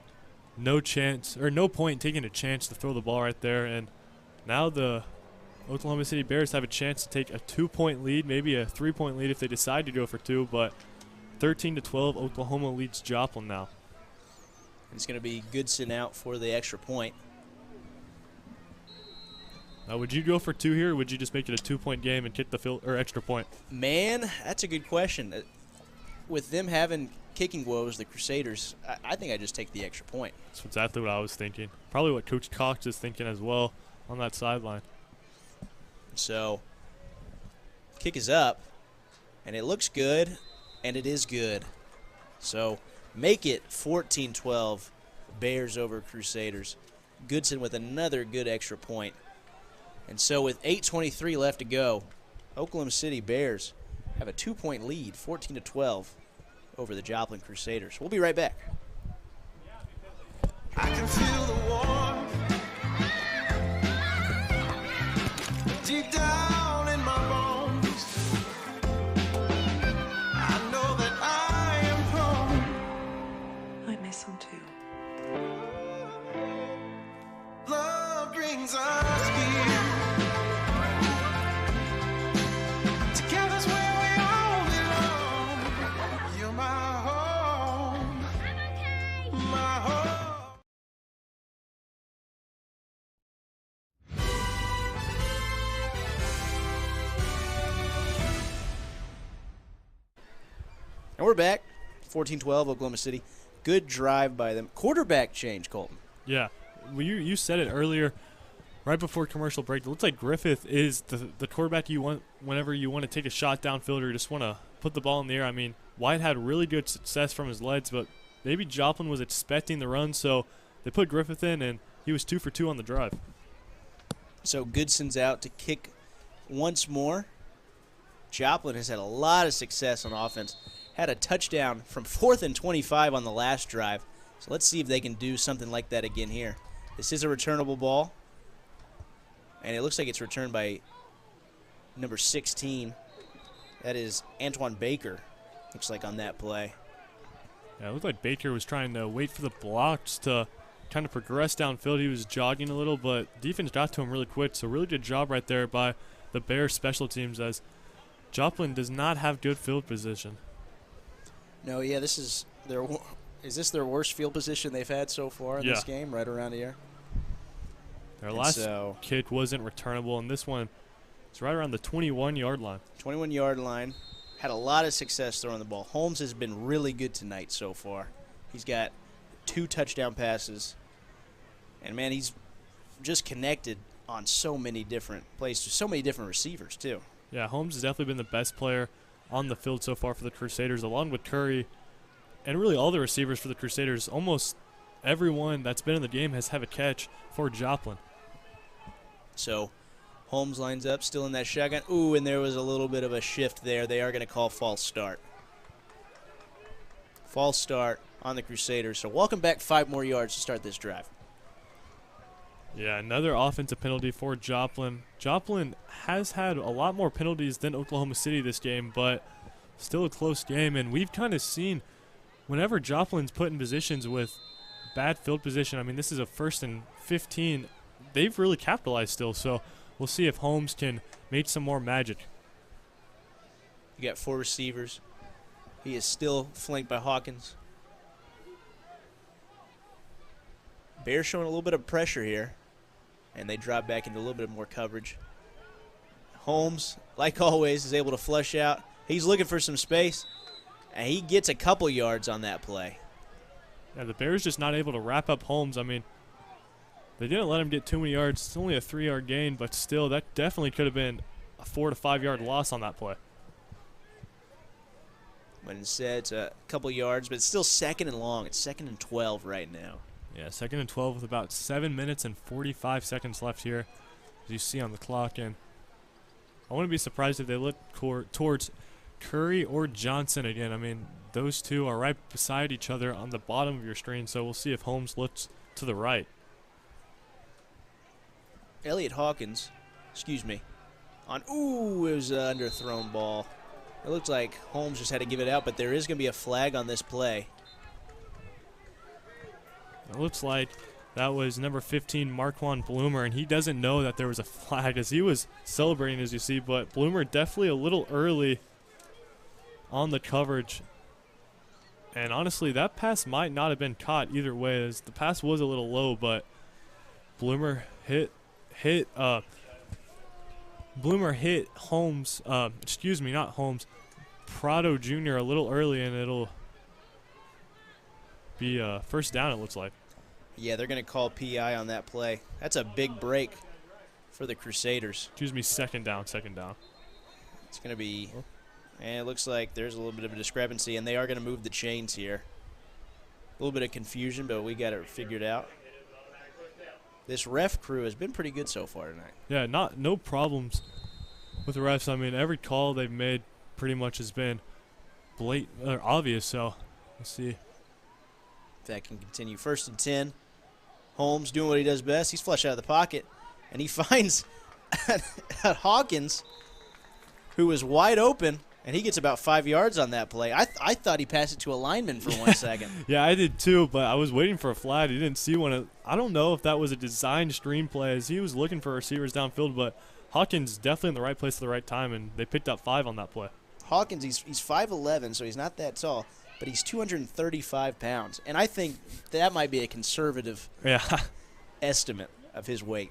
no point taking a chance to throw the ball right there. And now the Oklahoma City Bears have a chance to take a 2-point lead, maybe a 3-point lead if they decide to go for 2. But 13-12, Oklahoma leads Joplin now. It's going to be Goodson out for the extra point. Now, would you go for 2 here, or would you just make it a 2-point game and kick the extra point? Man, that's a good question. With them having kicking woes, the Crusaders, I think I just take the extra point. That's exactly what I was thinking. Probably what Coach Cox is thinking as well on that sideline. So, kick is up, and it looks good, and it is good. So, make it 14-12, Bears over Crusaders. Goodson with another good extra point. And so with 8:23 left to go, Oklahoma City Bears have a 2-point lead, 14-12, over the Joplin Crusaders. We'll be right back. I can feel the warmth deep down in my bones. I know that I am home. I miss him too. Love brings us here. Together's where we all belong. You're my home. My home. And we're back. 14-12, Oklahoma City. Good drive by them. Quarterback change, Colton. Yeah. Well, you said it earlier, right before commercial break. It looks like Griffith is the quarterback you want whenever you want to take a shot downfield or you just want to put the ball in the air. I mean, White had really good success from his legs, but maybe Joplin was expecting the run, so they put Griffith in, and he was 2 for 2 on the drive. So Goodson's out to kick once more. Joplin has had a lot of success on offense. Had a touchdown from 4th and 25 on the last drive. So let's see if they can do something like that again here. This is a returnable ball. And it looks like it's returned by number 16. That is Antoine Baker, looks like, on that play. Yeah, it looked like Baker was trying to wait for the blocks to kind of progress downfield. He was jogging a little, but defense got to him really quick. So really good job right there by the Bears special teams, as Joplin does not have good field position. No, yeah, this is this their worst field position they've had so far in this game, right around here? Their last kick wasn't returnable, and this one is right around the 21-yard line. 21-yard line. Had a lot of success throwing the ball. Holmes has been really good tonight so far. He's got 2 touchdown passes. And, man, he's just connected on so many different plays to so many different receivers, too. Yeah, Holmes has definitely been the best player on the field so far for the Crusaders, along with Curry and really all the receivers for the Crusaders. Almost everyone that's been in the game has had a catch for Joplin. So Holmes lines up, still in that shotgun. Ooh, and there was a little bit of a shift there. They are going to call false start. False start on the Crusaders. So welcome back 5 more yards to start this drive. Yeah, another offensive penalty for Joplin. Joplin has had a lot more penalties than Oklahoma City this game, but still a close game. And we've kind of seen whenever Joplin's put in positions with bad field position, I mean, this is a 1st and 15. They've really capitalized still, so we'll see if Holmes can make some more magic. You got 4 receivers. He is still flanked by Hawkins. Bears showing a little bit of pressure here, and they drop back into a little bit more coverage. Holmes, like always, is able to flush out. He's looking for some space, and he gets a couple yards on that play. Yeah, the Bears just not able to wrap up Holmes. I mean, they didn't let him get too many yards. It's only a 3-yard gain, but still, that definitely could have been a 4 to 5 yard loss on that play. But instead, it's a couple yards, but it's still 2nd and long. It's 2nd and 12 right now. Yeah, 2nd and 12 with about 7 minutes and 45 seconds left here, as you see on the clock. And I wouldn't be surprised if they look towards Curry or Johnson again. I mean, those two are right beside each other on the bottom of your screen, so we'll see if Holmes looks to the right. Elliott Hawkins, excuse me, it was an underthrown ball. It looks like Holmes just had to give it out, but there is going to be a flag on this play. It looks like that was number 15, Marquand Bloomer, and he doesn't know that there was a flag as he was celebrating, as you see, but Bloomer definitely a little early on the coverage. And honestly, that pass might not have been caught either way, as the pass was a little low, but Bloomer hit Holmes, not Holmes, Prado Jr. a little early, and it'll be first down, it looks like. Yeah, they're going to call PI on that play. That's a big break for the Crusaders. Excuse me, second down. It's going to be, and it looks like there's a little bit of a discrepancy, and they are going to move the chains here. A little bit of confusion, but we got it figured out. This ref crew has been pretty good so far tonight. Yeah, no problems with the refs. I mean, every call they've made pretty much has been blatant or obvious, so let's see if that can continue. 1st and 10. Holmes doing what he does best. He's flushed out of the pocket, and he finds Hawkins, who is wide open, and he gets about 5 yards on that play. I thought he passed it to a lineman for 1 second. Yeah, I did too, but I was waiting for a flag. He didn't see one. I don't know if that was a designed stream play as he was looking for receivers downfield, but Hawkins definitely in the right place at the right time, and they picked up 5 on that play. Hawkins, he's 5'11", so he's not that tall, but he's 235 pounds, and I think that might be a conservative estimate of his weight.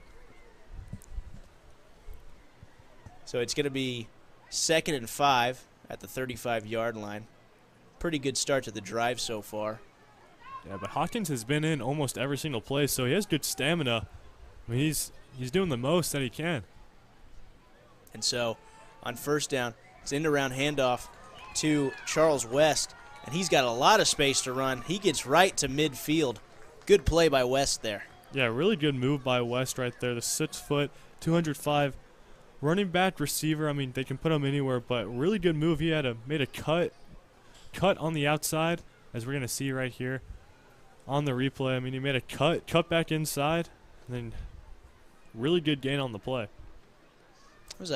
So it's going to be 2nd and 5 at the 35-yard line. Pretty good start to the drive so far. Yeah, but Hawkins has been in almost every single play, so he has good stamina. I mean, he's doing the most that he can. And so on 1st down, it's end around handoff to Charles West, and he's got a lot of space to run. He gets right to midfield. Good play by West there. Yeah, really good move by West right there. The 6', 205 running back receiver. I mean, they can put him anywhere, but really good move. He made a cut on the outside, as we're going to see right here on the replay. I mean, he made a cut back inside, and then really good gain on the play. It was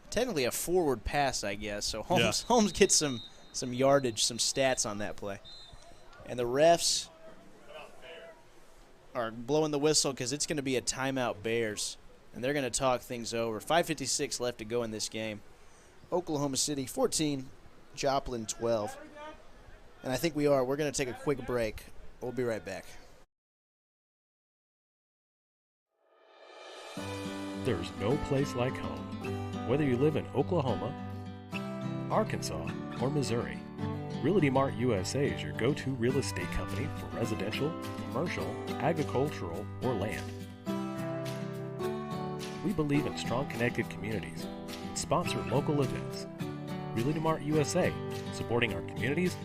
technically a forward pass, I guess. So Holmes gets some yardage, some stats on that play. And the refs are blowing the whistle because it's going to be a timeout Bears. And they're going to talk things over. 5:56 left to go in this game. Oklahoma City 14, Joplin 12. And I think we're going to take a quick break. We'll be right back. There's no place like home. Whether you live in Oklahoma, Arkansas, or Missouri, Realty Mart USA is your go-to real estate company for residential, commercial, agricultural, or land. We believe in strong connected communities and sponsor local events. Realty Mart USA, supporting our communities,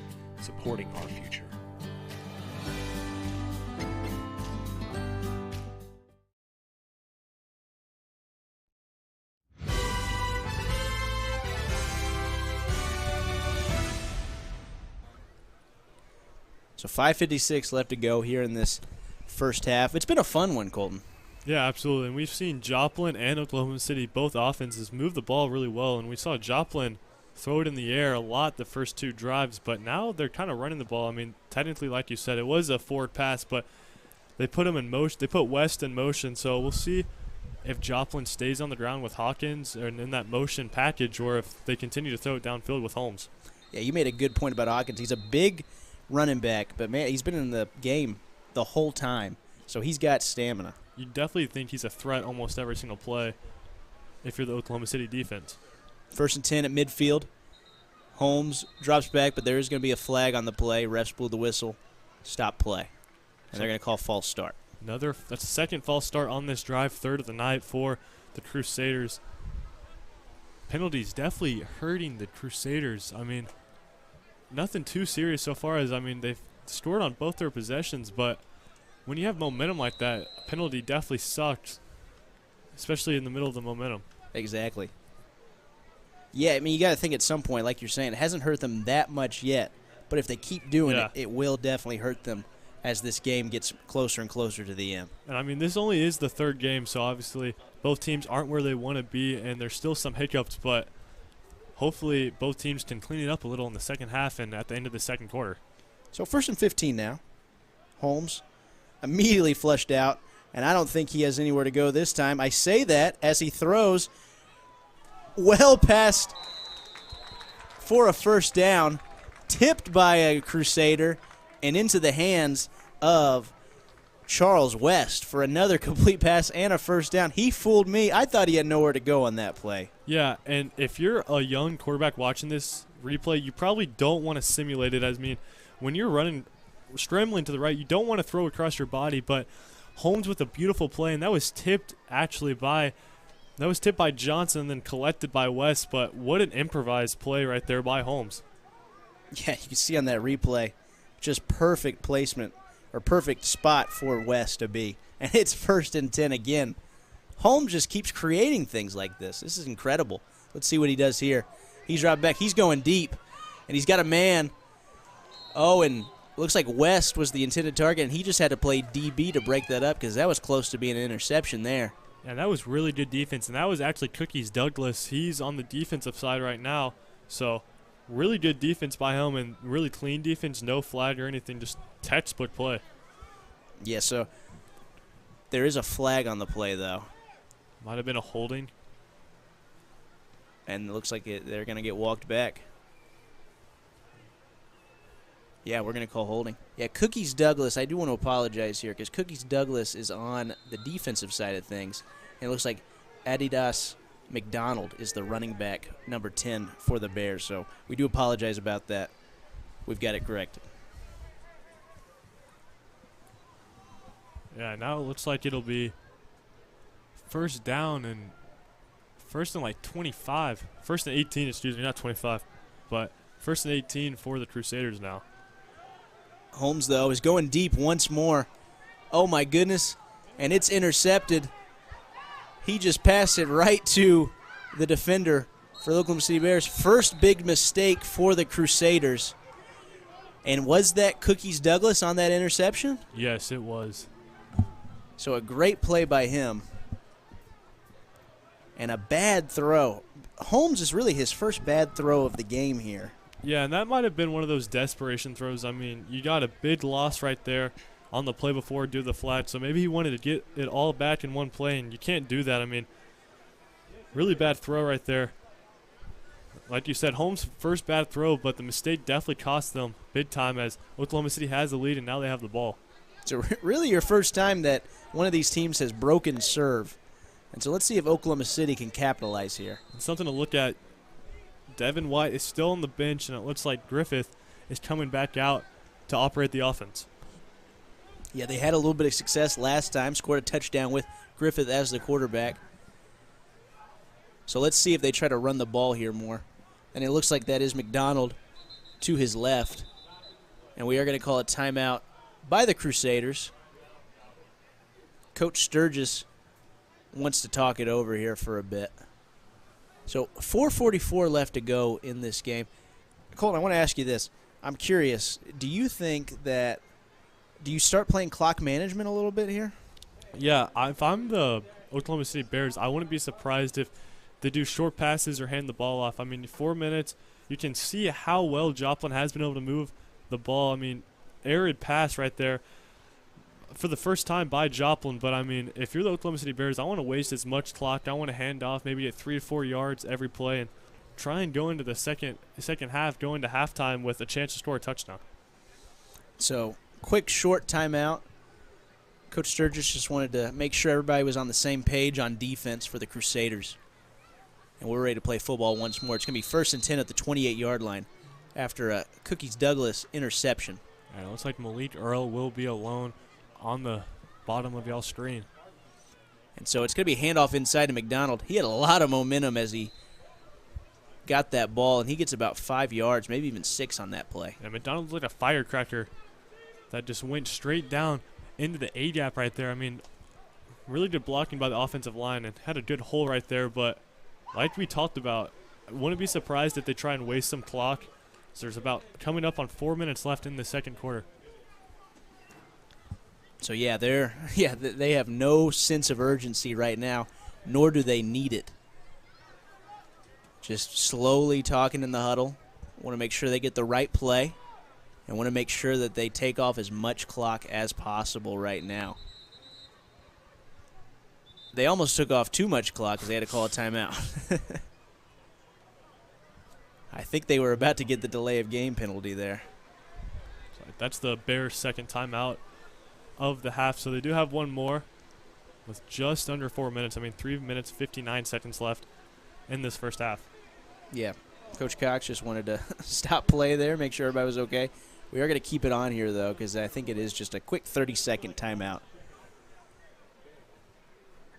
supporting our future. So 5:56 left to go here in this first half. It's been a fun one, Colton. Yeah, absolutely. And we've seen Joplin and Oklahoma City, both offenses, move the ball really well. And we saw Joplin throw it in the air a lot the first 2 drives, but now they're kind of running the ball. I mean, technically, like you said, it was a forward pass, but they put him in motion. They put West in motion, so we'll see if Joplin stays on the ground with Hawkins and in that motion package, or if they continue to throw it downfield with Holmes. Yeah, you made a good point about Hawkins. He's a big running back, but, man, he's been in the game the whole time, so he's got stamina. You definitely think he's a threat almost every single play if you're the Oklahoma City defense. 1st and 10 at midfield. Holmes drops back, but there is going to be a flag on the play. Refs blew the whistle. Stop play. And they're going to call false start. That's the second false start on this drive, 3rd of the night for the Crusaders. Penalties definitely hurting the Crusaders. I mean, nothing too serious so far as, I mean, they've scored on both their possessions, but when you have momentum like that, a penalty definitely sucks, especially in the middle of the momentum. Exactly. Yeah, I mean, you got to think at some point, like you're saying, it hasn't hurt them that much yet, but if they keep doing it, it will definitely hurt them as this game gets closer and closer to the end. And, I mean, this only is the 3rd game, so obviously both teams aren't where they want to be, and there's still some hiccups, but hopefully both teams can clean it up a little in the second half and at the end of the 2nd quarter. So 1st and 15 now. Holmes immediately flushed out, and I don't think he has anywhere to go this time. I say that as he throws well past for a first down, tipped by a Crusader, and into the hands of Charles West for another complete pass and a first down. He fooled me. I thought he had nowhere to go on that play. Yeah, and if you're a young quarterback watching this replay, you probably don't want to simulate it. When you're running, scrambling to the right, you don't want to throw across your body, but Holmes with a beautiful play, and that was tipped by Johnson and then collected by West, but what an improvised play right there by Holmes. Yeah, you can see on that replay, just perfect placement or perfect spot for West to be. And it's 1st and 10 again. Holmes just keeps creating things like this. This is incredible. Let's see what he does here. He's dropped back. He's going deep, and he's got a man. Oh, and looks like West was the intended target, and he just had to play DB to break that up because that was close to being an interception there. Yeah, that was really good defense, and that was actually Cookies Douglas. He's on the defensive side right now, so really good defense by him and really clean defense, no flag or anything, just textbook play. Yeah, so there is a flag on the play, though. Might have been a holding. And it looks like they're going to get walked back. Yeah, we're going to call holding. Yeah, Cookies Douglas, I do want to apologize here because Cookies Douglas is on the defensive side of things. And it looks like Adidas McDonald is the running back, number 10 for the Bears. So we do apologize about that. We've got it corrected. Yeah, now it looks like it'll be first down and first and like 25. First and 18, excuse me, not 25. But first and 18 for the Crusaders now. Holmes, though, is going deep once more. Oh, my goodness. And it's intercepted. He just passed it right to the defender for the Oklahoma City Bears. First big mistake for the Crusaders. And was that Cookies Douglas on that interception? Yes, it was. So a great play by him. And a bad throw. Holmes is really his first bad throw of the game here. Yeah, and that might have been one of those desperation throws. I mean, you got a big loss right there on the play before due to the flat, so maybe he wanted to get it all back in one play, and you can't do that. I mean, really bad throw right there. Like you said, Holmes' first bad throw, but the mistake definitely cost them big time as Oklahoma City has the lead, and now they have the ball. So really your first time that one of these teams has broken serve. And so let's see if Oklahoma City can capitalize here. It's something to look at. Devin White is still on the bench, and it looks like Griffith is coming back out to operate the offense. Yeah, they had a little bit of success last time, scored a touchdown with Griffith as the quarterback. So let's see if they try to run the ball here more. And it looks like that is McDonald to his left. And we are going to call a timeout by the Crusaders. Coach Sturgis wants to talk it over here for a bit. So 4:44 left to go in this game. Colton, I want to ask you this. I'm curious. Do you think that – do you start playing clock management a little bit here? Yeah, if I'm the Oklahoma City Bears, I wouldn't be surprised if they do short passes or hand the ball off. I mean, 4 minutes, you can see how well Joplin has been able to move the ball. I mean, arid pass right there. for the first time by Joplin, but I mean, if you're the Oklahoma City Bears, I want to waste as much clock. I want to hand off, maybe get 3 to 4 yards every play, and try and go into the second half, go into halftime with a chance to score a touchdown. So, quick short timeout. Coach Sturgis just wanted to make sure everybody was on the same page on defense for the Crusaders. And we're ready to play football once more. It's going to be 1st and 10 at the 28-yard line after a Cookies Douglas interception. And it looks like Malik Earl will be alone on the bottom of y'all's screen. And so it's going to be handoff inside to McDonald. He had a lot of momentum as he got that ball, and he gets about 5 yards, maybe even 6 on that play. Yeah, McDonald's like a firecracker that just went straight down into the A-gap right there. I mean, really good blocking by the offensive line and had a good hole right there, but like we talked about, I wouldn't be surprised if they try and waste some clock. So there's about coming up on 4 minutes left in the second quarter. So yeah, they have no sense of urgency right now, nor do they need it. Just slowly talking in the huddle. Want to make sure they get the right play, and want to make sure that they take off as much clock as possible right now. They almost took off too much clock because they had to call a timeout. I think they were about to get the delay of game penalty there. That's the Bears' second timeout of the half, so they do have one more with just under 4 minutes. I mean, 3 minutes, 59 seconds left in this first half. Yeah, Coach Cox just wanted to stop play there, make sure everybody was okay. We are going to keep it on here, though, because I think it is just a quick 30-second timeout.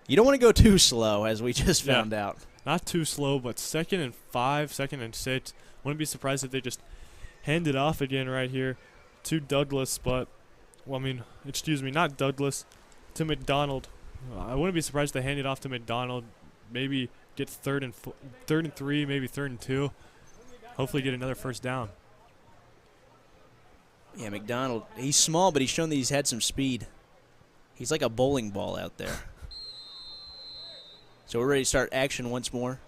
You don't want to go too slow, as we just found out. Not too slow, but 2nd and 5, 2nd and 6. Wouldn't be surprised if they just hand it off again right here to Douglas, but, well, I mean, excuse me, not Douglas, to McDonald. I wouldn't be surprised if they hand it off to McDonald, maybe get 3rd and 3, maybe 3rd and 2. Hopefully get another first down. Yeah, McDonald, he's small, but he's shown that he's had some speed. He's like a bowling ball out there. So we're ready to start action once more.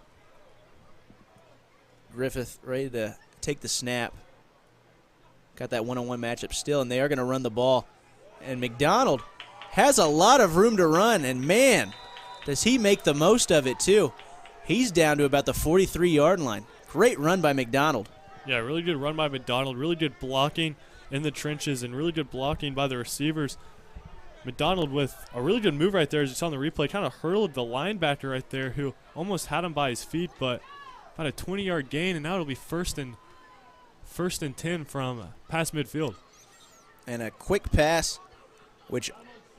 Griffith ready to take the snap. Got that one-on-one matchup still, and they are going to run the ball. And McDonald has a lot of room to run, and man, does he make the most of it too. He's down to about the 43-yard line. Great run by McDonald. Yeah, really good run by McDonald. Really good blocking in the trenches and really good blocking by the receivers. McDonald with a really good move right there, as you saw in the replay, kind of hurled the linebacker right there who almost had him by his feet, but about a 20-yard gain, and now it'll be first and 10 from past midfield. And a quick pass, which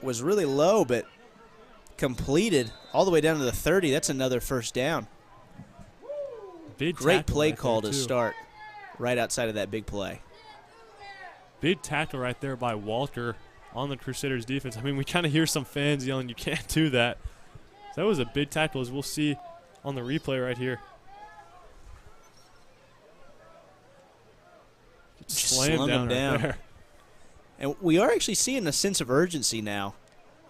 was really low, but completed all the way down to the 30. That's another first down. Great play call to start right outside of that big play. Big tackle right there by Walker on the Crusaders defense. I mean, we kind of hear some fans yelling, you can't do that. So that was a big tackle, as we'll see on the replay right here. Slammed him down. Right there. And we are actually seeing a sense of urgency now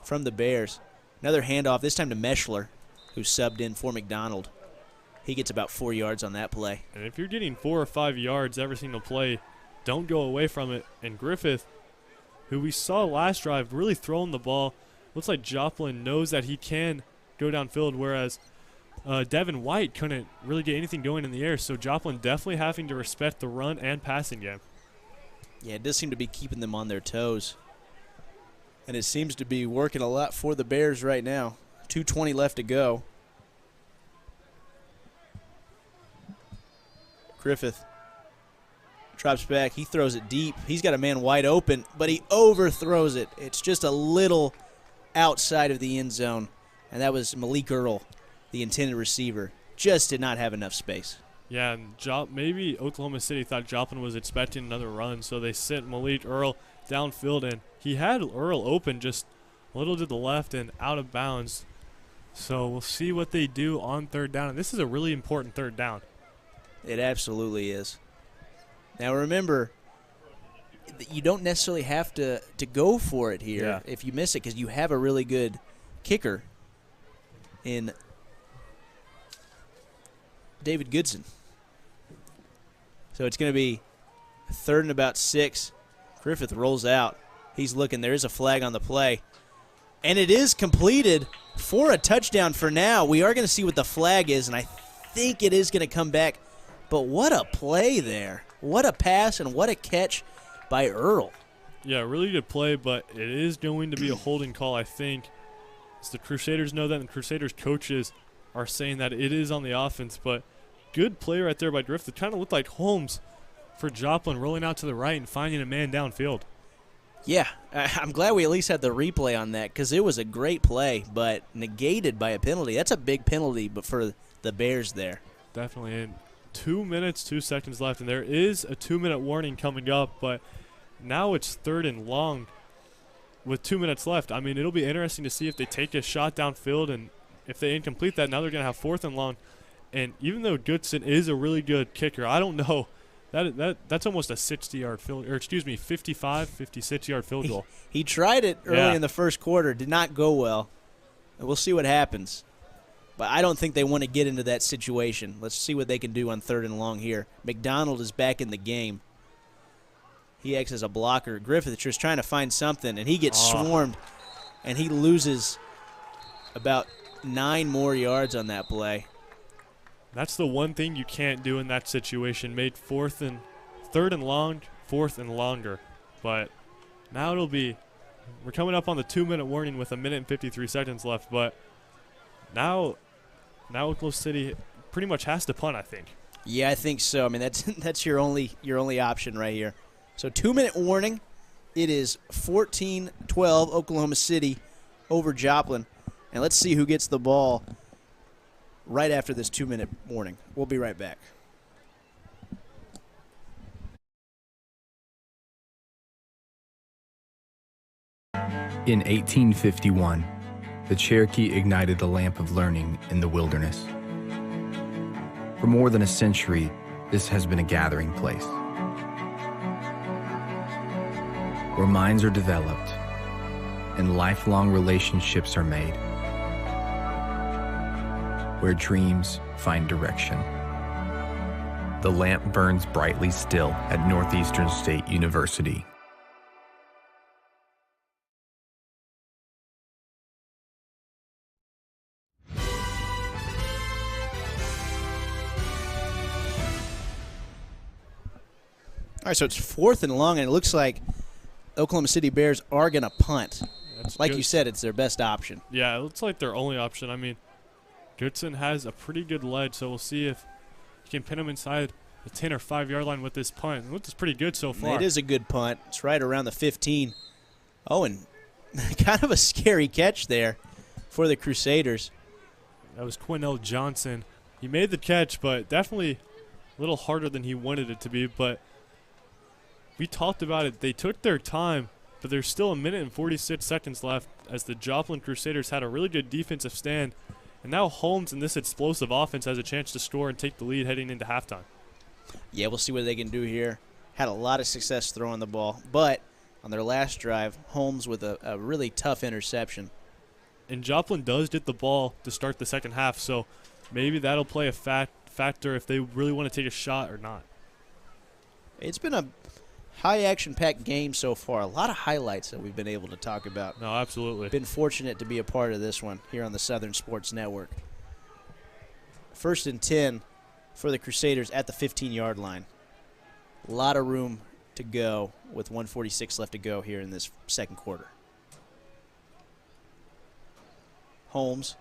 from the Bears. Another handoff, this time to Meschler, who subbed in for McDonald. He gets about 4 yards on that play. And if you're getting 4 or 5 yards every single play, don't go away from it. And Griffith, who we saw last drive, really throwing the ball. Looks like Joplin knows that he can go downfield, whereas Devin White couldn't really get anything going in the air. So Joplin definitely having to respect the run and passing game. Yeah, it does seem to be keeping them on their toes. And it seems to be working a lot for the Bears right now. 2:20 left to go. Griffith drops back. He throws it deep. He's got a man wide open, but he overthrows it. It's just a little outside of the end zone. And that was Malik Earl, the intended receiver. Just did not have enough space. Yeah, and maybe Oklahoma City thought Joplin was expecting another run, so they sent Malik Earl downfield, and he had Earl open just a little to the left and out of bounds. So we'll see what they do on 3rd down. And this is a really important 3rd down. It absolutely is. Now remember, you don't necessarily have to go for it here if you miss it, because you have a really good kicker in David Goodson. So it's going to be 3rd and about 6. Griffith rolls out. He's looking. There is a flag on the play. And it is completed for a touchdown for now. We are going to see what the flag is, and I think it is going to come back. But what a play there. What a pass and what a catch by Earl. Yeah, really good play, but it is going to be a holding call, I think. As the Crusaders know that, and the Crusaders coaches are saying that it is on the offense. But good play right there by Griffith. It kind of looked like Holmes for Joplin rolling out to the right and finding a man downfield. Yeah, I'm glad we at least had the replay on that because it was a great play, but negated by a penalty. That's a big penalty but for the Bears there. Definitely. And 2 minutes, 2 seconds left, and there is a 2-minute warning coming up, but now it's 3rd and long with 2 minutes left. I mean, it'll be interesting to see if they take a shot downfield, and if they incomplete that, now they're going to have 4th and long. And even though Goodson is a really good kicker, I don't know. That's almost a 60-yard field, or excuse me, 55, 56-yard field goal. He tried it early in the first quarter, did not go well. And we'll see what happens. But I don't think they want to get into that situation. Let's see what they can do on 3rd and long here. McDonald is back in the game. He acts as a blocker. Griffith just trying to find something, and he gets swarmed, and he loses about 9 more yards on that play. That's the one thing you can't do in that situation. Made 3rd and long, 4th and longer. But now we're coming up on the 2-minute warning with 1 minute and 53 seconds left. But now Oklahoma City pretty much has to punt, I think. Yeah, I think so. I mean, that's your only option right here. So 2-minute warning. It is 14-12 Oklahoma City over Joplin. And let's see who gets the ball right after this 2-minute warning. We'll be right back. In 1851, the Cherokee ignited the lamp of learning in the wilderness. For more than a century, this has been a gathering place where minds are developed and lifelong relationships are made, where dreams find direction. The lamp burns brightly still at Northeastern State University. All right, so it's 4th and long, and it looks like Oklahoma City Bears are going to punt. Like you said, it's their best option. Yeah, it looks like their only option. I mean, Goodson has a pretty good ledge, so we'll see if he can pin him inside the 10 or 5-yard line with this punt. It looks pretty good so far. It is a good punt. It's right around the 15. Oh, and kind of a scary catch there for the Crusaders. That was Quinnell Johnson. He made the catch, but definitely a little harder than he wanted it to be. But we talked about it. They took their time, but there's still 1 minute and 46 seconds left as the Joplin Crusaders had a really good defensive stand. And now Holmes and this explosive offense has a chance to score and take the lead heading into halftime. Yeah, we'll see what they can do here. Had a lot of success throwing the ball. But on their last drive, Holmes with a really tough interception. And Joplin does get the ball to start the second half, so maybe that'll play a factor if they really want to take a shot or not. It's been a high action-packed game so far. A lot of highlights that we've been able to talk about. No, absolutely. Been fortunate to be a part of this one here on the Southern Sports Network. 1st and 10 for the Crusaders at the 15-yard line. A lot of room to go with 1:46 left to go here in this second quarter. Holmes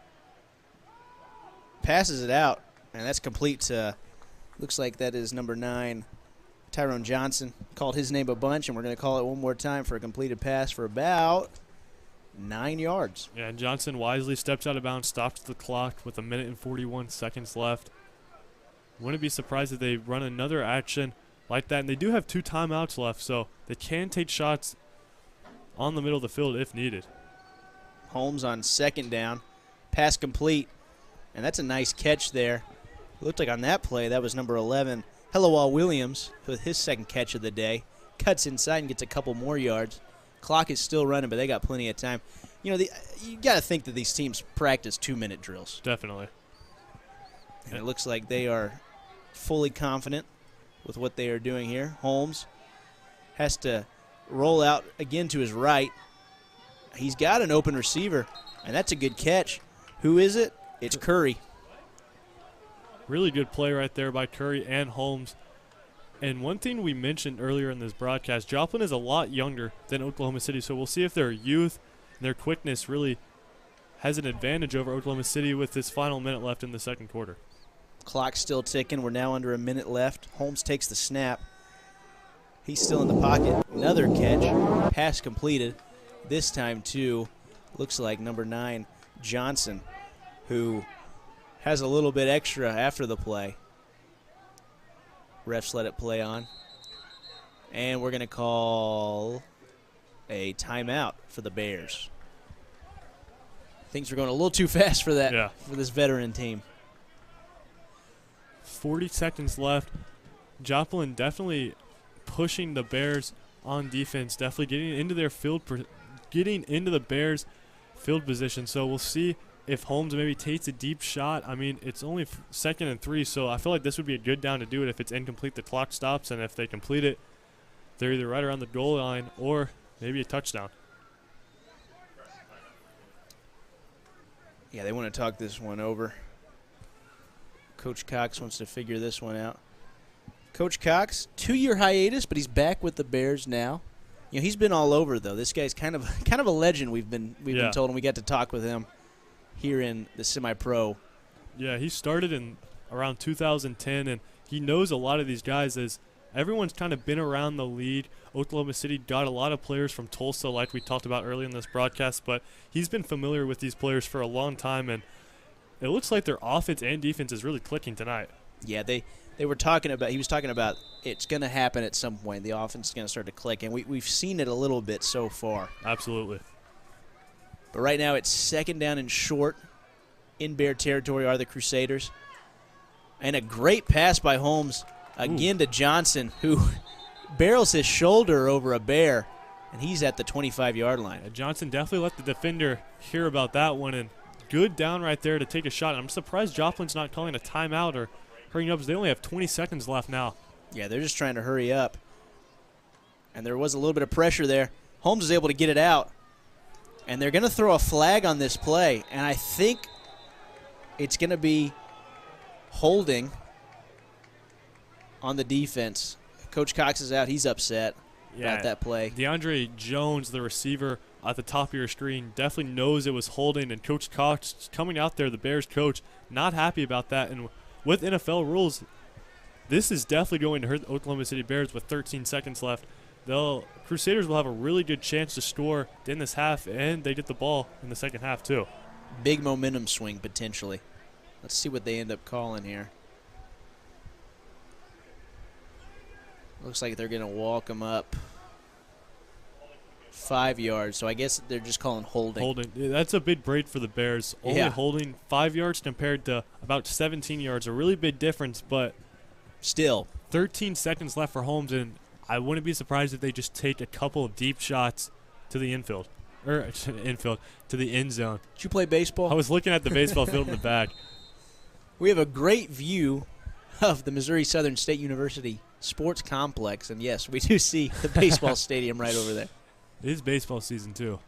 passes it out, and that's complete to, looks like that is number 9, Tyrone Johnson. Called his name a bunch, and we're going to call it one more time for a completed pass for about 9 yards. Yeah, and Johnson wisely steps out of bounds, stops the clock with 1 minute and 41 seconds left. Wouldn't be surprised if they run another action like that, and they do have 2 timeouts left, so they can take shots on the middle of the field if needed. Holmes on 2nd down, pass complete, and that's a nice catch there. It looked like on that play that was number 11, Helloal Williams, with his 2nd catch of the day. Cuts inside and gets a couple more yards. Clock is still running, but they got plenty of time. You know, you got to think that these teams practice 2-minute drills. Definitely. And it looks like they are fully confident with what they are doing here. Holmes has to roll out again to his right. He's got an open receiver, and that's a good catch. Who is it? It's Curry. Really good play right there by Curry and Holmes. And one thing we mentioned earlier in this broadcast, Joplin is a lot younger than Oklahoma City, so we'll see if their youth and their quickness really has an advantage over Oklahoma City with this final minute left in the second quarter. Clock's still ticking. We're now under a minute left. Holmes takes the snap. He's still in the pocket. Another catch. Pass completed. This time, too, looks like number 9, Johnson, who has a little bit extra after the play. Refs let it play on. And we're going to call a timeout for the Bears. Things are going a little too fast for that, for this veteran team. 40 seconds left. Joplin definitely pushing the Bears on defense, definitely getting into their getting into the Bears' field position. So we'll see if Holmes maybe takes a deep shot. I mean, it's only 2nd and 3, so I feel like this would be a good down to do it. If it's incomplete, the clock stops, and if they complete it, they're either right around the goal line or maybe a touchdown. Yeah, they want to talk this one over. Coach Cox wants to figure this one out. Coach Cox, 2-year hiatus, but he's back with the Bears now. You know, he's been all over though. This guy's kind of a legend. We've been told, and we got to talk with him here in the Semipro. Yeah, he started in around 2010, and he knows a lot of these guys as everyone's kind of been around the league. Oklahoma City got a lot of players from Tulsa, like we talked about earlier in this broadcast, but he's been familiar with these players for a long time, and it looks like their offense and defense is really clicking tonight. Yeah, they were talking about, he was talking about it's going to happen at some point. The offense is going to start to click, and we've seen it a little bit so far. Absolutely. But right now it's 2nd down and short. In Bear territory are the Crusaders. And a great pass by Holmes again to Johnson, who barrels his shoulder over a Bear, and he's at the 25-yard line. Johnson definitely let the defender hear about that one, and good down right there to take a shot. I'm surprised Joplin's not calling a timeout or hurrying up, because they only have 20 seconds left now. Yeah, they're just trying to hurry up. And there was a little bit of pressure there. Holmes is able to get it out. And they're going to throw a flag on this play, and I think it's going to be holding on the defense. Coach Cox is out. He's upset about that play. DeAndre Jones, the receiver at the top of your screen, definitely knows it was holding, and Coach Cox coming out there, the Bears coach, not happy about that. And with NFL rules, this is definitely going to hurt the Oklahoma City Bears with 13 seconds left. Crusaders will have a really good chance to score in this half, and they get the ball in the second half too. Big momentum swing potentially. Let's see what they end up calling here. Looks like they're going to walk them up 5 yards, so I guess they're just calling holding. Holding. Yeah, that's a big break for the Bears. Only holding 5 yards compared to about 17 yards. A really big difference, but still 13 seconds left for Holmes, and I wouldn't be surprised if they just take a couple of deep shots to the infield. Or to the end zone. Did you play baseball? I was looking at the baseball field in the back. We have a great view of the Missouri Southern State University Sports Complex, and yes, we do see the baseball stadium right over there. It is baseball season too.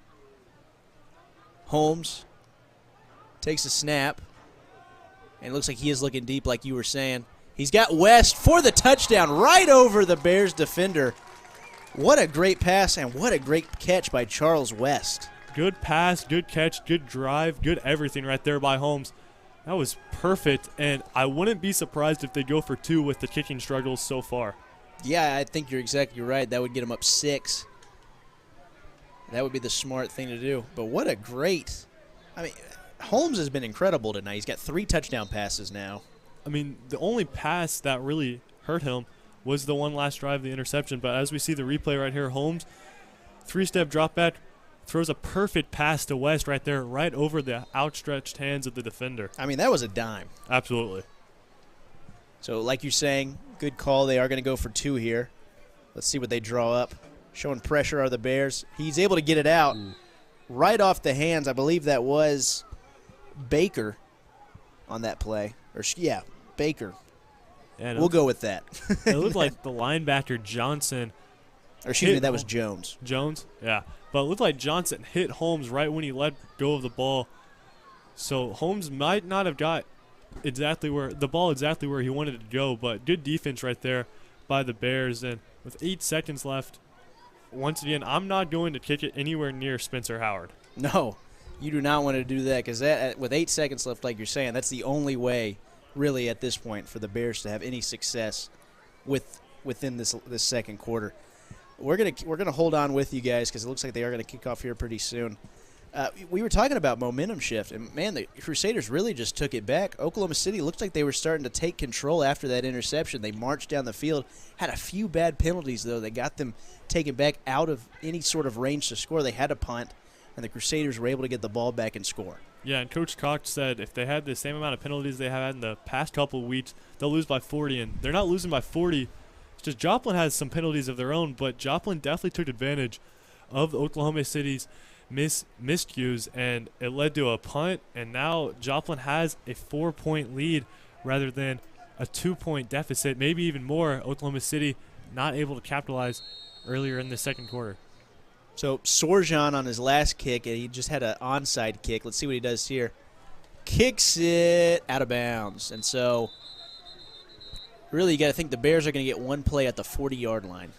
Holmes takes a snap, and it looks like he is looking deep like you were saying. He's got West for the touchdown right over the Bears defender. What a great pass and what a great catch by Charles West. Good pass, good catch, good drive, good everything right there by Holmes. That was perfect, and I wouldn't be surprised if they go for 2 with the kicking struggles so far. Yeah, I think you're exactly right. That would get them up 6. That would be the smart thing to do. But what a great – I mean, Holmes has been incredible tonight. He's got 3 touchdown passes now. I mean, the only pass that really hurt him was the one last drive, the interception. But as we see the replay right here, Holmes, 3-step drop back, throws a perfect pass to West right there, right over the outstretched hands of the defender. I mean, that was a dime. Absolutely. So, like you're saying, good call. They are going to go for 2 here. Let's see what they draw up. Showing pressure are the Bears. He's able to get it out right off the hands. I believe that was Baker on that play. Yeah, Baker. Yeah, we'll go with that. It looked like the linebacker Johnson Or excuse me, that was Jones. Jones, yeah. But it looked like Johnson hit Holmes right when he let go of the ball. So Holmes might not have got exactly where he wanted it to go, but good defense right there by the Bears. And with 8 seconds left, once again, I'm not going to kick it anywhere near Spencer Howard. No, you do not want to do that because with 8 seconds left, like you're saying, that's the only way, really, at this point, for the Bears to have any success within this second quarter. We're gonna hold on with you guys because it looks like they are gonna kick off here pretty soon. We were talking about momentum shift, and man, the Crusaders really just took it back. Oklahoma City looked like they were starting to take control after that interception. They marched down the field, had a few bad penalties though that got them taken back out of any sort of range to score. They had a punt, and the Crusaders were able to get the ball back and score. Yeah, and Coach Cox said if they had the same amount of penalties they have had in the past couple of weeks, they'll lose by 40, and they're not losing by 40. It's just Joplin has some penalties of their own, but Joplin definitely took advantage of Oklahoma City's miscues, and it led to a punt, and now Joplin has a 4-point lead rather than a 2-point deficit, maybe even more. Oklahoma City not able to capitalize earlier in the second quarter. So Sorjan on his last kick, and he just had an onside kick. Let's see what he does here. Kicks it out of bounds, and so really you got to think the Bears are going to get one play at the 40-yard line.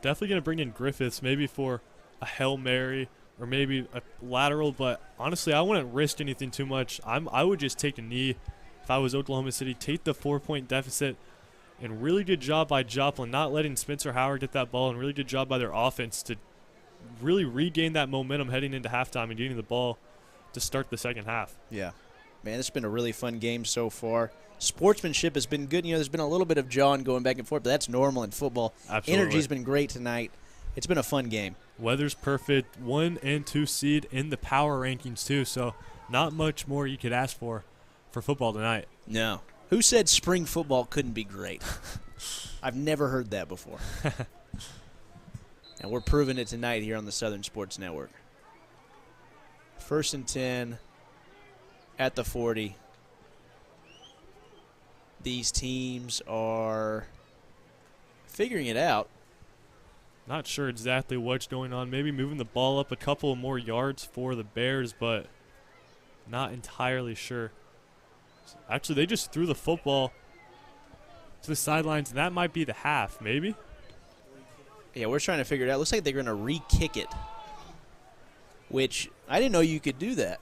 Definitely going to bring in Griffiths maybe for a Hail Mary or maybe a lateral, but honestly, I wouldn't risk anything too much. I would just take a knee if I was Oklahoma City, take the 4-point deficit, and really good job by Joplin not letting Spencer Howard get that ball, and really good job by their offense to really regain that momentum heading into halftime and getting the ball to start the second half. Yeah. Man, this has been a really fun game so far. Sportsmanship has been good. You know, there's been a little bit of jawing going back and forth, but that's normal in football. Absolutely. Energy's been great tonight. It's been a fun game. Weather's perfect. 1 and 2 seed in the power rankings, too, so not much more you could ask for football tonight. No. Who said spring football couldn't be great? I've never heard that before. And we're proving it tonight here on the Southern Sports Network. 1st and 10 at the 40. These teams are figuring it out. Not sure exactly what's going on. Maybe moving the ball up a couple more yards for the Bears, but not entirely sure. Actually, they just threw the football to the sidelines, and that might be the half, maybe? Yeah, we're trying to figure it out. Looks like they're going to re-kick it, which I didn't know you could do that.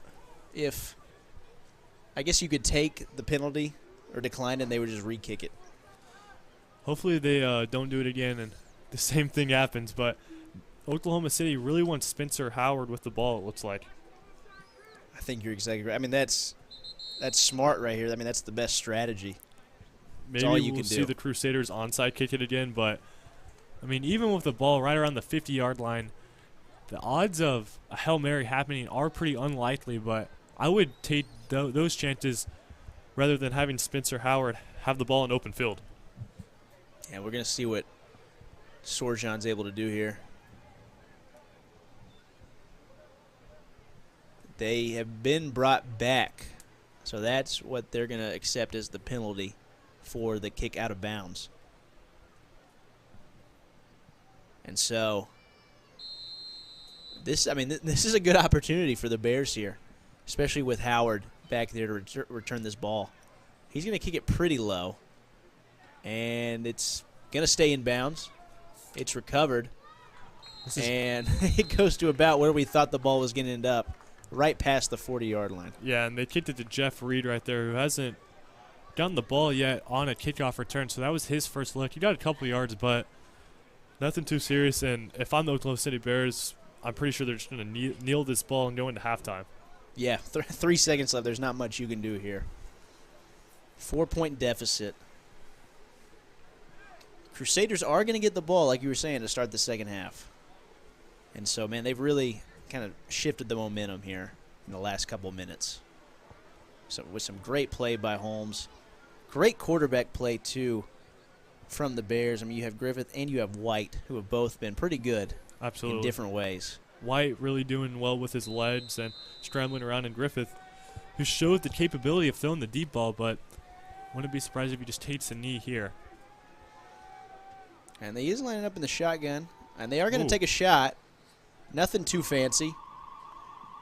I guess you could take the penalty or decline, and they would just re-kick it. Hopefully they don't do it again and the same thing happens, but Oklahoma City really wants Spencer Howard with the ball, it looks like. I think you're exactly right. I mean, that's smart right here. I mean, that's the best strategy. Maybe all you we'll can see do. the Crusaders onside kick it again, but, I mean, even with the ball right around the 50-yard line, the odds of a Hail Mary happening are pretty unlikely, but I would take those chances rather than having Spencer Howard have the ball in open field. Yeah, we're going to see what Sorjan's able to do here. They have been brought back, so that's what they're going to accept as the penalty for the kick out of bounds. And so this is a good opportunity for the Bears here, especially with Howard back there to return this ball. He's going to kick it pretty low, and it's going to stay in bounds. It's recovered, and it goes to about where we thought the ball was going to end up, right past the 40-yard line. Yeah, and they kicked it to Jeff Reed right there, who hasn't gotten the ball yet on a kickoff return, so that was his first look. He got a couple yards, but nothing too serious, and if I'm the Oklahoma City Bears, I'm pretty sure they're just going to kneel this ball and go into halftime. Yeah, 3 seconds left. There's not much you can do here. 4-point deficit. Crusaders are going to get the ball, like you were saying, to start the second half. And so, man, they've really kind of shifted the momentum here in the last couple minutes. So with some great play by Holmes. Great quarterback play, too, from the Bears. I mean, you have Griffith and you have White, who have both been pretty good. Absolutely. In different ways. White really doing well with his legs and scrambling around, and Griffith, who showed the capability of throwing the deep ball, but wouldn't be surprised if he just takes a knee here. And they is lining up in the shotgun. And they are going to take a shot. Nothing too fancy.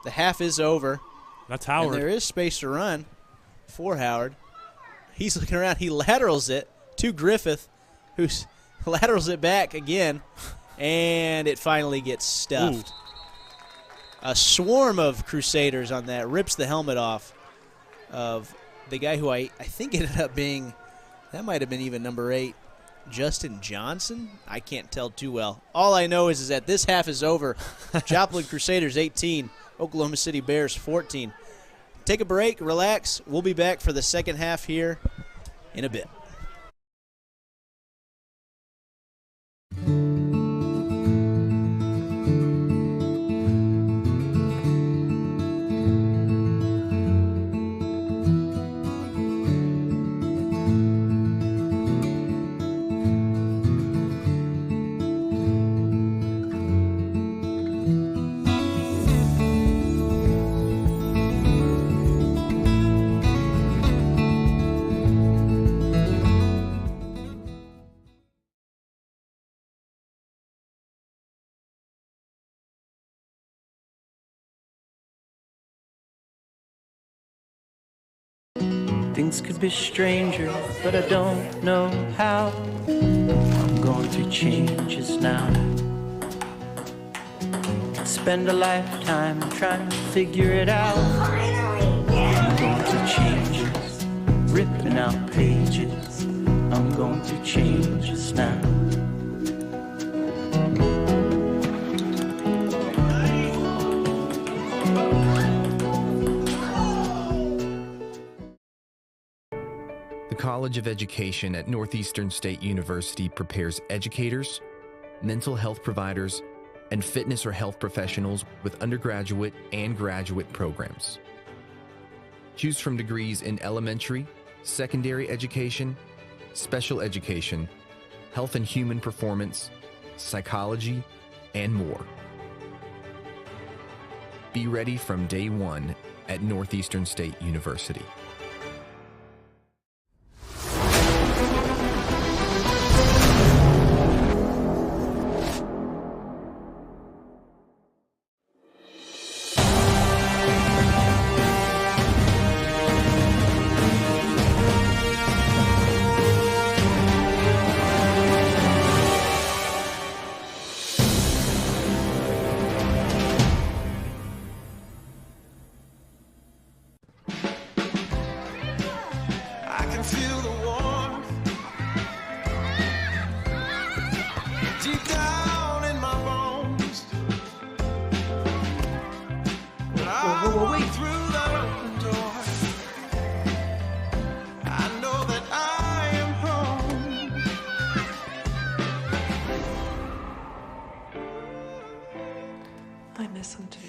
The half is over. That's Howard. And there is space to run for Howard. He's looking around. He laterals it to Griffith, who laterals it back again, and it finally gets stuffed. A swarm of Crusaders on that. Rips the helmet off of the guy who I think ended up being, that might have been even number 8, Justin Johnson? I can't tell too well. All I know is that this half is over. Joplin Crusaders 18, Oklahoma City Bears 14. Take a break, relax. We'll be back for the second half here in a bit. Things could be stranger, but I don't know how. I'm going through changes now. Spend a lifetime trying to figure it out. I'm going through changes, ripping out pages. I'm going through changes now. The College of Education at Northeastern State University prepares educators, mental health providers, and fitness or health professionals with undergraduate and graduate programs. Choose from degrees in elementary, secondary education, special education, health and human performance, psychology, and more. Be ready from day one at Northeastern State University. I miss him too.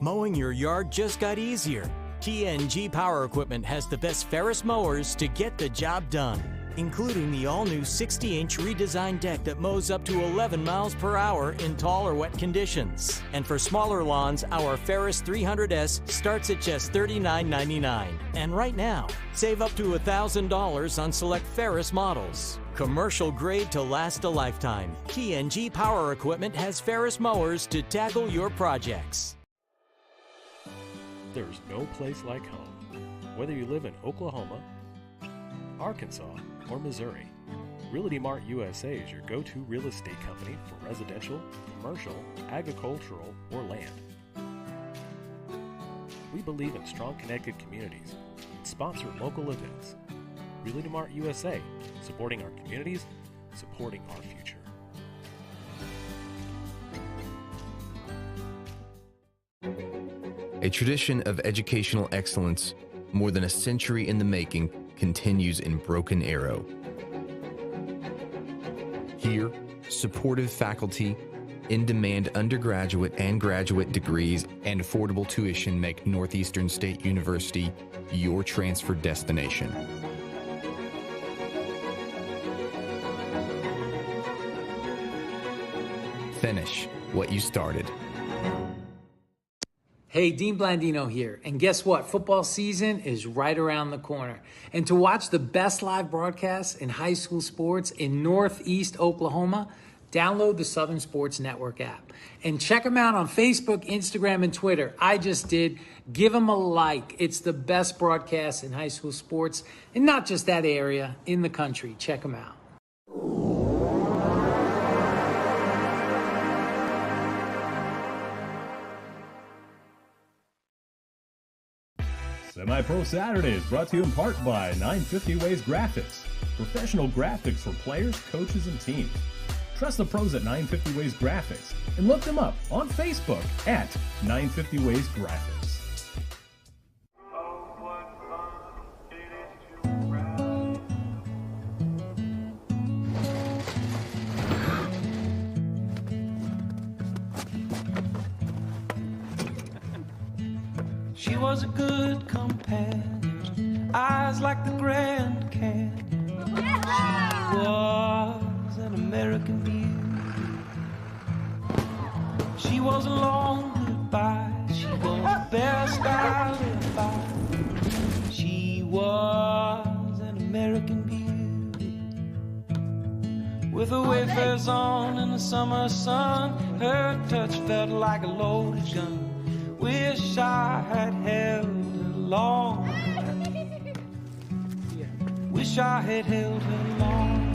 Mowing your yard just got easier. TNG Power Equipment has the best Ferris mowers to get the job done, including the all-new 60-inch redesigned deck that mows up to 11 miles per hour in tall or wet conditions. And for smaller lawns, our Ferris 300S starts at just $39.99. And right now, save up to $1,000 on select Ferris models. Commercial grade to last a lifetime. TNG Power Equipment has Ferris mowers to tackle your projects. There's no place like home. Whether you live in Oklahoma, Arkansas, or Missouri, Realty Mart USA is your go-to real estate company for residential, commercial, agricultural, or land. We believe in strong connected communities and sponsor local events. Realty Mart USA, supporting our communities, supporting our future. A tradition of educational excellence, more than a century in the making, continues in Broken Arrow. Here, supportive faculty, in-demand undergraduate and graduate degrees, and affordable tuition make Northeastern State University your transfer destination. Finish what you started. Hey, Dean Blandino here. And guess what? Football season is right around the corner. And to watch the best live broadcasts in high school sports in Northeast Oklahoma, download the Southern Sports Network app. And check them out on Facebook, Instagram, and Twitter. I just did. Give them a like. It's the best broadcast in high school sports, and not just that area, in the country. Check them out. Semi-Pro Saturday is brought to you in part by 950 Ways Graphics. Professional graphics for players, coaches, and teams. Trust the pros at 950 Ways Graphics and look them up on Facebook at 950 Ways Graphics. She was a good companion, eyes like the Grand Canyon. She was an American beauty. She was a long goodbye. She was the best I lived by. She was an American beauty. With her wafers on in the summer sun, her touch felt like a loaded gun. Wish I had held her long. Wish I had held her long.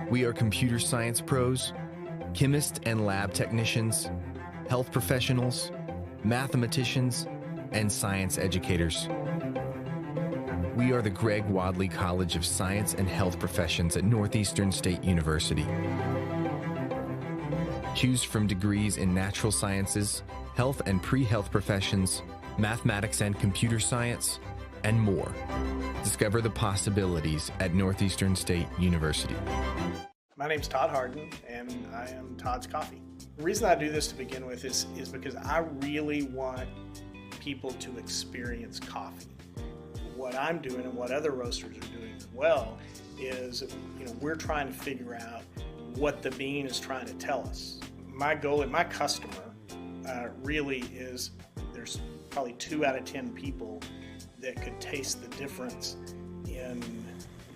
We are computer science pros, chemists and lab technicians, health professionals, mathematicians, and science educators. We are the Greg Wadley College of Science and Health Professions at Northeastern State University. Choose from degrees in natural sciences, health and pre-health professions, mathematics and computer science, and more. Discover the possibilities at Northeastern State University. My name's Todd Harden, and I am Todd's Coffee. The reason I do this to begin with is because I really want people to experience coffee. What I'm doing and what other roasters are doing as well is, we're trying to figure out what the bean is trying to tell us. My goal and my customer really is, there's probably 2 out of 10 people that could taste the difference in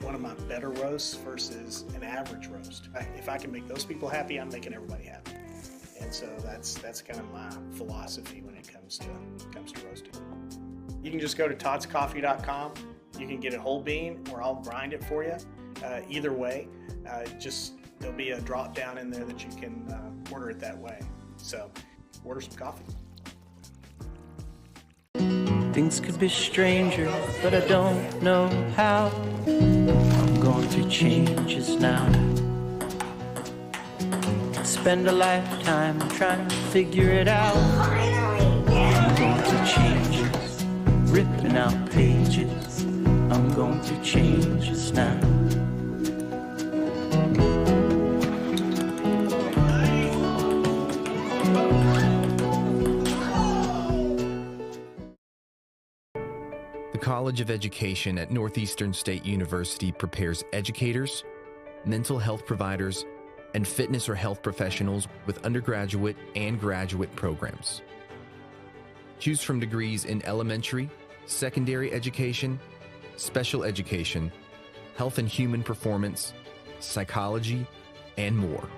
one of my better roasts versus an average roast. If I can make those people happy, I'm making everybody happy. And so that's kind of my philosophy when it comes to roasting. You can just go to toddscoffee.com. You can get a whole bean, or I'll grind it for you. Either way, there'll be a drop down in there that you can order it that way. So order some coffee. Things could be stranger, but I don't know how. I'm going through changes now. Spend a lifetime trying to figure it out. I'm going through changes, ripping out pages. I'm going through changes now. The College of Education at Northeastern State University prepares educators, mental health providers, and fitness or health professionals with undergraduate and graduate programs. Choose from degrees in elementary, secondary education, special education, health and human performance, psychology, and more.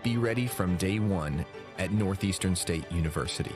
Be ready from day one at Northeastern State University.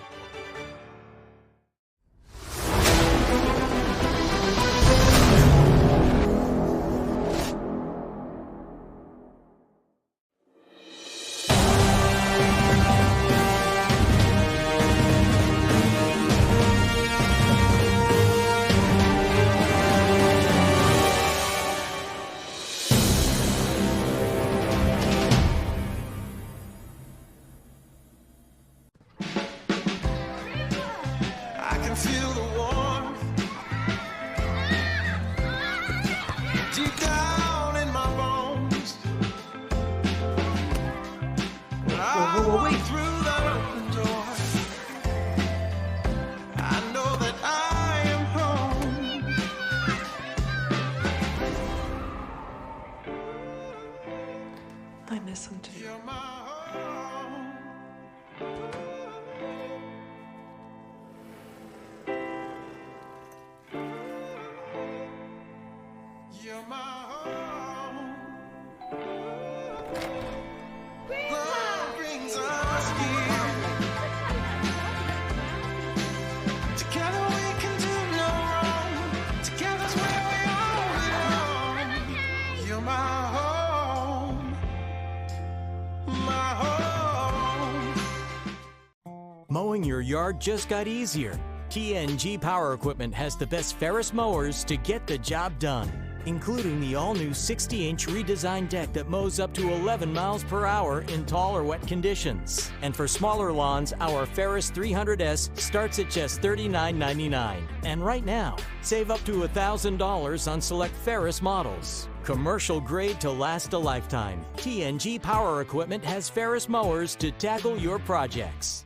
your yard just got easier. TNG Power Equipment has the best Ferris mowers to get the job done, including the all-new 60-inch redesigned deck that mows up to 11 miles per hour in tall or wet conditions. And for smaller lawns, our Ferris 300S starts at just $39.99. And right now, save up to $1,000 on select Ferris models. Commercial grade to last a lifetime. TNG Power Equipment has Ferris mowers to tackle your projects.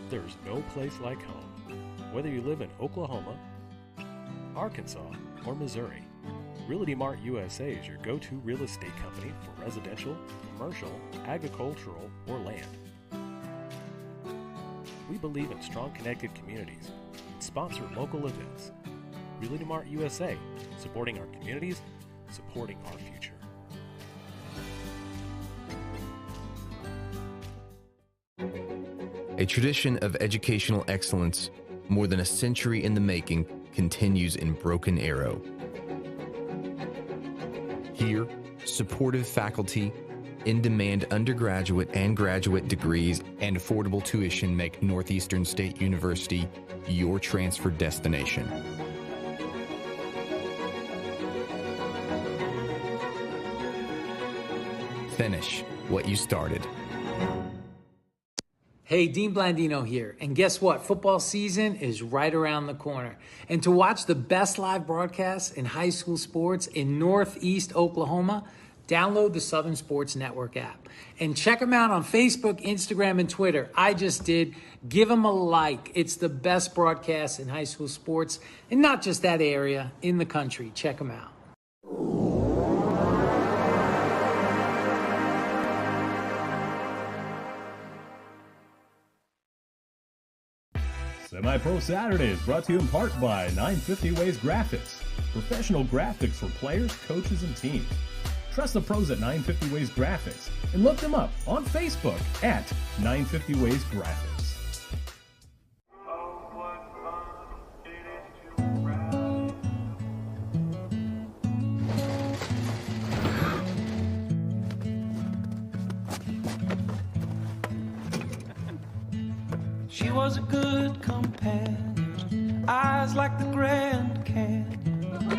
There's no place like home. Whether you live in Oklahoma, Arkansas, or Missouri, Realty Mart USA is your go-to real estate company for residential, commercial, agricultural, or land. We believe in strong connected communities and sponsor local events. Realty Mart USA, supporting our communities, supporting our future. A tradition of educational excellence, more than a century in the making, continues in Broken Arrow. Here, supportive faculty, in-demand undergraduate and graduate degrees, and affordable tuition make Northeastern State University your transfer destination. Finish what you started. Hey, Dean Blandino here. And guess what? Football season is right around the corner. And to watch the best live broadcasts in high school sports in Northeast Oklahoma, download the Southern Sports Network app. And check them out on Facebook, Instagram, and Twitter. I just did. Give them a like. It's the best broadcast in high school sports, and not just that area, in the country. Check them out. Semi-Pro Saturday is brought to you in part by 950 Ways Graphics. Professional graphics for players, coaches, and teams. Trust the pros at 950 Ways Graphics and look them up on Facebook at 950 Ways Graphics. She was a good companion, eyes like the Grand Canyon. She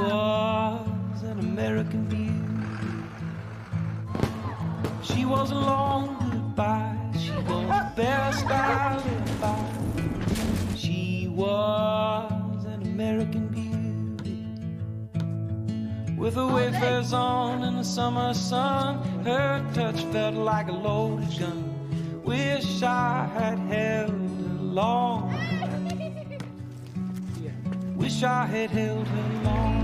was an American beauty. She was a long goodbye. She was the best I lived by. She was an American beauty. With her wayfarers on in the summer sun, her touch felt like a loaded gun. Wish I had held her long. Wish I had held her long.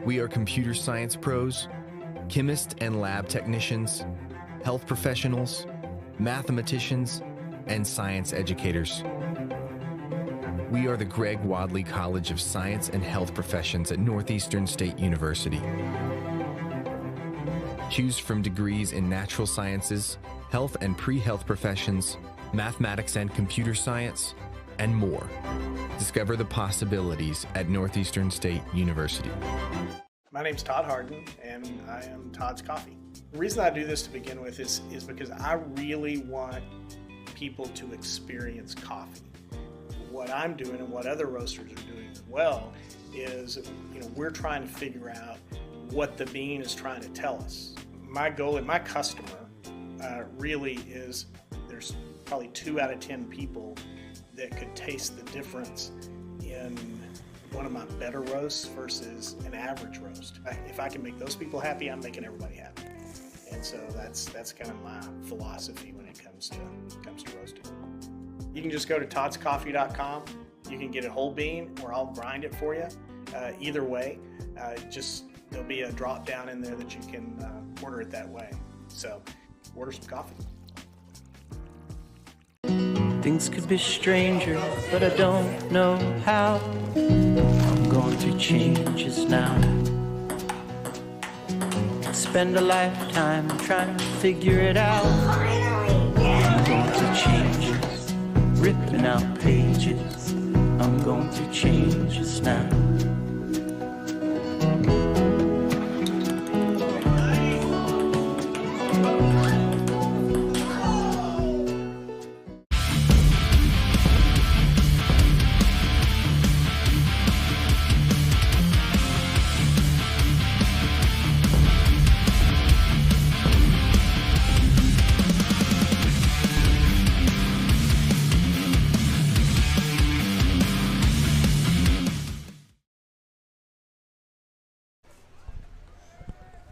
We are computer science pros, chemists and lab technicians, health professionals, mathematicians, and science educators. We are the Greg Wadley College of Science and Health Professions at Northeastern State University. Choose from degrees in natural sciences, health and pre-health professions, mathematics and computer science, and more. Discover the possibilities at Northeastern State University. My name's Todd Harden, and I am Todd's Coffee. The reason I do this to begin with is because I really want people to experience coffee. What I'm doing and what other roasters are doing as well is, we're trying to figure out what the bean is trying to tell us. My goal and my customer really is, there's probably 2 out of 10 people that could taste the difference in one of my better roasts versus an average roast. If I can make those people happy, I'm making everybody happy. And so that's kind of my philosophy when it comes to roasting. You can just go to toddscoffee.com. You can get it whole bean, or I'll grind it for you. Either way, there'll be a drop down in there that you can order it that way. So order some coffee. Things could be stranger, but I don't know how. I'm going to change this now. Spend a lifetime trying to figure it out. I'm going to change this, ripping out pages. I'm going to change just now.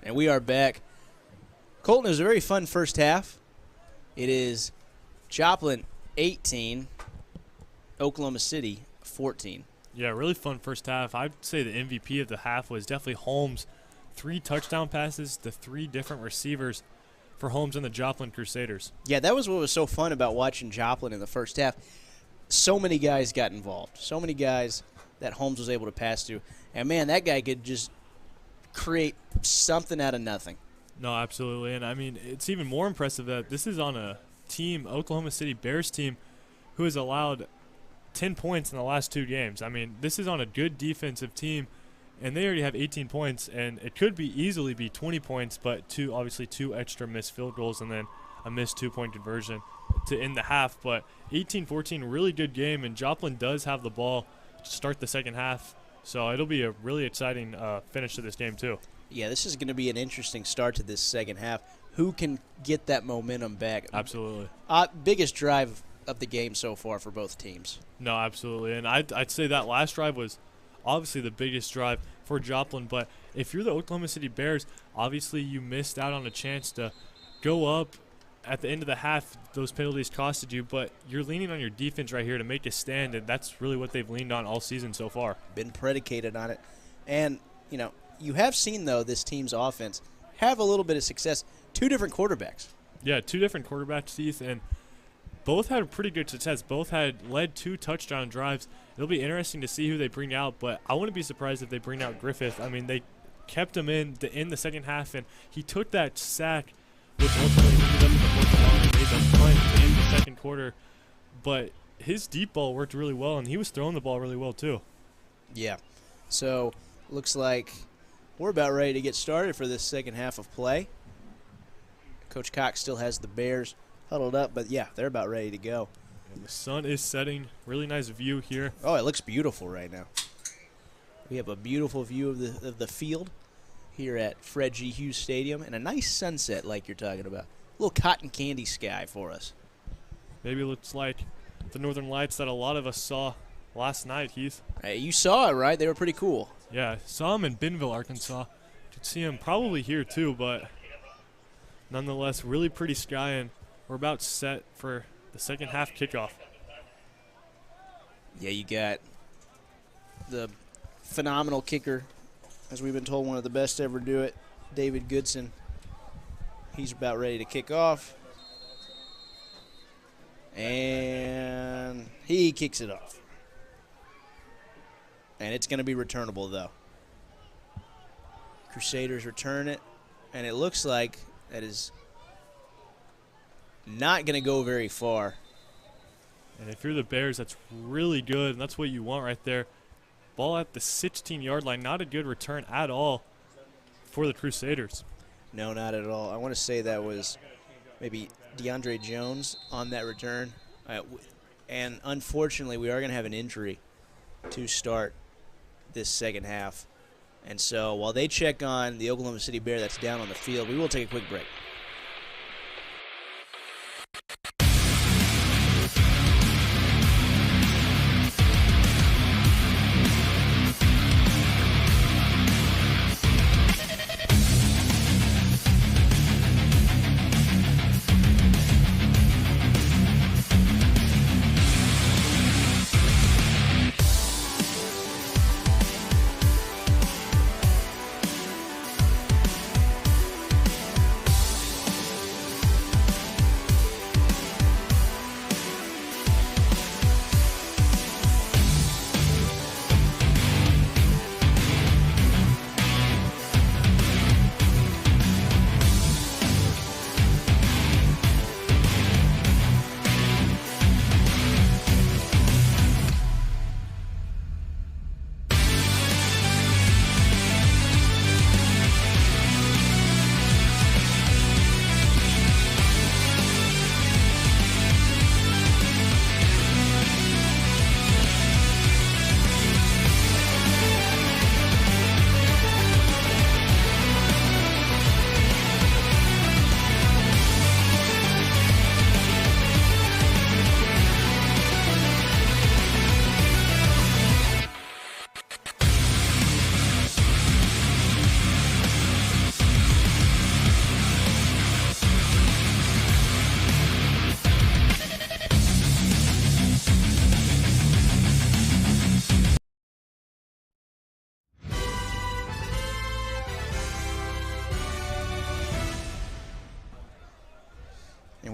And we are back. Colton, it was a very fun first half. It is Joplin 18, Oklahoma City 14. Yeah, really fun first half. I'd say the MVP of the half was definitely Holmes. 3 touchdown passes to 3 different receivers for Holmes and the Joplin Crusaders. Yeah, that was what was so fun about watching Joplin in the first half. So many guys got involved. So many guys that Holmes was able to pass to. And, man, that guy could just create something out of nothing. No, absolutely. And, I mean, it's even more impressive that this is on a team, Oklahoma City Bears team, who has allowed 10 points in the last 2 games. I mean, this is on a good defensive team, and they already have 18 points, and it could be easily be 20 points, but obviously 2 extra missed field goals and then a missed 2-point conversion to end the half. But 18-14, really good game, and Joplin does have the ball to start the second half. So it'll be a really exciting finish to this game, too. Yeah, this is going to be an interesting start to this second half. Who can get that momentum back? Absolutely. Biggest drive of the game so far for both teams. No, absolutely. And I'd say that last drive was obviously the biggest drive for Joplin. But if you're the Oklahoma City Bears, obviously you missed out on a chance to go up at the end of the half. Those penalties costed you, but you're leaning on your defense right here to make a stand, and that's really what they've leaned on all season so far. Been predicated on it. And, you know, you have seen, though, this team's offense have a little bit of success. 2 different quarterbacks. Yeah, 2 different quarterbacks, Keith, and both had pretty good success. Both had led 2 touchdown drives. It'll be interesting to see who they bring out, but I wouldn't be surprised if they bring out Griffith. I mean, they kept him in the second half, and he took that sack, which ultimately ended up in the fourth down and made the punt in the second quarter. But his deep ball worked really well, and he was throwing the ball really well too. Yeah. So, looks like we're about ready to get started for this second half of play. Coach Cox still has the Bears huddled up, but yeah, they're about ready to go. And the sun is setting. Really nice view here. Oh, it looks beautiful right now. We have a beautiful view of the field here at Fred G. Hughes Stadium, and a nice sunset like you're talking about. A little cotton candy sky for us. Maybe it looks like the northern lights that a lot of us saw last night, Heath. Hey, you saw it, right? They were pretty cool. Yeah, saw them in Bentonville, Arkansas. Could see them probably here too, but nonetheless, really pretty sky, and we're about set for the second half kickoff. Yeah, you got the phenomenal kicker, as we've been told, one of the best to ever do it, David Goodson. He's about ready to kick off. And he kicks it off. And it's going to be returnable, though. Crusaders return it, and it looks like that is not going to go very far. And if you're the Bears, that's really good, and that's what you want right there. Ball at the 16-yard line, not a good return at all for the Crusaders. No, not at all. I want to say that was maybe DeAndre Jones on that return. And unfortunately, we are going to have an injury to start this second half. And so while they check on the Oklahoma City Bear that's down on the field, we will take a quick break.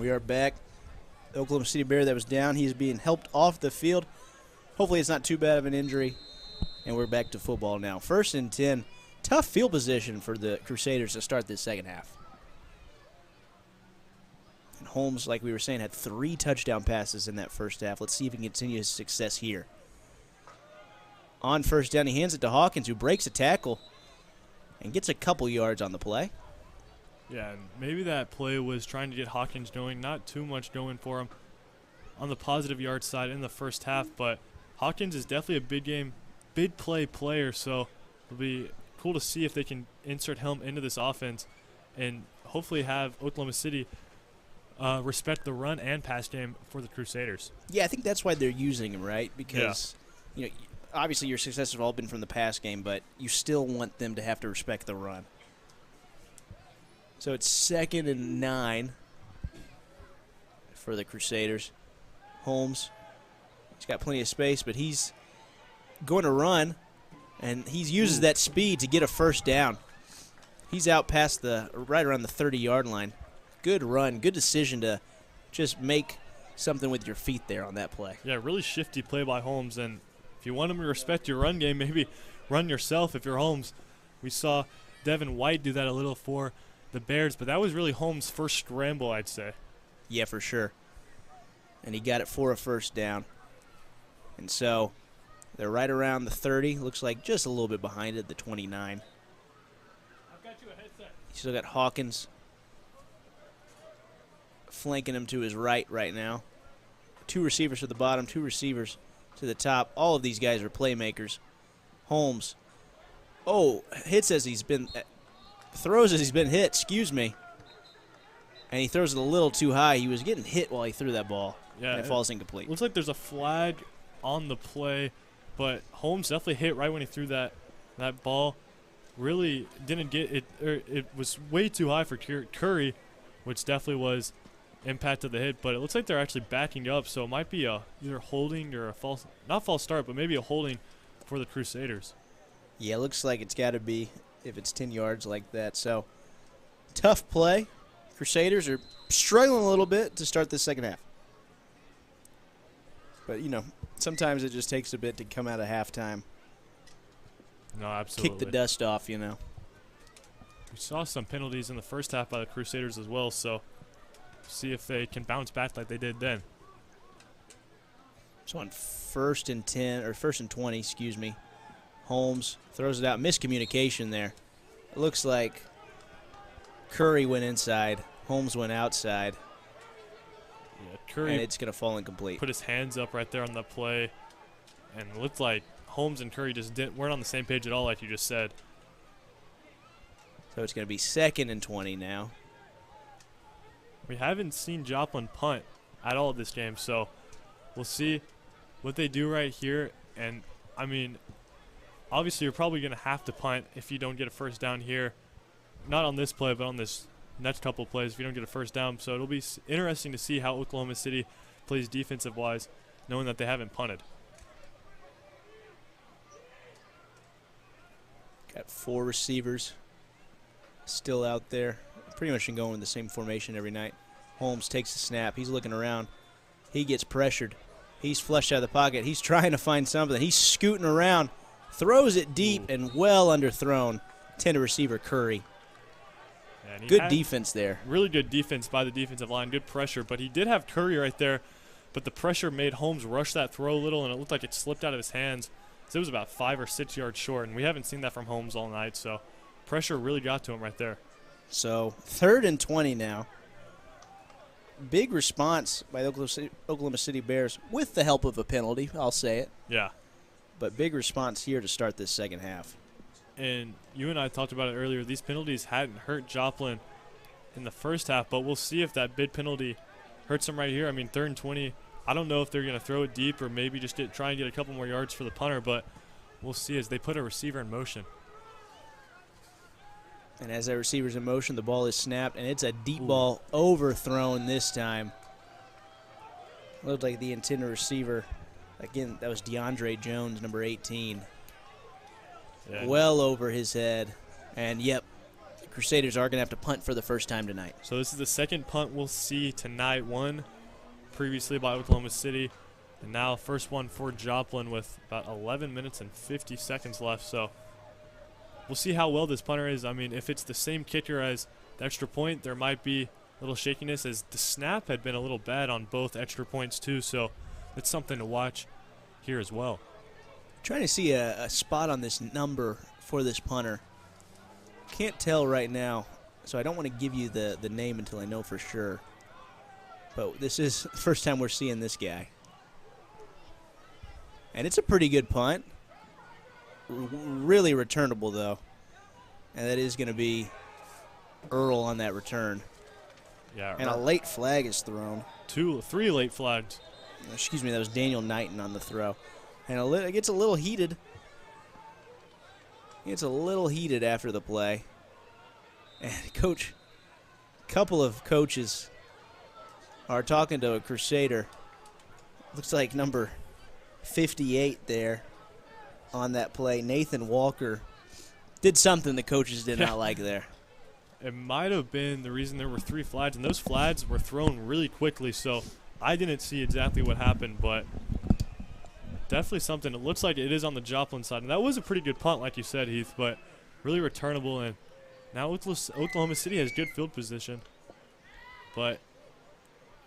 we are back. The Oklahoma City Bear that was down, he is being helped off the field. Hopefully it's not too bad of an injury, and we're back to football now. 1st and 10. Tough field position for the Crusaders to start this second half. And Holmes, like we were saying, had 3 touchdown passes in that first half. Let's see if he can continue his success here. On 1st down, he hands it to Hawkins, who breaks a tackle and gets a couple yards on the play. Yeah, and maybe that play was trying to get Hawkins going. Not too much going for him on the positive yard side in the first half, but Hawkins is definitely a big play player, so it'll be cool to see if they can insert him into this offense and hopefully have Oklahoma City respect the run and pass game for the Crusaders. Yeah, I think that's why they're using him, right? Because you know, obviously your success have all been from the pass game, but you still want them to have to respect the run. So it's 2nd and 9 for the Crusaders. Holmes, he's got plenty of space, but he's going to run, and he uses that speed to get a 1st down. He's out past right around the 30-yard line. Good run, good decision to just make something with your feet there on that play. Yeah, really shifty play by Holmes, and if you want him to respect your run game, maybe run yourself if you're Holmes. We saw Devin White do that a little for the Bears, but that was really Holmes' first scramble, I'd say. Yeah, for sure. And he got it for a 1st down. And so they're right around the 30. Looks like just a little bit behind it, the 29. I've got you a headset. You still got Hawkins flanking him to his right now. 2 receivers to the bottom, 2 receivers to the top. All of these guys are playmakers. Holmes. Oh, throws as he's been hit, excuse me. And he throws it a little too high. He was getting hit while he threw that ball. Yeah, and it falls incomplete. Looks like there's a flag on the play, but Holmes definitely hit right when he threw that ball. Really didn't get it. It was way too high for Curry, which definitely was impact of the hit. But it looks like they're actually backing up, so it might be either holding or not false start, but maybe a holding for the Crusaders. Yeah, it looks like it's got to be if it's 10 yards like that. So tough play. Crusaders are struggling a little bit to start this second half. But, you know, sometimes it just takes a bit to come out of halftime. No, absolutely. Kick the dust off, you know. We saw some penalties in the first half by the Crusaders as well, so see if they can bounce back like they did then. So on 1st and 10, or 1st and 20, excuse me, Holmes throws it out. Miscommunication there. It looks like Curry went inside. Holmes went outside. Yeah, Curry. And it's going to fall incomplete. Put his hands up right there on the play. And it looked like Holmes and Curry just weren't on the same page at all, like you just said. So it's going to be 2nd and 20 now. We haven't seen Joplin punt at all this game, so we'll see what they do right here. And, I mean, obviously you're probably going to have to punt if you don't get a 1st down here. Not on this play, but on this next couple of plays if you don't get a 1st down. So it'll be interesting to see how Oklahoma City plays defensive-wise, knowing that they haven't punted. Got 4 receivers still out there. Pretty much can go in the same formation every night. Holmes takes the snap. He's looking around. He gets pressured. He's flushed out of the pocket. He's trying to find something. He's scooting around. Throws it deep and well underthrown. Tender receiver Curry. And good defense there. Really good defense by the defensive line. Good pressure. But he did have Curry right there. But the pressure made Holmes rush that throw a little, and it looked like it slipped out of his hands. So it was about 5 or 6 yards short, and we haven't seen that from Holmes all night. So pressure really got to him right there. So 3rd and 20 now. Big response by the Oklahoma City Bears with the help of a penalty, I'll say it. Yeah. But big response here to start this second half. And you and I talked about it earlier. These penalties hadn't hurt Joplin in the first half, but we'll see if that bid penalty hurts them right here. I mean, 3rd and 20. I don't know if they're going to throw it deep or maybe just try and get a couple more yards for the punter, but we'll see as they put a receiver in motion. And as that receiver's in motion, the ball is snapped, and it's a deep ball overthrown this time. Looked like the intended receiver. Again, that was DeAndre Jones, number 18. Yeah. Well over his head. And, yep, Crusaders are going to have to punt for the first time tonight. So this is the second punt we'll see tonight. One previously by Oklahoma City, and now first one for Joplin with about 11 minutes and 50 seconds left. So we'll see how well this punter is. I mean, if it's the same kicker as the extra point, there might be a little shakiness, as the snap had been a little bad on both extra points too. So it's something to watch here as well. Trying to see a spot on this number for this punter. Can't tell right now, so I don't want to give you the name until I know for sure. But this is the first time we're seeing this guy. And it's a pretty good punt. Really returnable, though. And that is going to be Earl on that return. Yeah. And a late flag is thrown. 3 late flags. Excuse me, that was Daniel Knighton on the throw. And it gets a little heated. It's a little heated after the play. And a couple of coaches are talking to a Crusader. Looks like number 58 there on that play. Nathan Walker did something the coaches did not like there. It might have been the reason there were 3 flags, and those flags were thrown really quickly, so I didn't see exactly what happened, but definitely something. It looks like it is on the Joplin side, and that was a pretty good punt, like you said, Heath, but really returnable. And now Oklahoma City has good field position, but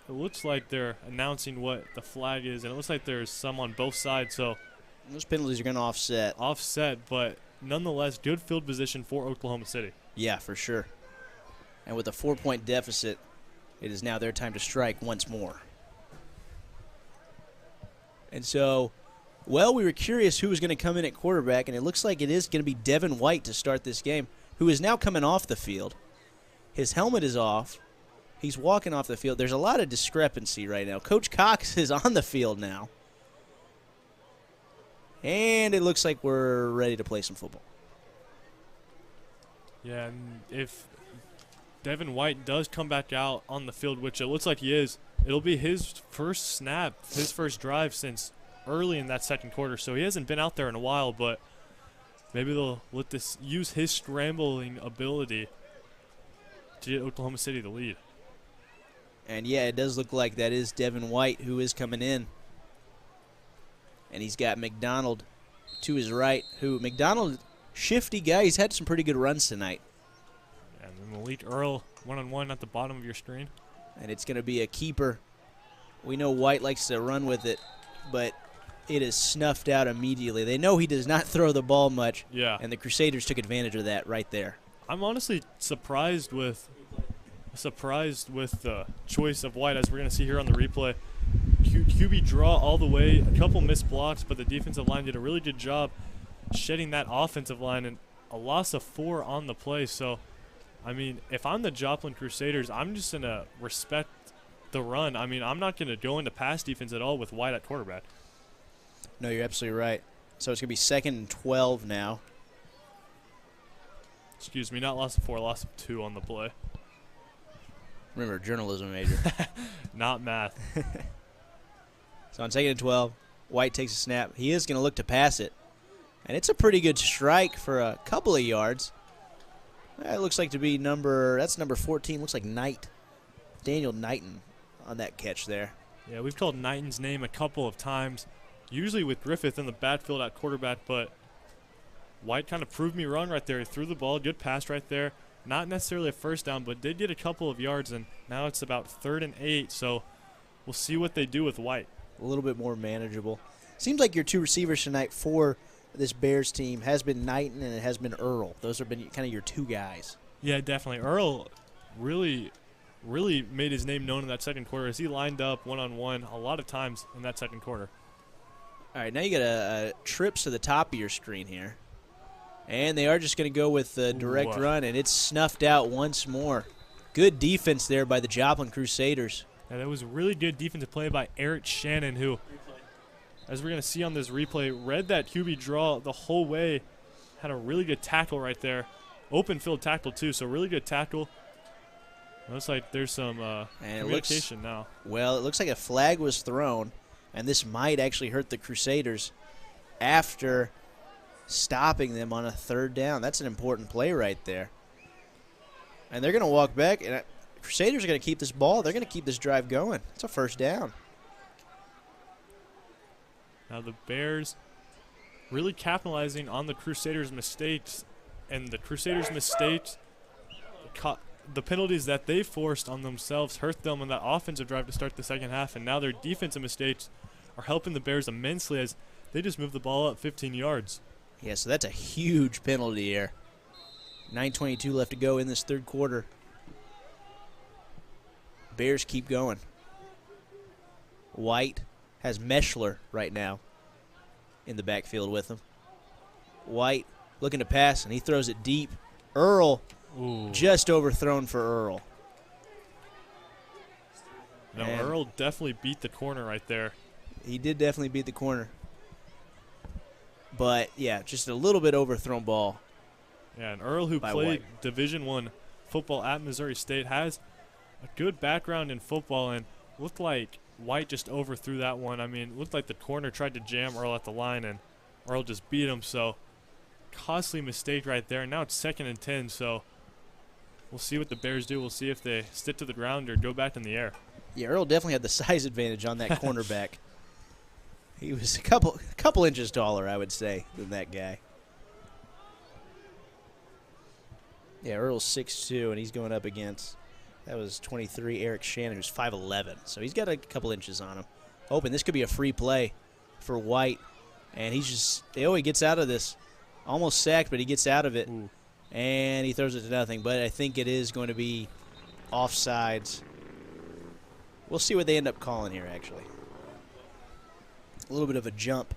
it looks like they're announcing what the flag is, and it looks like there's some on both sides. So those penalties are going to offset. But nonetheless, good field position for Oklahoma City. Yeah, for sure. And with a 4-point deficit, it is now their time to strike once more. And so, well, we were curious who was going to come in at quarterback, and it looks like it is going to be Devin White to start this game, who is now coming off the field. His helmet is off. He's walking off the field. There's a lot of discrepancy right now. Coach Cox is on the field now. And it looks like we're ready to play some football. Yeah, and if Devin White does come back out on the field, which it looks like he is, it'll be his first snap, his first drive since early in that second quarter. So he hasn't been out there in a while, but maybe they'll use his scrambling ability to get Oklahoma City the lead. And yeah, it does look like that is Devin White who is coming in. And he's got McDonald to his right, McDonald, shifty guy. He's had some pretty good runs tonight. And then Malik Earl, one-on-one at the bottom of your screen. And it's going to be a keeper. We know White likes to run with it, but it is snuffed out immediately. They know he does not throw the ball much. Yeah. And the Crusaders took advantage of that right there. I'm honestly surprised with the choice of White, as we're going to see here on the replay. QB draw all the way, a couple missed blocks, but the defensive line did a really good job shedding that offensive line, and a loss of 4 on the play. So, I mean, if I'm the Joplin Crusaders, I'm just going to respect the run. I mean, I'm not going to go into pass defense at all with White at quarterback. No, you're absolutely right. So it's going to be 2nd and 12 now. Excuse me, not loss of 4, loss of 2 on the play. Remember, journalism major. Not math. So on 2nd and 12, White takes a snap. He is going to look to pass it. And it's a pretty good strike for a couple of yards. It looks like to be that's number 14. Looks like Daniel Knighton on that catch there. Yeah, we've called Knighton's name a couple of times, usually with Griffith in the backfield at quarterback, but White kind of proved me wrong right there. He threw the ball, good pass right there. Not necessarily a first down, but did get a couple of yards, and now it's about 3rd and 8, so we'll see what they do with White. A little bit more manageable. Seems like your 2 receivers tonight for this Bears team has been Knighton and it has been Earl. Those have been kind of your 2 guys. Yeah, definitely. Earl really made his name known in that second quarter as he lined up one-on-one a lot of times in that second quarter. All right, now you got a trips to the top of your screen here. And they are just going to go with the direct run, and it's snuffed out once more. Good defense there by the Joplin Crusaders. And it was really good defensive play by Eric Shannon, who, as we're going to see on this replay, read that QB draw the whole way. Had a really good tackle right there. Open field tackle, too, so really good tackle. Looks like there's some communication now. Well, it looks like a flag was thrown, and this might actually hurt the Crusaders after stopping them on a 3rd down. That's an important play right there. And they're going to walk back, and Crusaders are going to keep this ball. They're going to keep this drive going. It's a first down. Now the Bears really capitalizing on the Crusaders' mistakes, and the Crusaders' mistakes, the penalties that they forced on themselves hurt them in that offensive drive to start the second half, and now their defensive mistakes are helping the Bears immensely as they just moved the ball up 15 yards. Yeah, so that's a huge penalty here. 9:22 left to go in this third quarter. Bears keep going. White has Meschler right now in the backfield with him. White looking to pass, and he throws it deep. Earl just overthrown for Earl. No, Earl definitely beat the corner right there. He did definitely beat the corner. But, yeah, just a little bit overthrown ball. Yeah, and Earl, who played Division I football at Missouri State, has a good background in football, and looked like White just overthrew that one. I mean, it looked like the corner tried to jam Earl at the line, and Earl just beat him. So, costly mistake right there. And now it's 2nd and 10, so we'll see what the Bears do. We'll see if they stick to the ground or go back in the air. Yeah, Earl definitely had the size advantage on that cornerback. He was a couple inches taller, I would say, than that guy. Yeah, Earl's 6'2", and he's going up against, that was 23, Eric Shannon, who's 5'11". So he's got a couple inches on him. Hoping this could be a free play for White. And he's just, he gets out of this. Almost sacked, but he gets out of it. Ooh. And he throws it to nothing. But I think it is going to be offsides. We'll see what they end up calling here, actually. A little bit of a jump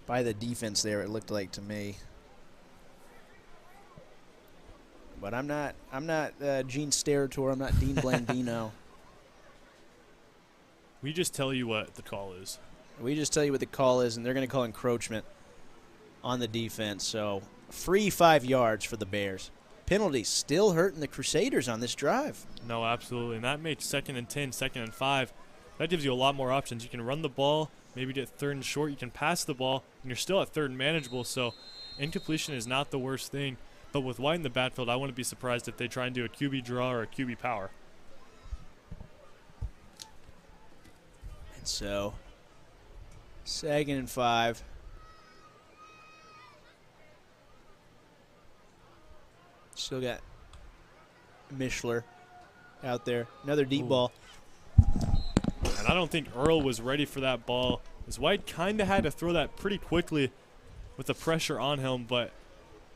by the defense there, it looked like to me. But I'm not Gene Steratore. I'm not Dean Blandino. We just tell you what the call is. We just tell you what the call is, and they're going to call encroachment on the defense. So free 5 yards for the Bears. Penalty still hurting the Crusaders on this drive. No, absolutely. And that makes 2nd and 10, 2nd and 5. That gives you a lot more options. You can run the ball, maybe get 3rd and short. You can pass the ball, and you're still at 3rd and manageable. So incompletion is not the worst thing. But with White in the backfield, I wouldn't be surprised if they try and do a QB draw or a QB power. And so, 2nd and 5. Still got Mischler out there. Another deep ball. And I don't think Earl was ready for that ball, as White kind of had to throw that pretty quickly with the pressure on him. But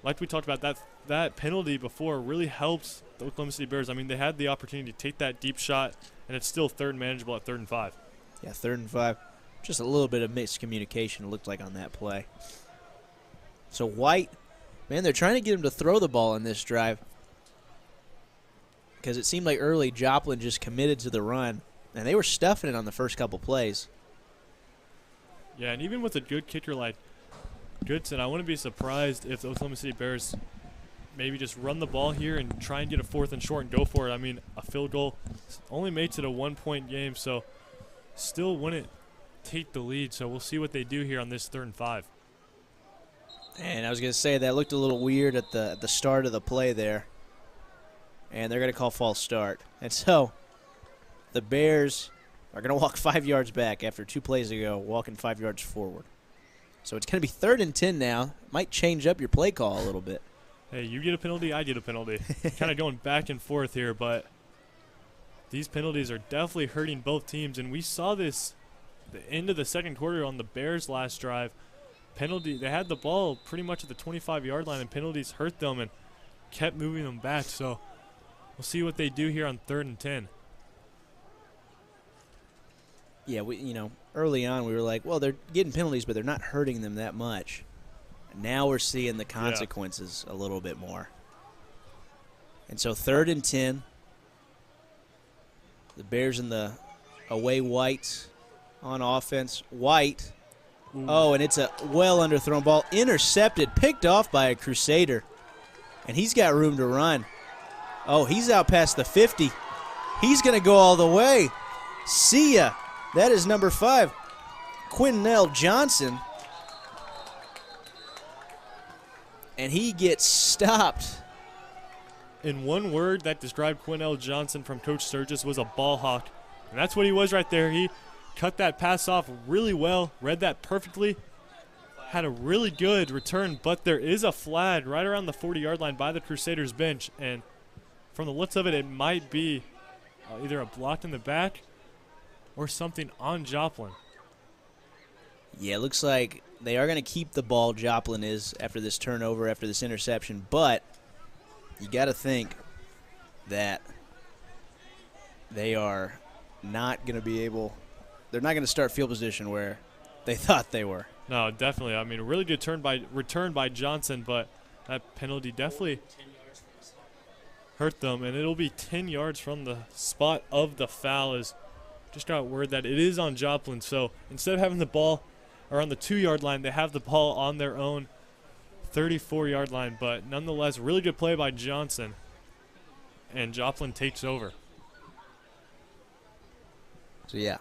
like we talked about, that penalty before really helps the Oklahoma City Bears. I mean, they had the opportunity to take that deep shot, and it's still 3rd and manageable at 3rd and 5. Yeah, 3rd and 5. Just a little bit of miscommunication, it looked like, on that play. So White, man, they're trying to get him to throw the ball in this drive because it seemed like early Joplin just committed to the run, and they were stuffing it on the first couple plays. Yeah, and even with a good kicker like Goodson, I wouldn't be surprised if the Oklahoma City Bears maybe just run the ball here and try and get a 4th and short and go for it. I mean, a field goal only makes it a 1-point game, so still wouldn't take the lead. So we'll see what they do here on this 3rd and 5. And I was going to say that looked a little weird at the start of the play there. And they're going to call false start. And so the Bears are going to walk 5 yards back after 2 plays ago, walking 5 yards forward. So it's going to be 3rd and 10 now. Might change up your play call a little bit. Hey, you get a penalty, I get a penalty. Kind of going back and forth here, but these penalties are definitely hurting both teams. And we saw this the end of the second quarter on the Bears' last drive. Penalty, they had the ball pretty much at the 25-yard line, and penalties hurt them and kept moving them back. So we'll see what they do here on 3rd and 10. Yeah, early on we were like, well, they're getting penalties, but they're not hurting them that much. Now we're seeing the consequences a little bit more. And so 3rd and 10. The Bears in the away Whites on offense. White. Ooh. Oh, and it's a well underthrown ball. Intercepted, picked off by a Crusader. And he's got room to run. Oh, he's out past the 50. He's going to go all the way. See ya. That is number 5, Quinnell Johnson. And he gets stopped in one word that described Quinnell Johnson from Coach Sturgis was a ball hawk. And that's what he was right there. He cut that pass off really well, read that perfectly, had a really good return, but there is a flag right around the 40-yard line by the Crusaders bench, and from the looks of it, it might be either a block in the back or something on Joplin. Yeah, it looks like they are going to keep the ball, Joplin is, after this turnover, after this interception, but you got to think that they are not going to be able – they're not going to start field position where they thought they were. No, definitely. I mean, a really good return by Johnson, but that penalty definitely hurt them, and it'll be 10 yards from the spot of the foul. Is just got word that it is on Joplin. So instead of having the ball around the 2-yard line, they have the ball on their own 34-yard line. But nonetheless, really good play by Johnson, and Joplin takes over. So, yeah,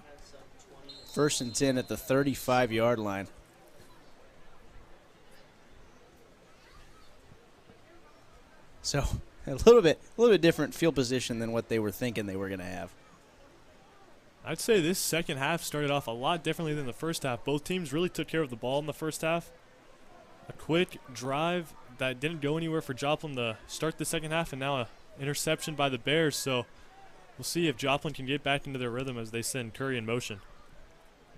1st and 10 at the 35-yard line. So a little bit different field position than what they were thinking they were going to have. I'd say this second half started off a lot differently than the first half. Both teams really took care of the ball in the first half. A quick drive that didn't go anywhere for Joplin to start the second half, and now an interception by the Bears. So we'll see if Joplin can get back into their rhythm as they send Curry in motion.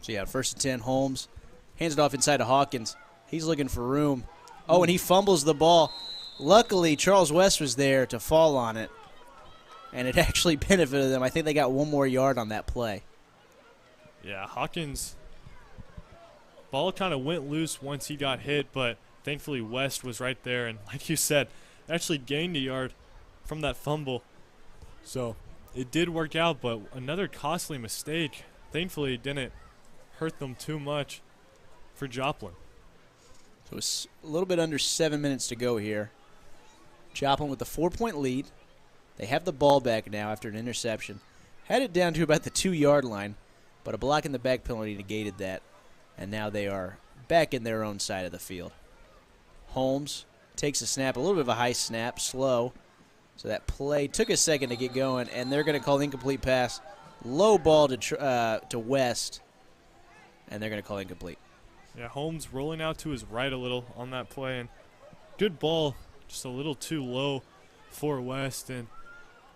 So, yeah, 1st and 10, Holmes hands it off inside to Hawkins. He's looking for room. Oh, and he fumbles the ball. Luckily, Charles West was there to fall on it, and it actually benefited them. I think they got 1 more yard on that play. Yeah, Hawkins' ball kind of went loose once he got hit, but thankfully West was right there, and like you said, actually gained a yard from that fumble. So it did work out, but another costly mistake. Thankfully, it didn't hurt them too much for Joplin. So it's a little bit under 7 minutes to go here. Joplin with the 4-point lead. They have the ball back now after an interception. Had it down to about the 2-yard line, but a block in the back penalty negated that. And now they are back in their own side of the field. Holmes takes a snap, a little bit of a high snap, slow. So that play took a second to get going, and they're going to call the incomplete pass. Low ball to West, and they're going to call incomplete. Yeah, Holmes rolling out to his right a little on that play, and good ball, just a little too low for West, and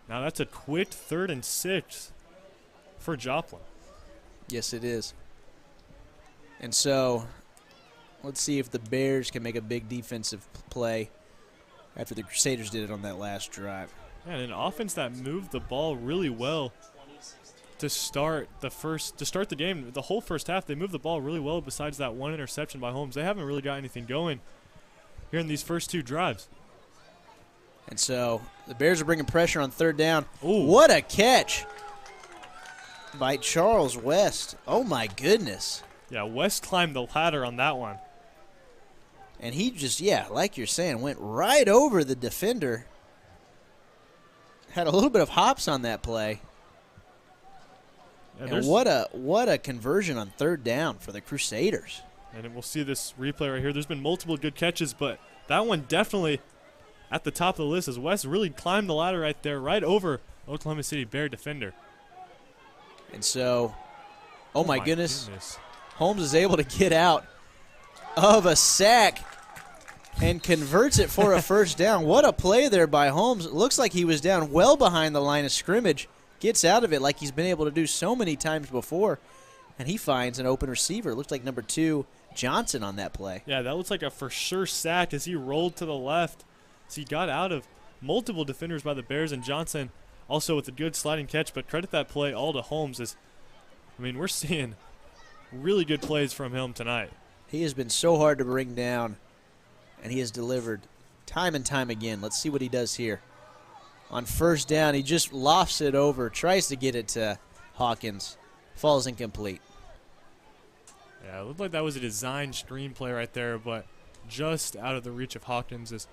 now that's a quick 3rd and 6 for Joplin. Yes, it is. And so let's see if the Bears can make a big defensive play after the Crusaders did it on that last drive. Yeah, and an offense that moved the ball really well to start the game. The whole first half, they moved the ball really well besides that 1 interception by Holmes. They haven't really got anything going here in these first 2 drives. And so the Bears are bringing pressure on 3rd down. Ooh. What a catch by Charles West. Oh, my goodness. Yeah, West climbed the ladder on that one. And he just, yeah, like you're saying, went right over the defender. Had a little bit of hops on that play. Yeah, and what a conversion on 3rd down for the Crusaders. And we'll see this replay right here. There's been multiple good catches, but that one definitely at the top of the list as West really climbed the ladder right there, right over Oklahoma City Bear defender. And so, oh my goodness, Holmes is able to get out of a sack and converts it for a 1st down. What a play there by Holmes. It looks like he was down well behind the line of scrimmage. Gets out of it like he's been able to do so many times before, and he finds an open receiver. It looks like number 2, Johnson, on that play. Yeah, that looks like a for sure sack as he rolled to the left. So he got out of multiple defenders by the Bears, and Johnson also with a good sliding catch, but credit that play all to Holmes. We're seeing really good plays from him tonight. He has been so hard to bring down, and he has delivered time and time again. Let's see what he does here. On 1st down, he just lofts it over, tries to get it to Hawkins, falls incomplete. Yeah, it looked like that was a design screen play right there, but just out of the reach of Hawkins.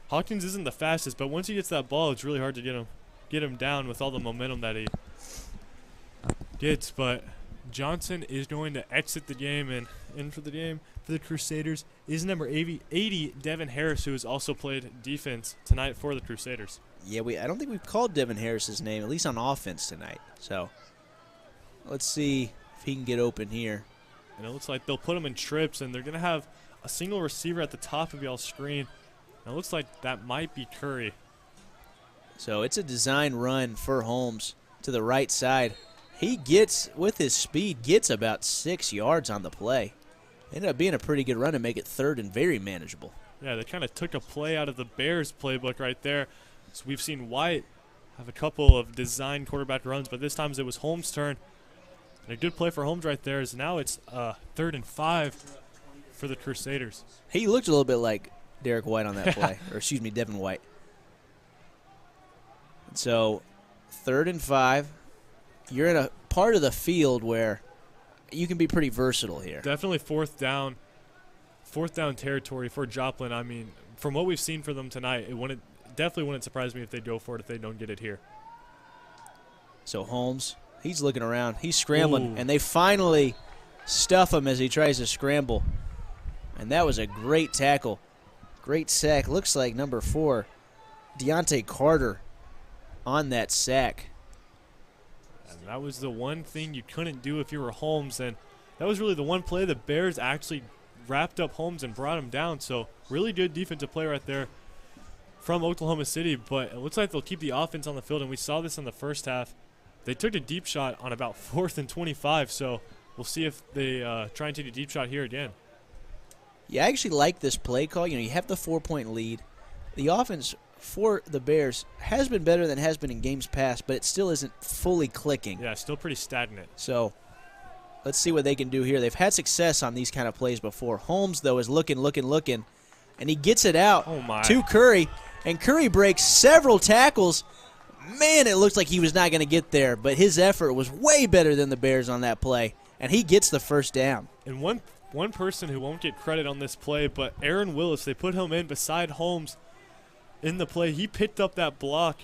Hawkins isn't the fastest, but once he gets that ball, it's really hard to get him down with all the momentum that he gets. But Johnson is going to exit the game, and in for the game for the Crusaders is number 80, Devin Harris, who has also played defense tonight for the Crusaders. Yeah, I don't think we've called Devin Harris's name, at least on offense tonight. So let's see if he can get open here. And it looks like they'll put him in trips, and they're going to have a single receiver at the top of y'all's screen. And it looks like that might be Curry. So it's a design run for Holmes to the right side. He gets, with his speed, gets about 6 yards on the play. Ended up being a pretty good run to make it third and very manageable. Yeah, they kind of took a play out of the Bears playbook right there. So we've seen White have a couple of design quarterback runs, but this time it was Holmes' turn. And a good play for Holmes right there is now it's 3rd and 5 for the Crusaders. He looked a little bit like Derek White on that play, or excuse me, Devin White. So 3rd and 5. You're in a part of the field where you can be pretty versatile here. Definitely fourth down territory for Joplin. I mean, from what we've seen for them tonight, definitely wouldn't surprise me if they go for it if they don't get it here. So Holmes, he's looking around. He's scrambling, and they finally stuff him as he tries to scramble. And that was a great tackle. Great sack. Looks like number 4, Deontay Carter, on that sack. And that was the one thing you couldn't do if you were Holmes, and that was really the one play the Bears actually wrapped up Holmes and brought him down. So really good defensive play right there from Oklahoma City, but it looks like they'll keep the offense on the field, and we saw this in the first half. They took a deep shot on about 4th and 25, so we'll see if they try and take a deep shot here again. Yeah, I actually like this play call. You have the 4-point lead. The offense for the Bears has been better than it has been in games past, but it still isn't fully clicking. Yeah, still pretty stagnant. So let's see what they can do here. They've had success on these kind of plays before. Holmes, though, is looking, and he gets it out to Curry, and Curry breaks several tackles. Man, it looks like he was not going to get there, but his effort was way better than the Bears on that play, and he gets the first down. And one person who won't get credit on this play, but Aaron Willis, they put him in beside Holmes in the play. He picked up that block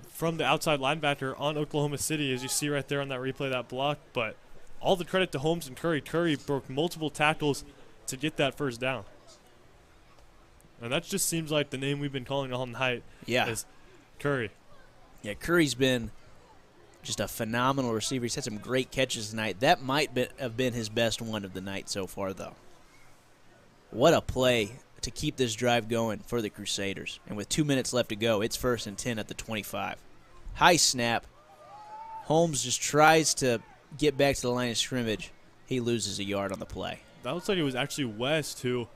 from the outside linebacker on Oklahoma City, as you see right there on that replay, that block. But all the credit to Holmes and Curry. Curry broke multiple tackles to get that first down. And that just seems like the name we've been calling all night. Yeah. Is Curry. Yeah, Curry's been just a phenomenal receiver. He's had some great catches tonight. That might have been his best one of the night so far, though. What a play to keep this drive going for the Crusaders. And with 2 minutes left to go, it's 1st and 10 at the 25. High snap. Holmes just tries to get back to the line of scrimmage. He loses a yard on the play. That looks like it was actually West who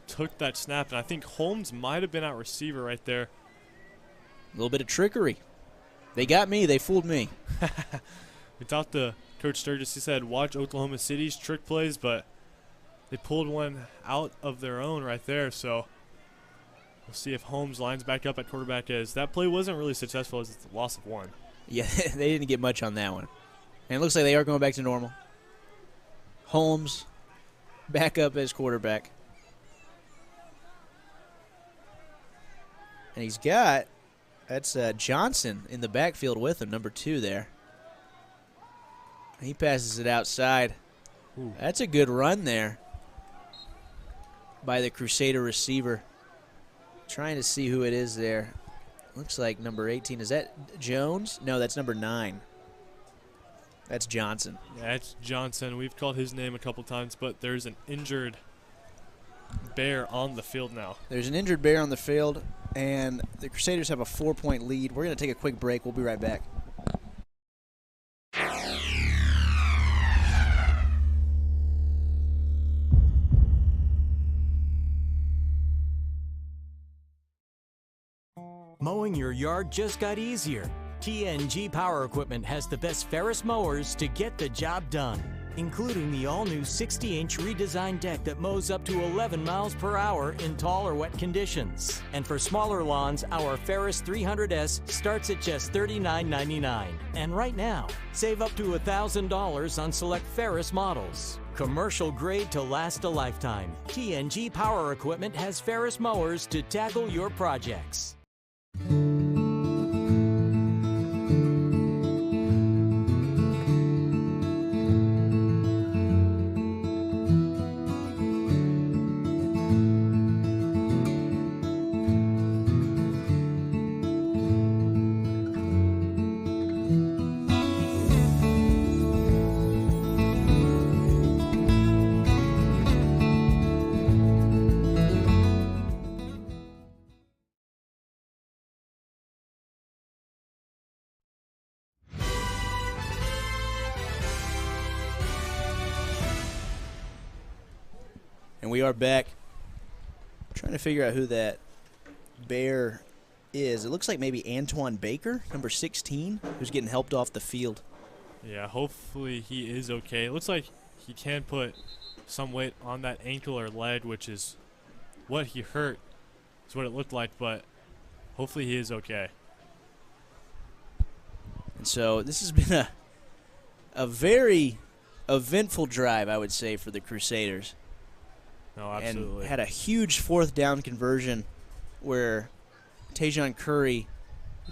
took that snap, and I think Holmes might have been at receiver right there. A little bit of trickery. They got me. They fooled me. We talked to Coach Sturgis. He said, watch Oklahoma City's trick plays, but they pulled one out of their own right there. So we'll see if Holmes lines back up at quarterback, as that play wasn't really successful, as it's a loss of 1. Yeah, they didn't get much on that one. And it looks like they are going back to normal. Holmes back up as quarterback. And he's got, that's Johnson in the backfield with him, number 2 there. He passes it outside. Ooh. That's a good run there by the Crusader receiver. Trying to see who it is there. Looks like number 18. Is that Jones? No, that's number 9. That's Johnson. Yeah, it's Johnson. We've called his name a couple times, but there's an injured Bear on the field now. There's an injured Bear on the field, and the Crusaders have a 4-point lead. We're going to take a quick break. We'll be right back. Mowing your yard just got easier. TNG Power Equipment has the best Ferris mowers to get the job done, including the all-new 60-inch redesigned deck that mows up to 11 miles per hour in tall or wet conditions. And for smaller lawns, our Ferris 300S starts at just $39.99. And right now, save up to $1,000 on select Ferris models. Commercial grade to last a lifetime. TNG Power Equipment has Ferris mowers to tackle your projects. we are back. Trying to figure out who that Bear is. It looks like maybe Antoine Baker, number 16, who's getting helped off the field. Yeah, hopefully he is okay. It looks like he can put some weight on that ankle or leg, which is what he hurt. Is what it looked like, but hopefully he is okay. And so this has been a very eventful drive, I would say, for the Crusaders. No, absolutely. And had a huge fourth down conversion where Tajon Curry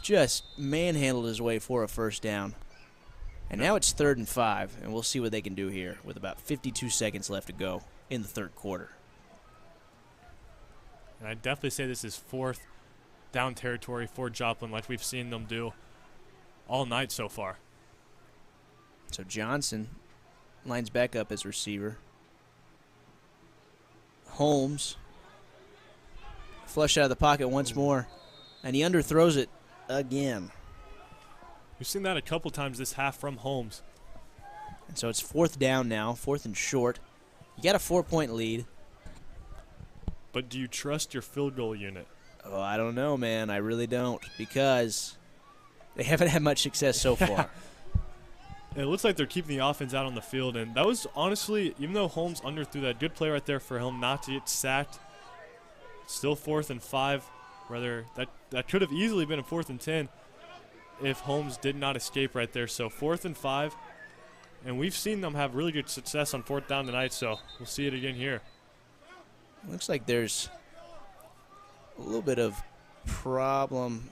just manhandled his way for a first down. And now it's 3rd and 5, and we'll see what they can do here with about 52 seconds left to go in the third quarter. And I'd definitely say this is 4th down territory for Joplin, like we've seen them do all night so far. So Johnson lines back up as receiver. Holmes flushed out of the pocket once more, and he underthrows it again. We've seen that a couple times this half from Holmes. And so it's 4th down now, 4th and short. You got a 4-point lead. But do you trust your field goal unit? Oh, I don't know, man. I really don't, because they haven't had much success so far. It looks like they're keeping the offense out on the field, and that was honestly, even though Holmes underthrew that, good play right there for him not to get sacked. Still 4th and 5. Rather, that could have easily been a 4th and 10 if Holmes did not escape right there. So 4th and 5, and we've seen them have really good success on 4th down tonight, so we'll see it again here. Looks like there's a little bit of problem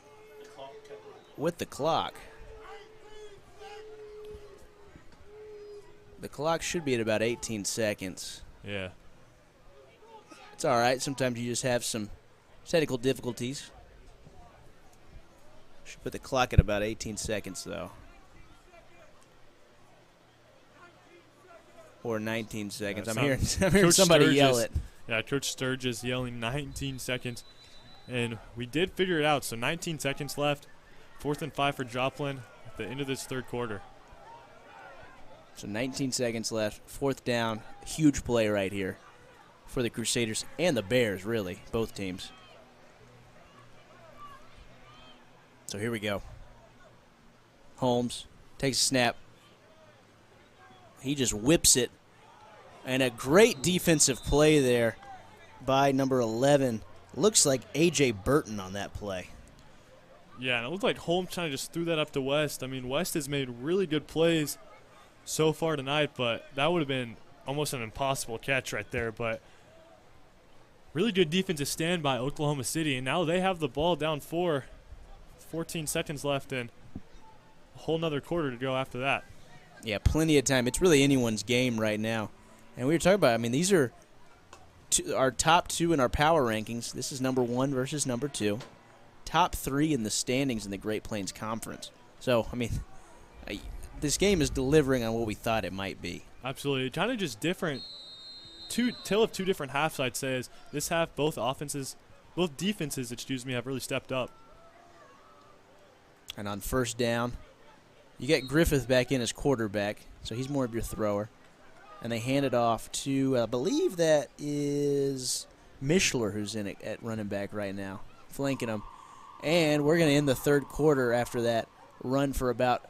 with the clock. The clock should be at about 18 seconds. Yeah. It's all right. Sometimes you just have some technical difficulties. Should put the clock at about 18 seconds, though. Or 19 seconds. I'm hearing somebody yell it. Yeah, Coach Sturgis yelling 19 seconds. And we did figure it out. So 19 seconds left. 4th and 5 for Joplin at the end of this third quarter. So 19 seconds left. 4th down. Huge play right here for the Crusaders and the Bears, really, both teams. So here we go. Holmes takes a snap. He just whips it. And a great defensive play there by number 11. Looks like A.J. Burton on that play. Yeah, and it looked like Holmes kind of just threw that up to West. I mean, West has made really good plays so far tonight, but that would have been almost an impossible catch right there. But really good defensive stand by Oklahoma City, and now they have the ball down 4. 14 seconds left and a whole nother quarter to go after that. Yeah, plenty of time. It's really anyone's game right now. And we were talking about, I mean, these are our top 2 in our power rankings. This is number 1 versus number 2. Top 3 in the standings in the Great Plains Conference. So, I mean, this game is delivering on what we thought it might be. Absolutely. Kind of just different. Tale of two different halves, I'd say. Is this half, both defenses, have really stepped up. And on 1st down, you get Griffith back in as quarterback, so he's more of your thrower. And they hand it off to, I believe that is Mishler, who's in it at running back right now, flanking him. And we're going to end the third quarter after that run for about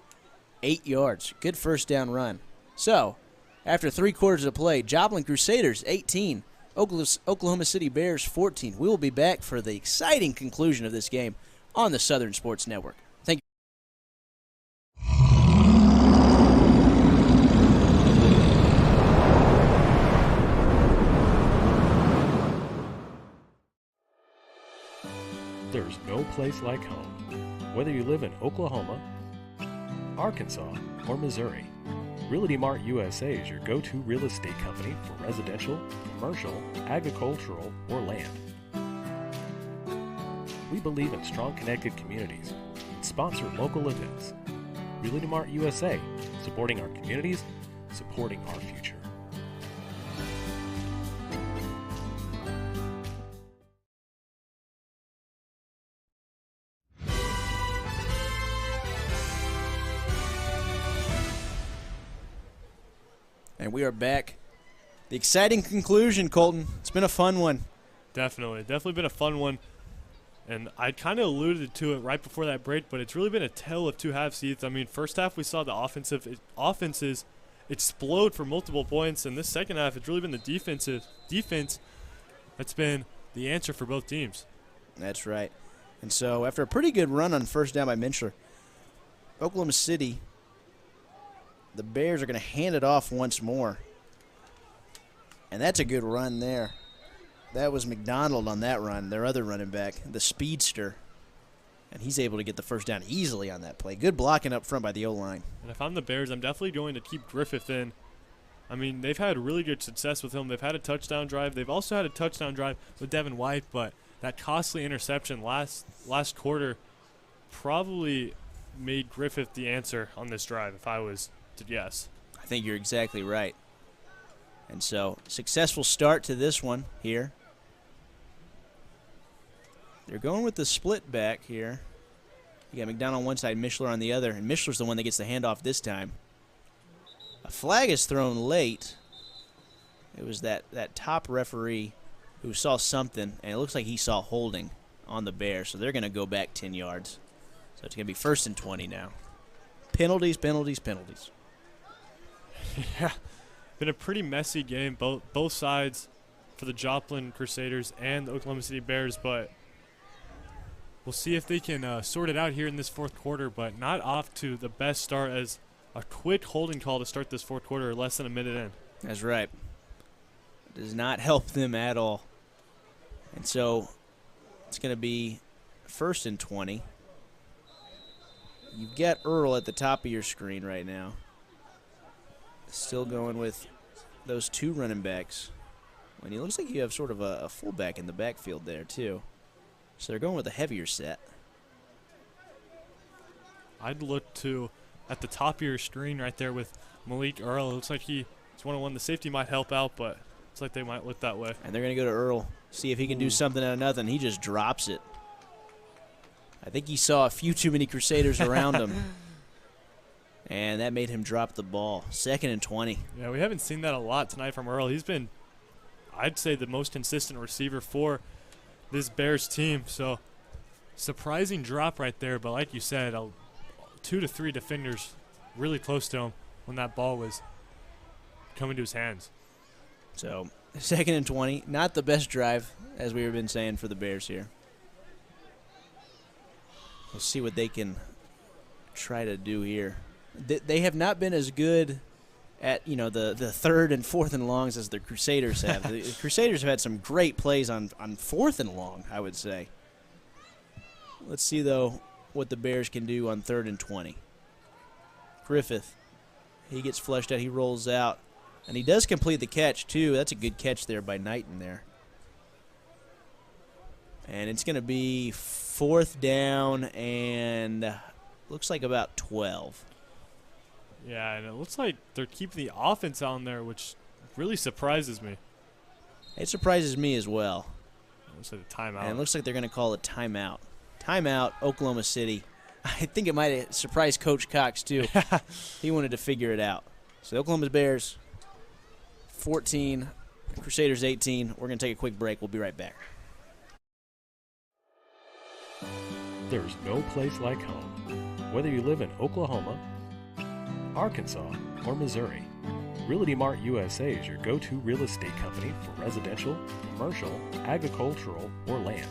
8 yards. Good 1st down run. So, after 3 quarters of play, Joplin Crusaders 18, Oklahoma City Bears 14. We will be back for the exciting conclusion of this game on the Southern Sports Network. Thank you. There's no place like home. Whether you live in Oklahoma, Arkansas, or Missouri, Realty Mart USA is your go-to real estate company for residential, commercial, agricultural, or land. We believe in strong connected communities and sponsor local events. Realty Mart USA, supporting our communities, supporting our future. And we are back The exciting conclusion, Colton. It's been a fun one. Definitely been a fun one. And I kind of alluded to it right before that break, but it's really been a tale of two halves, Heath. I mean, first half we saw the offenses explode for multiple points, and this second half it's really been the defense that's been the answer for both teams. That's right. And so after a pretty good run on first down by Minchler, Oklahoma City, the Bears are going to hand it off once more. And that's a good run there. That was McDonald on that run, their other running back, the speedster. And he's able to get the first down easily on that play. Good blocking up front by the O-line. And if I'm the Bears, I'm definitely going to keep Griffith in. I mean, they've had really good success with him. They've had a touchdown drive. They've also had a touchdown drive with Devin White, but that costly interception last quarter probably made Griffith the answer on this drive, if I was to guess. I think you're exactly right. And so, successful start to this one here. They're going with the split back here. You got McDonald on one side, Mischler on the other, and Mischler's the one that gets the handoff this time. A flag is thrown late. It was that top referee who saw something, and it looks like he saw holding on the Bears, so they're going to go back 10 yards. So it's going to be 1st and 20 now. Penalties. Yeah, been a pretty messy game, both sides for the Joplin Crusaders and the Oklahoma City Bears, but we'll see if they can sort it out here in this fourth quarter, but not off to the best start as a quick holding call to start this fourth quarter, less than a minute in. That's right. It does not help them at all. And so it's going to be 1st and 20. You've got Earl at the top of your screen right now. Still going with those two running backs. When it looks like you have sort of a fullback in the backfield there, too. So they're going with a heavier set. I'd look to at the top of your screen right there with Malik Earl. It looks like he's one-on-one. The safety might help out, but it's like they might look that way. And they're going to go to Earl, see if he can do something out of nothing. He just drops it. I think he saw a few too many Crusaders around him. And that made him drop the ball. 2nd and 20. Yeah, we haven't seen that a lot tonight from Earl. He's been, I'd say, the most consistent receiver for this Bears team. So, surprising drop right there. But like you said, 2 to 3 defenders really close to him when that ball was coming to his hands. So, 2nd and 20. Not the best drive, as we have been saying, for the Bears here. We'll see what they can try to do here. They have not been as good at, the 3rd and 4th and longs as the Crusaders have. The Crusaders have had some great plays on 4th and long, I would say. Let's see, though, what the Bears can do on 3rd and 20. Griffith, he gets flushed out. He rolls out. And he does complete the catch, too. That's a good catch there by Knighton there. And it's going to be 4th down and looks like about 12. Yeah, and it looks like they're keeping the offense on there, which really surprises me. It surprises me as well. It looks like a timeout. And it looks like they're going to call a timeout. Timeout, Oklahoma City. I think it might have surprised Coach Cox, too. He wanted to figure it out. So the Oklahoma Bears, 14, Crusaders 18. We're going to take a quick break. We'll be right back. There's no place like home. Whether you live in Oklahoma, Arkansas, or Missouri, Realty Mart USA is your go-to real estate company for residential, commercial, agricultural, or land.